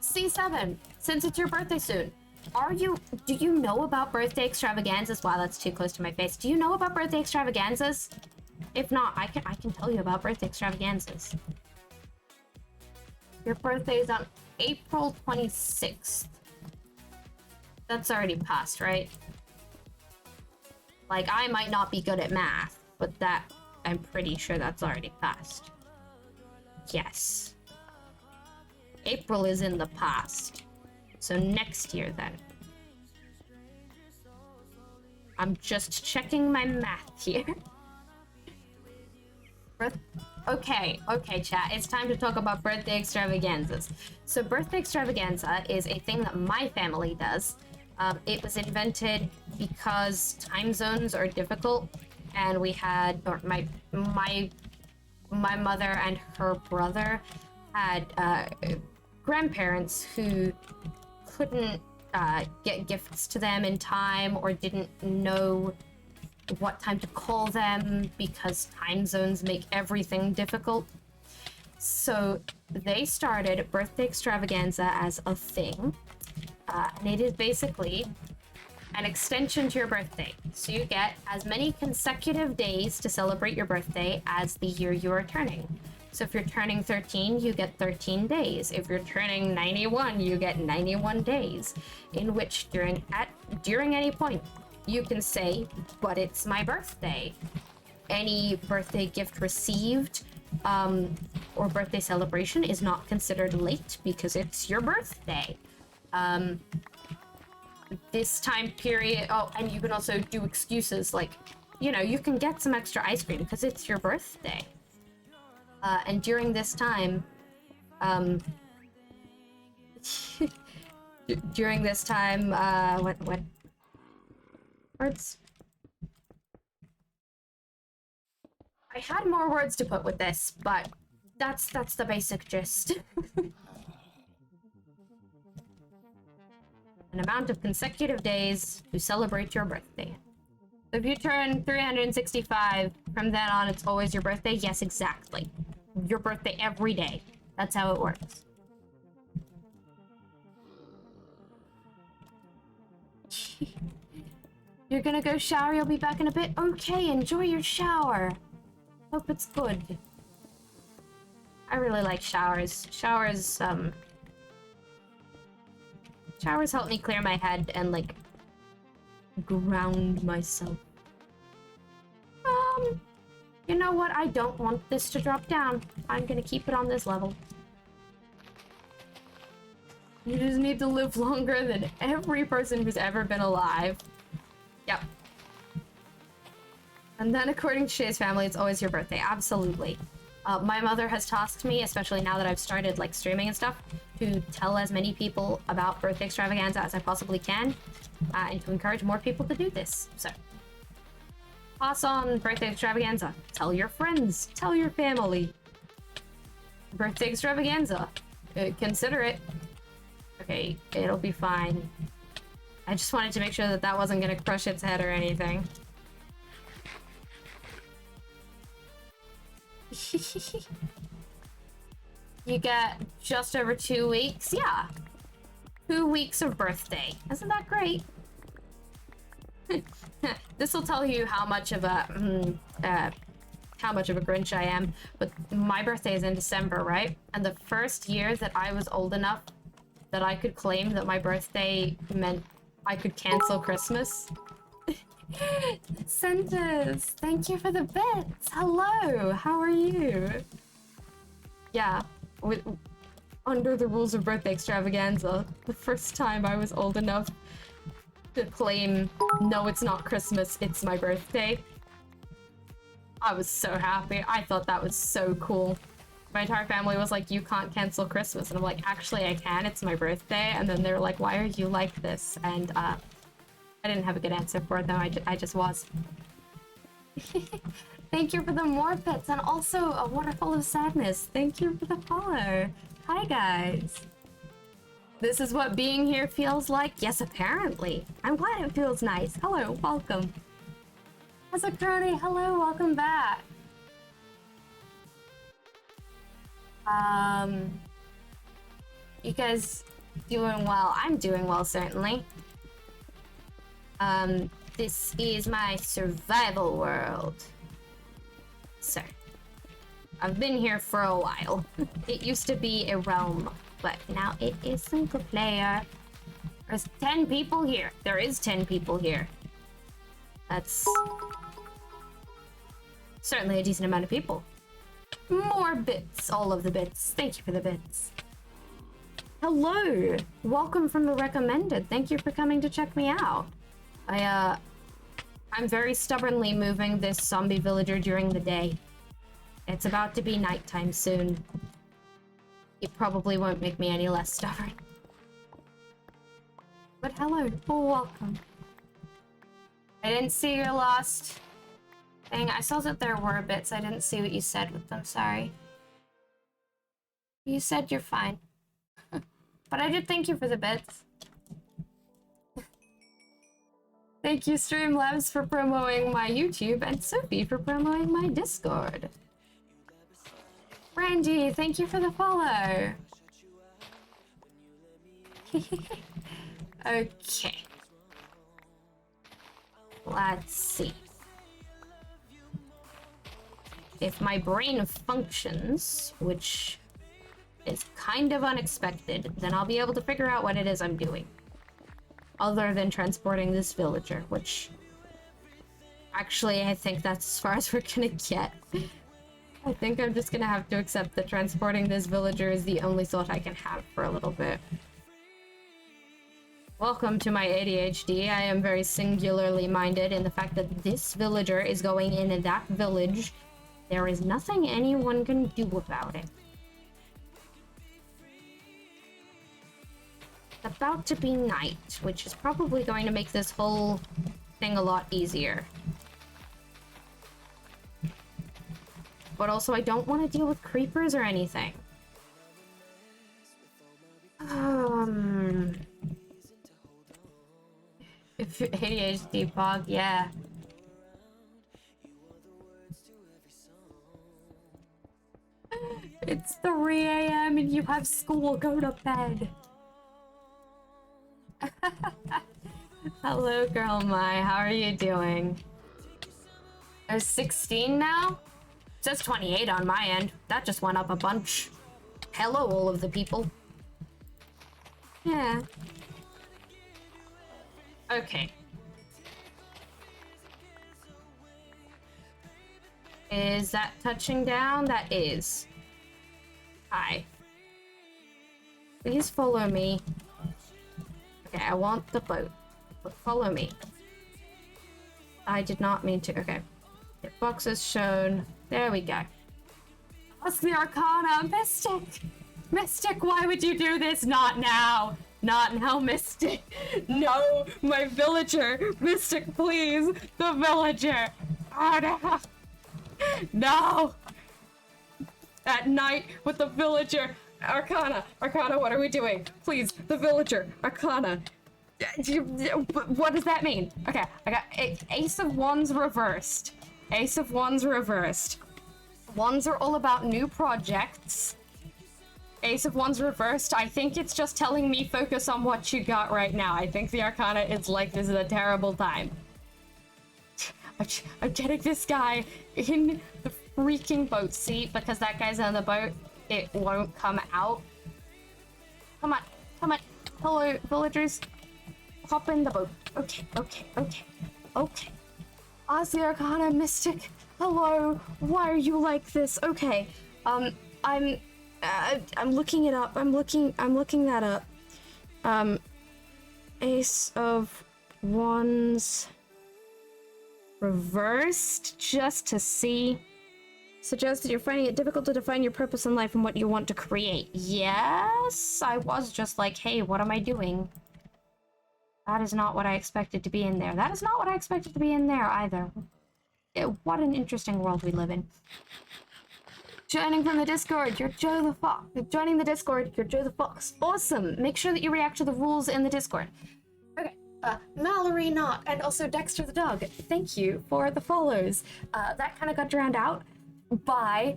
C7, since it's your birthday soon, do you know about birthday extravaganzas? Wow, that's too close to my face. Do you know about birthday extravaganzas? If not, I can tell you about birthday extravaganzas. Your birthday is on April 26th. That's already passed, right? Like, I might not be good at math, but that, I'm pretty sure that's already passed. Yes. April is in the past. So next year, then. I'm just checking my math here. Okay, chat. It's time to talk about birthday extravaganzas. So birthday extravaganza is a thing that my family does. It was invented because time zones are difficult, and we had, or my mother and her brother had grandparents who couldn't get gifts to them in time, or didn't know what time to call them because time zones make everything difficult. So they started birthday extravaganza as a thing, and it is basically an extension to your birthday. So you get as many consecutive days to celebrate your birthday as the year you are turning. So if you're turning 13, you get 13 days. If you're turning 91, you get 91 days, in which during any point, you can say, but it's my birthday. Any birthday gift received or birthday celebration is not considered late because it's your birthday. This time period, oh, and you can also do excuses like, you can get some extra ice cream because it's your birthday. And during this time, what words? I had more words to put with this, but that's the basic gist. An amount of consecutive days to celebrate your birthday. So if you turn 365, from then on it's always your birthday? Yes, exactly. Your birthday every day. That's how it works. You're gonna go shower, you'll be back in a bit? Okay, enjoy your shower. Hope it's good. I really like showers. Showers help me clear my head and, like, ground myself. You know what? I don't want this to drop down. I'm gonna keep it on this level. You just need to live longer than every person who's ever been alive. Yep. And then according to Shay's family, it's always your birthday. Absolutely. My mother has tasked me, especially now that I've started, like, streaming and stuff, to tell as many people about birthday extravaganza as I possibly can, and to encourage more people to do this. So, pass on birthday extravaganza. Tell your friends. Tell your family. Birthday extravaganza. Consider it. Okay, it'll be fine. I just wanted to make sure that that wasn't gonna crush its head or anything. You get just over 2 weeks? Yeah. 2 weeks of birthday. Isn't that great? this will tell you how much of a Grinch I am. But my birthday is in December, right? And the first year that I was old enough that I could claim that my birthday meant I could cancel Christmas. Centers, thank you for the bits. Hello, how are you? Yeah, under the rules of birthday extravaganza, the first time I was old enough to claim, no, it's not Christmas, it's my birthday. I was so happy. I thought that was so cool. My entire family was like, you can't cancel Christmas. And I'm like, actually I can, it's my birthday. And then they're like, why are you like this? And I didn't have a good answer for it though, I just was. Thank you for the more bits and also a waterfall of sadness. Thank you for the follow. Hi guys. This is what being here feels like? Yes, apparently. I'm glad it feels nice. Hello, welcome. How's it, Crony? Hello, welcome back. You guys doing well? I'm doing well, certainly. This is my survival world. So, I've been here for a while. It used to be a realm, but now it is single player. There's 10 people here. There is 10 people here. That's certainly a decent amount of people. More bits, all of the bits. Thank you for the bits. Hello, welcome from the recommended. Thank you for coming to check me out. I'm very stubbornly moving this zombie villager during the day. It's about to be nighttime soon. It probably won't make me any less stubborn. But hello, welcome. I didn't see your last thing. I saw that there were bits. I didn't see what you said with them, sorry. You said you're fine. But I did thank you for the bits. Thank you, Streamlabs, for promoting my YouTube, and Sophie for promoting my Discord. Brandy, thank you for the follow. Okay. Let's see. If my brain functions, which is kind of unexpected, then I'll be able to figure out what it is I'm doing. Other than transporting this villager, which... Actually, I think that's as far as we're gonna get. I think I'm just gonna have to accept that transporting this villager is the only thought I can have for a little bit. Welcome to my ADHD. I am very singularly minded in the fact that this villager is going in that village. There is nothing anyone can do about it. It's about to be night, which is probably going to make this whole thing a lot easier. But also, I don't want to deal with creepers or anything. If ADHD bug, yeah. It's 3 a.m. and you have school. Go to bed. Hello, girl my. How are you doing? There's 16 now? It says 28 on my end. That just went up a bunch. Hello, all of the people. Yeah. Okay. Is that touching down? That is. Hi. Please follow me. Okay, I want the boat. But follow me. I did not mean to. Okay. Hit boxes shown. There we go. Ask the Arcana. Mystic! Mystic, why would you do this? Not now. Not now, Mystic. No, my villager. Mystic, please. The villager. Oh, no. No. At night with the villager. Arcana. Arcana, what are we doing? Please, the villager. Arcana. What does that mean? Okay, I got Ace of Wands reversed. Ace of Wands reversed. Wands are all about new projects. Ace of Wands reversed. I think it's just telling me focus on what you got right now. I think the Arcana is like, this is a terrible time. I'm getting this guy in the freaking boat. See, because that guy's on the boat, it won't come out. Come on, come on. Hello, villagers. Hop in the boat. Okay. Ozzy Arcana Mystic. Hello. Why are you like this? Okay. I'm looking it up. I'm looking that up. Ace of Wands reversed, just to see. Suggests that you're finding it difficult to define your purpose in life and what you want to create. Yes, I was just like, hey, what am I doing? That is not what I expected to be in there. That is not what I expected to be in there either. What an interesting world we live in. Joining from the Discord, you're Joe the Fox. Joining the Discord, you're Joe the Fox. Awesome. Make sure that you react to the rules in the Discord. Okay. Mallory Knott and also Dexter the Dog. Thank you for the follows. That kind of got drowned out by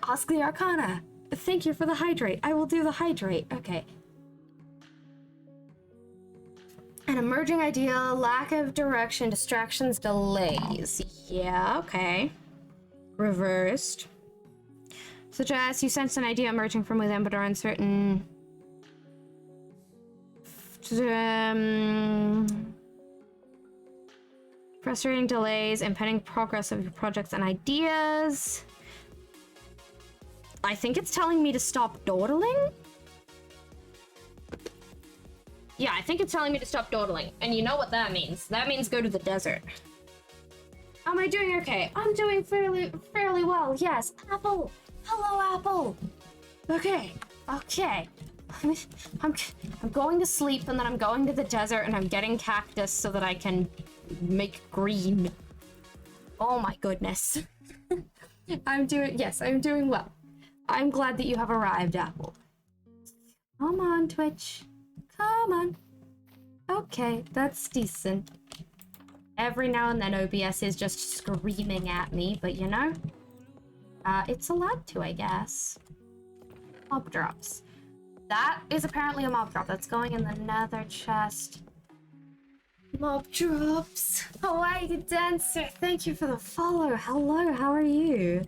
Ask the Arcana. Thank you for the hydrate. I will do the hydrate. Okay. An emerging idea, lack of direction, distractions, delays. Yeah, okay. Reversed. Suggest you sense an idea emerging from within but are uncertain. Frustrating delays, impeding progress of your projects and ideas. I think it's telling me to stop dawdling. Yeah, I think it's telling me to stop dawdling. And you know what that means. That means go to the desert. Am I doing okay? I'm doing fairly well. Yes, Apple. Hello, Apple. Okay. I'm going to sleep and then I'm going to the desert and I'm getting cactus so that I can make green. Oh my goodness. I'm doing well. I'm glad that you have arrived, Apple. Come on, Twitch. Come on. Okay, that's decent. Every now and then OBS is just screaming at me, but you know, it's allowed to, I guess. Mob drops. That is apparently a mob drop. That's going in the nether chest. Mob drops. Hawaii Dancer, thank you for the follow. Hello, how are you?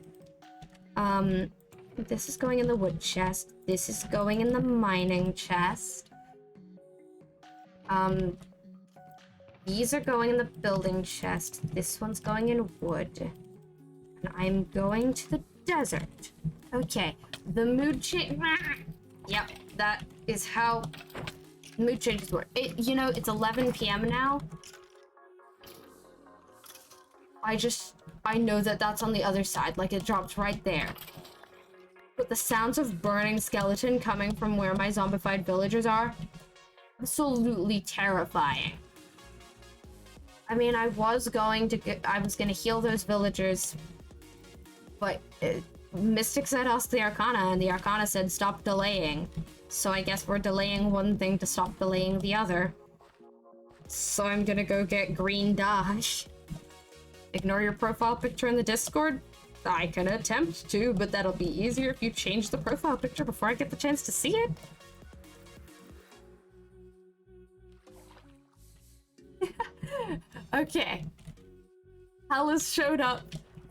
This is going in the wood chest. This is going in the mining chest. These are going in the building chest. This one's going in wood. And I'm going to the desert. Okay, the mood change. Yep, that is how mood changes work. You know, it's 11 p.m. now. I know that that's on the other side. Like, it drops right there. But the sounds of burning skeleton coming from where my zombified villagers are, absolutely terrifying. I mean, I was gonna heal those villagers, but Mystic said ask the Arcana, and the Arcana said stop delaying. So I guess we're delaying one thing to stop delaying the other. So I'm gonna go get green dye. Ignore your profile picture in the Discord? I can attempt to, but that'll be easier if you change the profile picture before I get the chance to see it. Okay. Alice showed up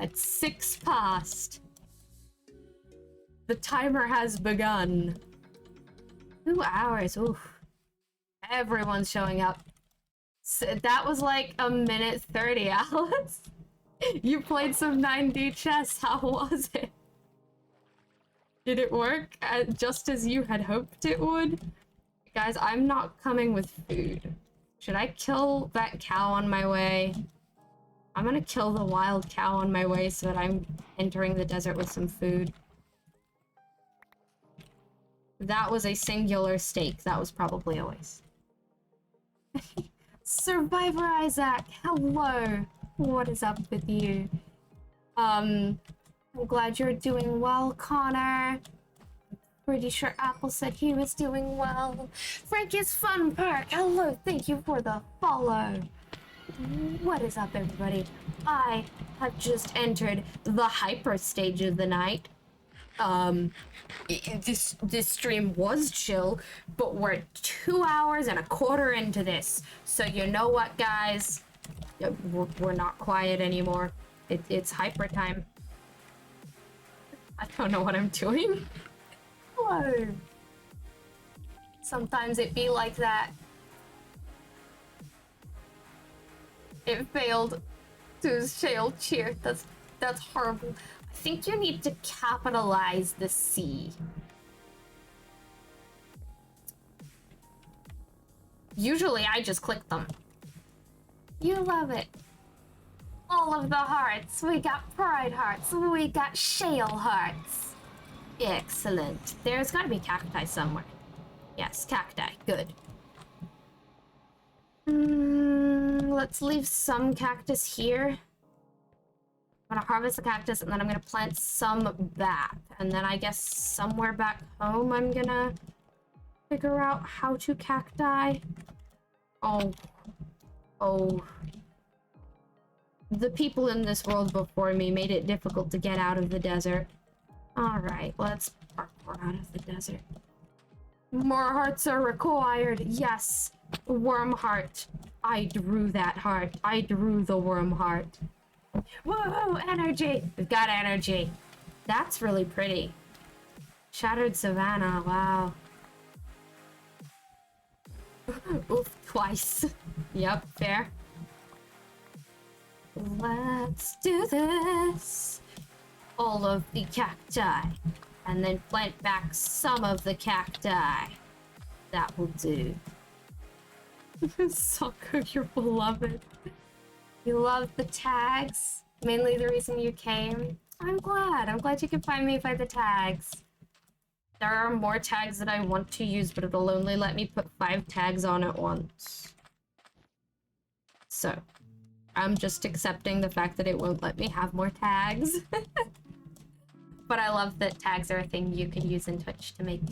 at 6 past. The timer has begun. 2 hours, oof. Everyone's showing up. So that was like a minute 30, Alice. You played some 9D chess, how was it? Did it work just as you had hoped it would? Guys, I'm not coming with food. Should I kill that cow on my way? I'm gonna kill the wild cow on my way so that I'm entering the desert with some food. That was a singular steak. That was probably a waste. Survivor Isaac, hello. What is up with you? I'm glad you're doing well, Connor. Pretty sure Apple said he was doing well. Frankie's Fun Park, hello, thank you for the follow. What is up, everybody? I have just entered the hyper stage of the night. This stream was chill, but we're 2 hours and a quarter into this. So you know what, guys? we're not quiet anymore. It's hyper time. I don't know what I'm doing. Hello. Sometimes it be like that. It failed to shale cheer. That's horrible. I think you need to capitalize the C. Usually I just click them. You love it. All of the hearts. We got pride hearts. We got shale hearts. Excellent. There's gotta be cacti somewhere. Yes, cacti. Good. Let's leave some cactus here. I'm gonna harvest the cactus and then I'm gonna plant some back. And then I guess somewhere back home I'm gonna figure out how to cacti. Oh. The people in this world before me made it difficult to get out of the desert. Alright, let's parkour out of the desert. More hearts are required. Yes. Worm heart. I drew that heart. I drew the worm heart. Whoa, energy! We've got energy. That's really pretty. Shattered savanna, wow. Oof, twice. Yep, fair. Let's do this. All of the cacti. And then plant back some of the cacti. That will do. Soccer, you're beloved. You love the tags. Mainly the reason you came. I'm glad. I'm glad you can find me by the tags. There are more tags that I want to use, but it'll only let me put 5 tags on at once. So, I'm just accepting the fact that it won't let me have more tags. But I love that tags are a thing you can use in Twitch to make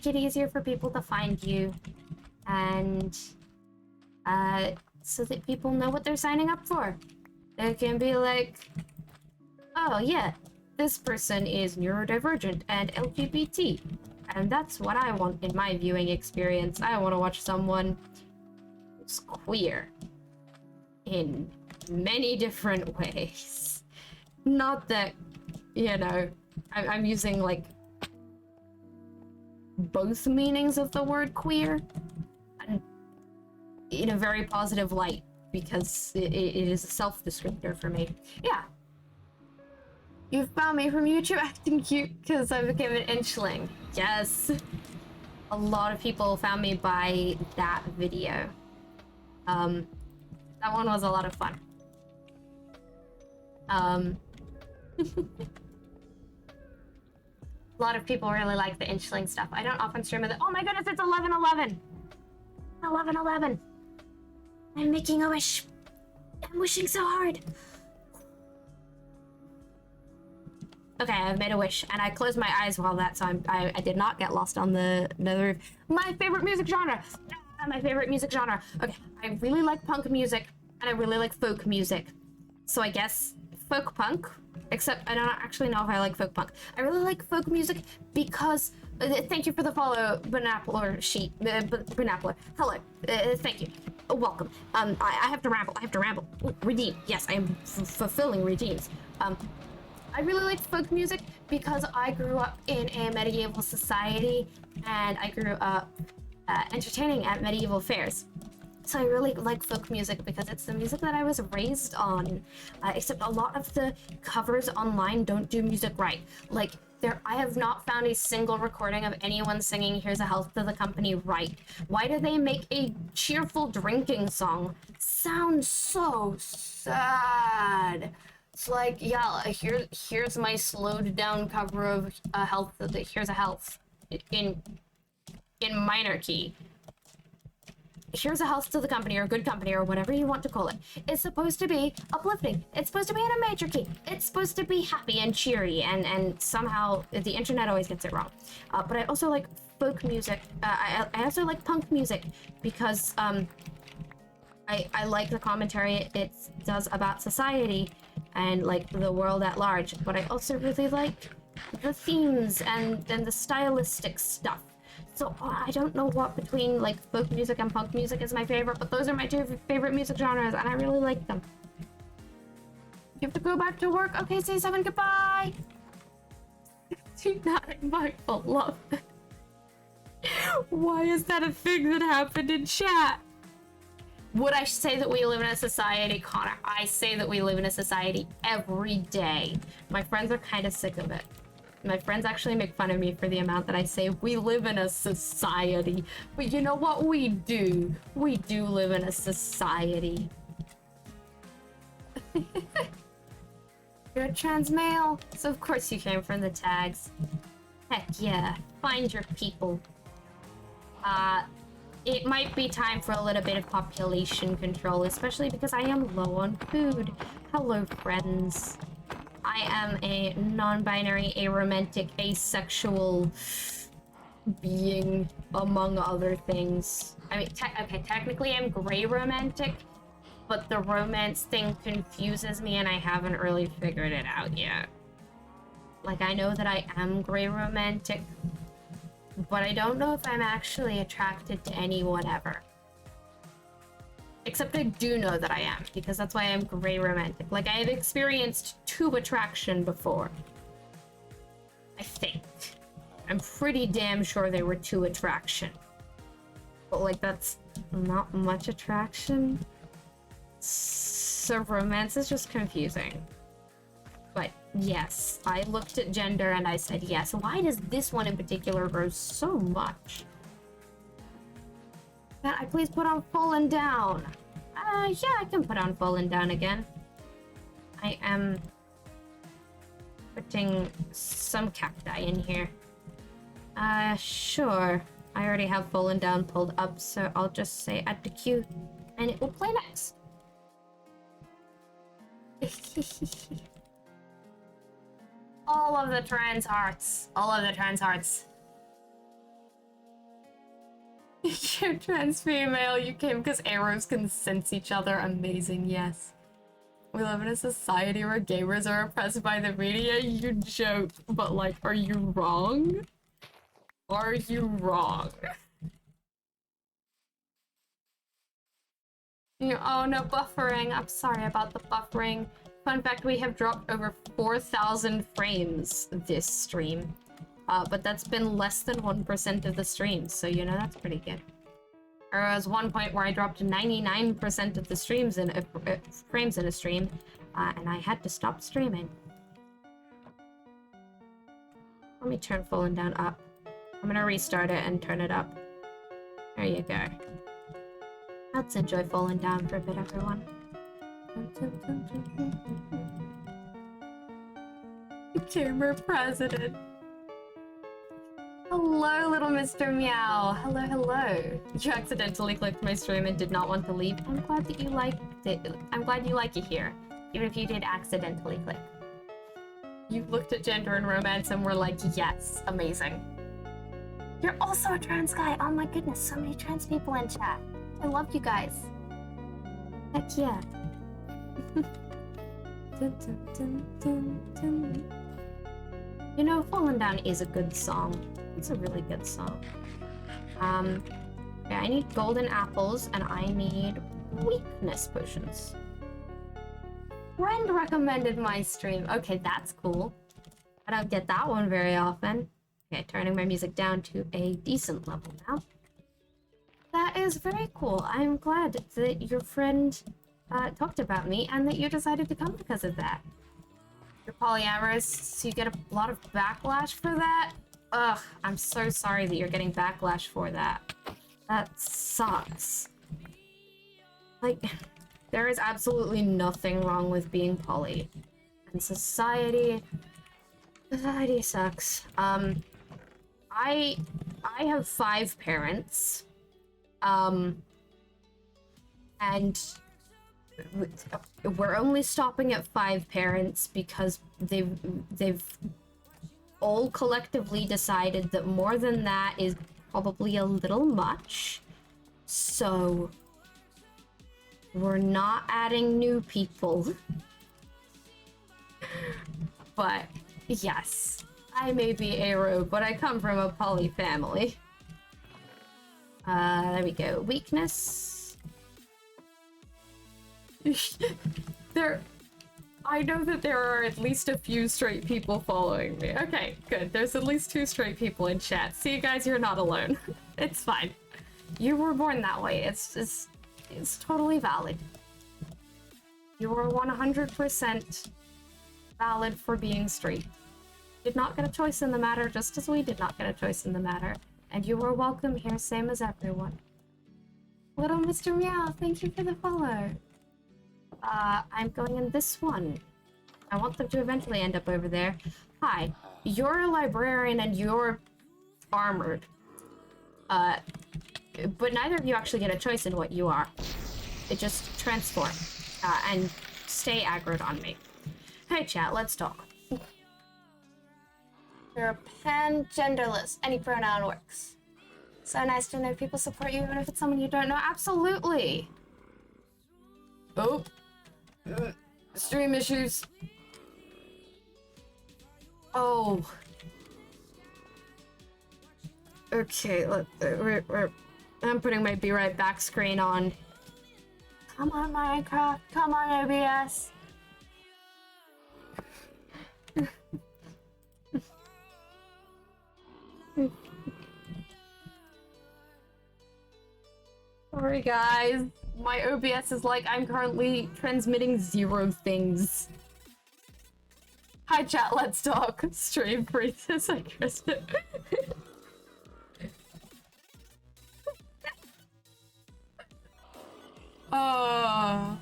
it easier for people to find you. And, so that people know what they're signing up for. They can be like, oh yeah, this person is neurodivergent and LGBT. And that's what I want in my viewing experience. I want to watch someone who's queer in many different ways. Not that, you know, I'm using like both meanings of the word queer in a very positive light, because it is a self-descriptor for me. Yeah. You found me from YouTube acting cute because I became an inchling. Yes. A lot of people found me by that video. That one was a lot of fun. A lot of people really like the inchling stuff. I don't often stream with it. Oh my goodness, it's 11:11. 11:11. I'm making a wish. I'm wishing so hard. Okay, I've made a wish, and I closed my eyes while that, so I did not get lost on the roof. My favorite music genre. My favorite music genre. Okay, I really like punk music, and I really like folk music. So I guess folk punk, except I don't actually know if I like folk punk. I really like folk music because, thank you for the follow, Banappler sheet, Banappler. Hello, thank you. Welcome. I have to ramble. Ooh, redeem. Yes, I am fulfilling redeems. I really like folk music because I grew up in a medieval society and I grew up entertaining at medieval fairs. So I really like folk music because it's the music that I was raised on. Except a lot of the covers online don't do music right. Like, I have not found a single recording of anyone singing Here's a Health to the Company right. Why do they make a cheerful drinking song sound so sad? It's like, yeah, here's my slowed down cover of Here's a Health in minor key. Here's a health to the company or good company or whatever you want to call it. It's supposed to be uplifting. It's supposed to be in a major key. It's supposed to be happy and cheery, and somehow the internet always gets it wrong. But I also like folk music. I also like punk music because I like the commentary it does about society and like the world at large. But I also really like the themes and the stylistic stuff. So I don't know what between like folk music and punk music is my favorite, but those are my two favorite music genres, and I really like them. You have to go back to work. Okay, say 7 goodbye. Do not invite beloved. Why is that a thing that happened in chat? Would I say that we live in a society, Connor? I say that we live in a society every day. My friends are kind of sick of it. My friends actually make fun of me for the amount that I say we live in a society. But you know what we do? We do live in a society. You're a trans male, so of course you came from the tags. Heck yeah, find your people. It might be time for a little bit of population control, especially because I am low on food. Hello, friends. I am a non-binary, aromantic, asexual being, among other things. I mean, okay, technically I'm gray romantic, but the romance thing confuses me and I haven't really figured it out yet. Like, I know that I am gray romantic, but I don't know if I'm actually attracted to anyone ever. Except I do know that I am, because that's why I'm gray romantic. Like, I have experienced 2 attraction before. I think. I'm pretty damn sure they were 2 attraction. But, like, that's not much attraction. So romance is just confusing. But yes, I looked at gender and I said yes. Why does this one in particular grow so much? Can I please put on Fallen Down? Yeah, I can put on Fallen Down again. I am putting some cacti in here. Sure. I already have Fallen Down pulled up, so I'll just say add to queue, and it will play next. All of the trans hearts. All of the trans hearts. You're trans female. You came because arrows can sense each other. Amazing, yes. We live in a society where gamers are oppressed by the media. You joke, but like, are you wrong? Are you wrong? Oh no, buffering. I'm sorry about the buffering. Fun fact, we have dropped over 4,000 frames this stream. But that's been less than 1% of the streams, so you know that's pretty good. There was one point where I dropped 99% of the streams in frames in a stream, and I had to stop streaming. Let me turn Fallen Down up. I'm gonna restart it and turn it up. There you go. Let's enjoy Fallen Down for a bit, everyone. Gamer president. Hello, little Mr. Meow. Hello, hello. You accidentally clicked my stream and did not want to leave. I'm glad that you liked it. I'm glad you like it here, even if you did accidentally click. You looked at gender and romance and were like, yes, amazing. You're also a trans guy. Oh my goodness, so many trans people in chat. I love you guys. Heck yeah. Dun, dun, dun, dun, dun. You know, Fallen Down is a good song. It's a really good song. Yeah, I need golden apples and I need weakness potions. Friend recommended my stream. Okay, that's cool. I don't get that one very often. Okay, turning my music down to a decent level now. That is very cool. I'm glad that your friend talked about me and that you decided to come because of that. You're polyamorous, so you get a lot of backlash for that? Ugh, I'm so sorry that you're getting backlash for that. That sucks. Like, there is absolutely nothing wrong with being poly. And society sucks. I have 5 parents. And we're only stopping at 5 parents because they've all collectively decided that more than that is probably a little much. So we're not adding new people. But yes, I may be aro, but I come from a poly family. There we go. Weakness. I know that there are at least a few straight people following me. Okay, good. There's at least 2 straight people in chat. See, you guys, you're not alone. It's fine. You were born that way. It's totally valid. You are 100% valid for being straight. Did not get a choice in the matter, just as we did not get a choice in the matter. And you are welcome here, same as everyone. Little Mr. Meow, thank you for the follow. I'm going in this one. I want them to eventually end up over there. Hi, you're a librarian and you're armored. But neither of you actually get a choice in what you are. It just transform. And stay aggroed on me. Hey chat, let's talk. You're pan-genderless. Any pronoun works. So nice to know people support you even if it's someone you don't know. Absolutely! Oh. Stream issues. Oh. Okay, I'm putting my Be Right Back screen on. Come on, Minecraft. Come on, OBS. Sorry, guys. My OBS is like I'm currently transmitting 0 things. Hi, chat. Let's talk. Stream freezes. I guessed it. Oh.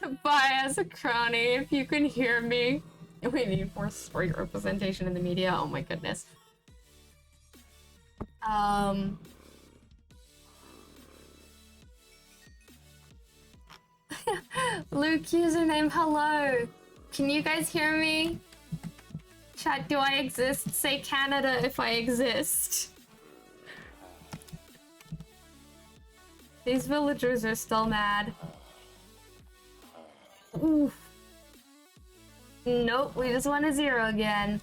Goodbye as a crony, if you can hear me. We need more straight representation in the media. Oh my goodness. Luke username, hello. Can you guys hear me? Chat, do I exist? Say Canada if I exist. These villagers are still mad. Oof. Nope, we just won a 0 again.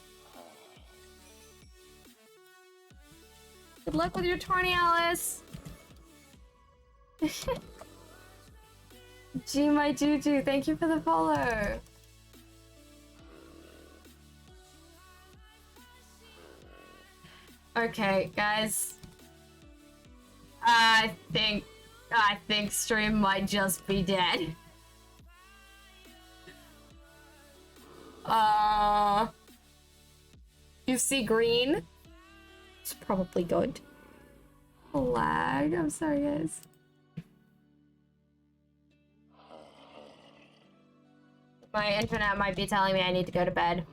Good luck with your tourney, Alice. Gee, my Juju, thank you for the follow. Okay, guys. I think stream might just be dead. You see green? It's probably good. Lag, I'm sorry, guys. My internet might be telling me I need to go to bed.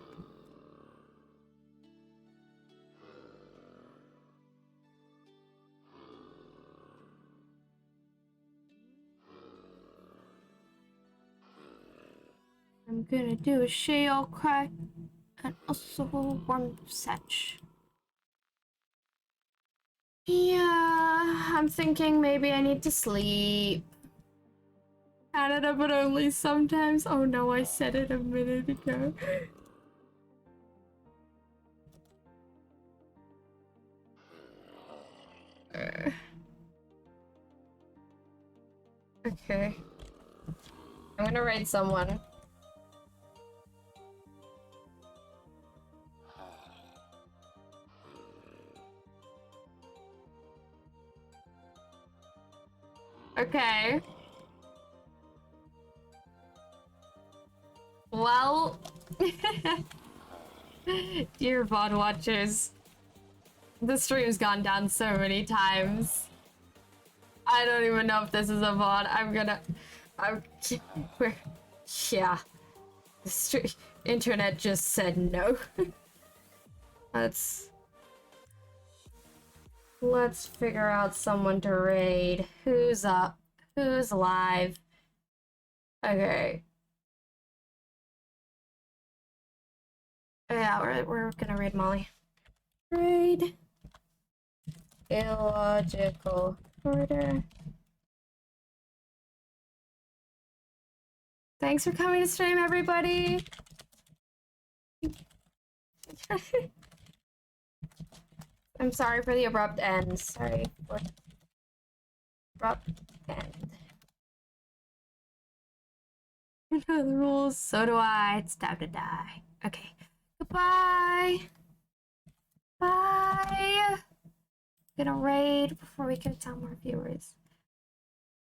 I'm gonna do a shale cry and also one setch. Yeah, I'm thinking maybe I need to sleep. Canada, but only sometimes. Oh no, I said it a minute ago. Okay. I'm gonna raid someone. Okay. Well, dear VOD watchers, the stream's gone down so many times. I don't even know if this is a VOD. Yeah. The internet just said no. Let's figure out someone to raid. Who's up? Who's live? Okay. Yeah, we're gonna raid Molly. Raid. Illogical order. Thanks for coming to stream, everybody. I'm sorry for the abrupt end. Sorry for Drop and. You know the rules. So do I. It's time to die. Okay. Goodbye. Bye. Gonna raid before we get 10 more viewers.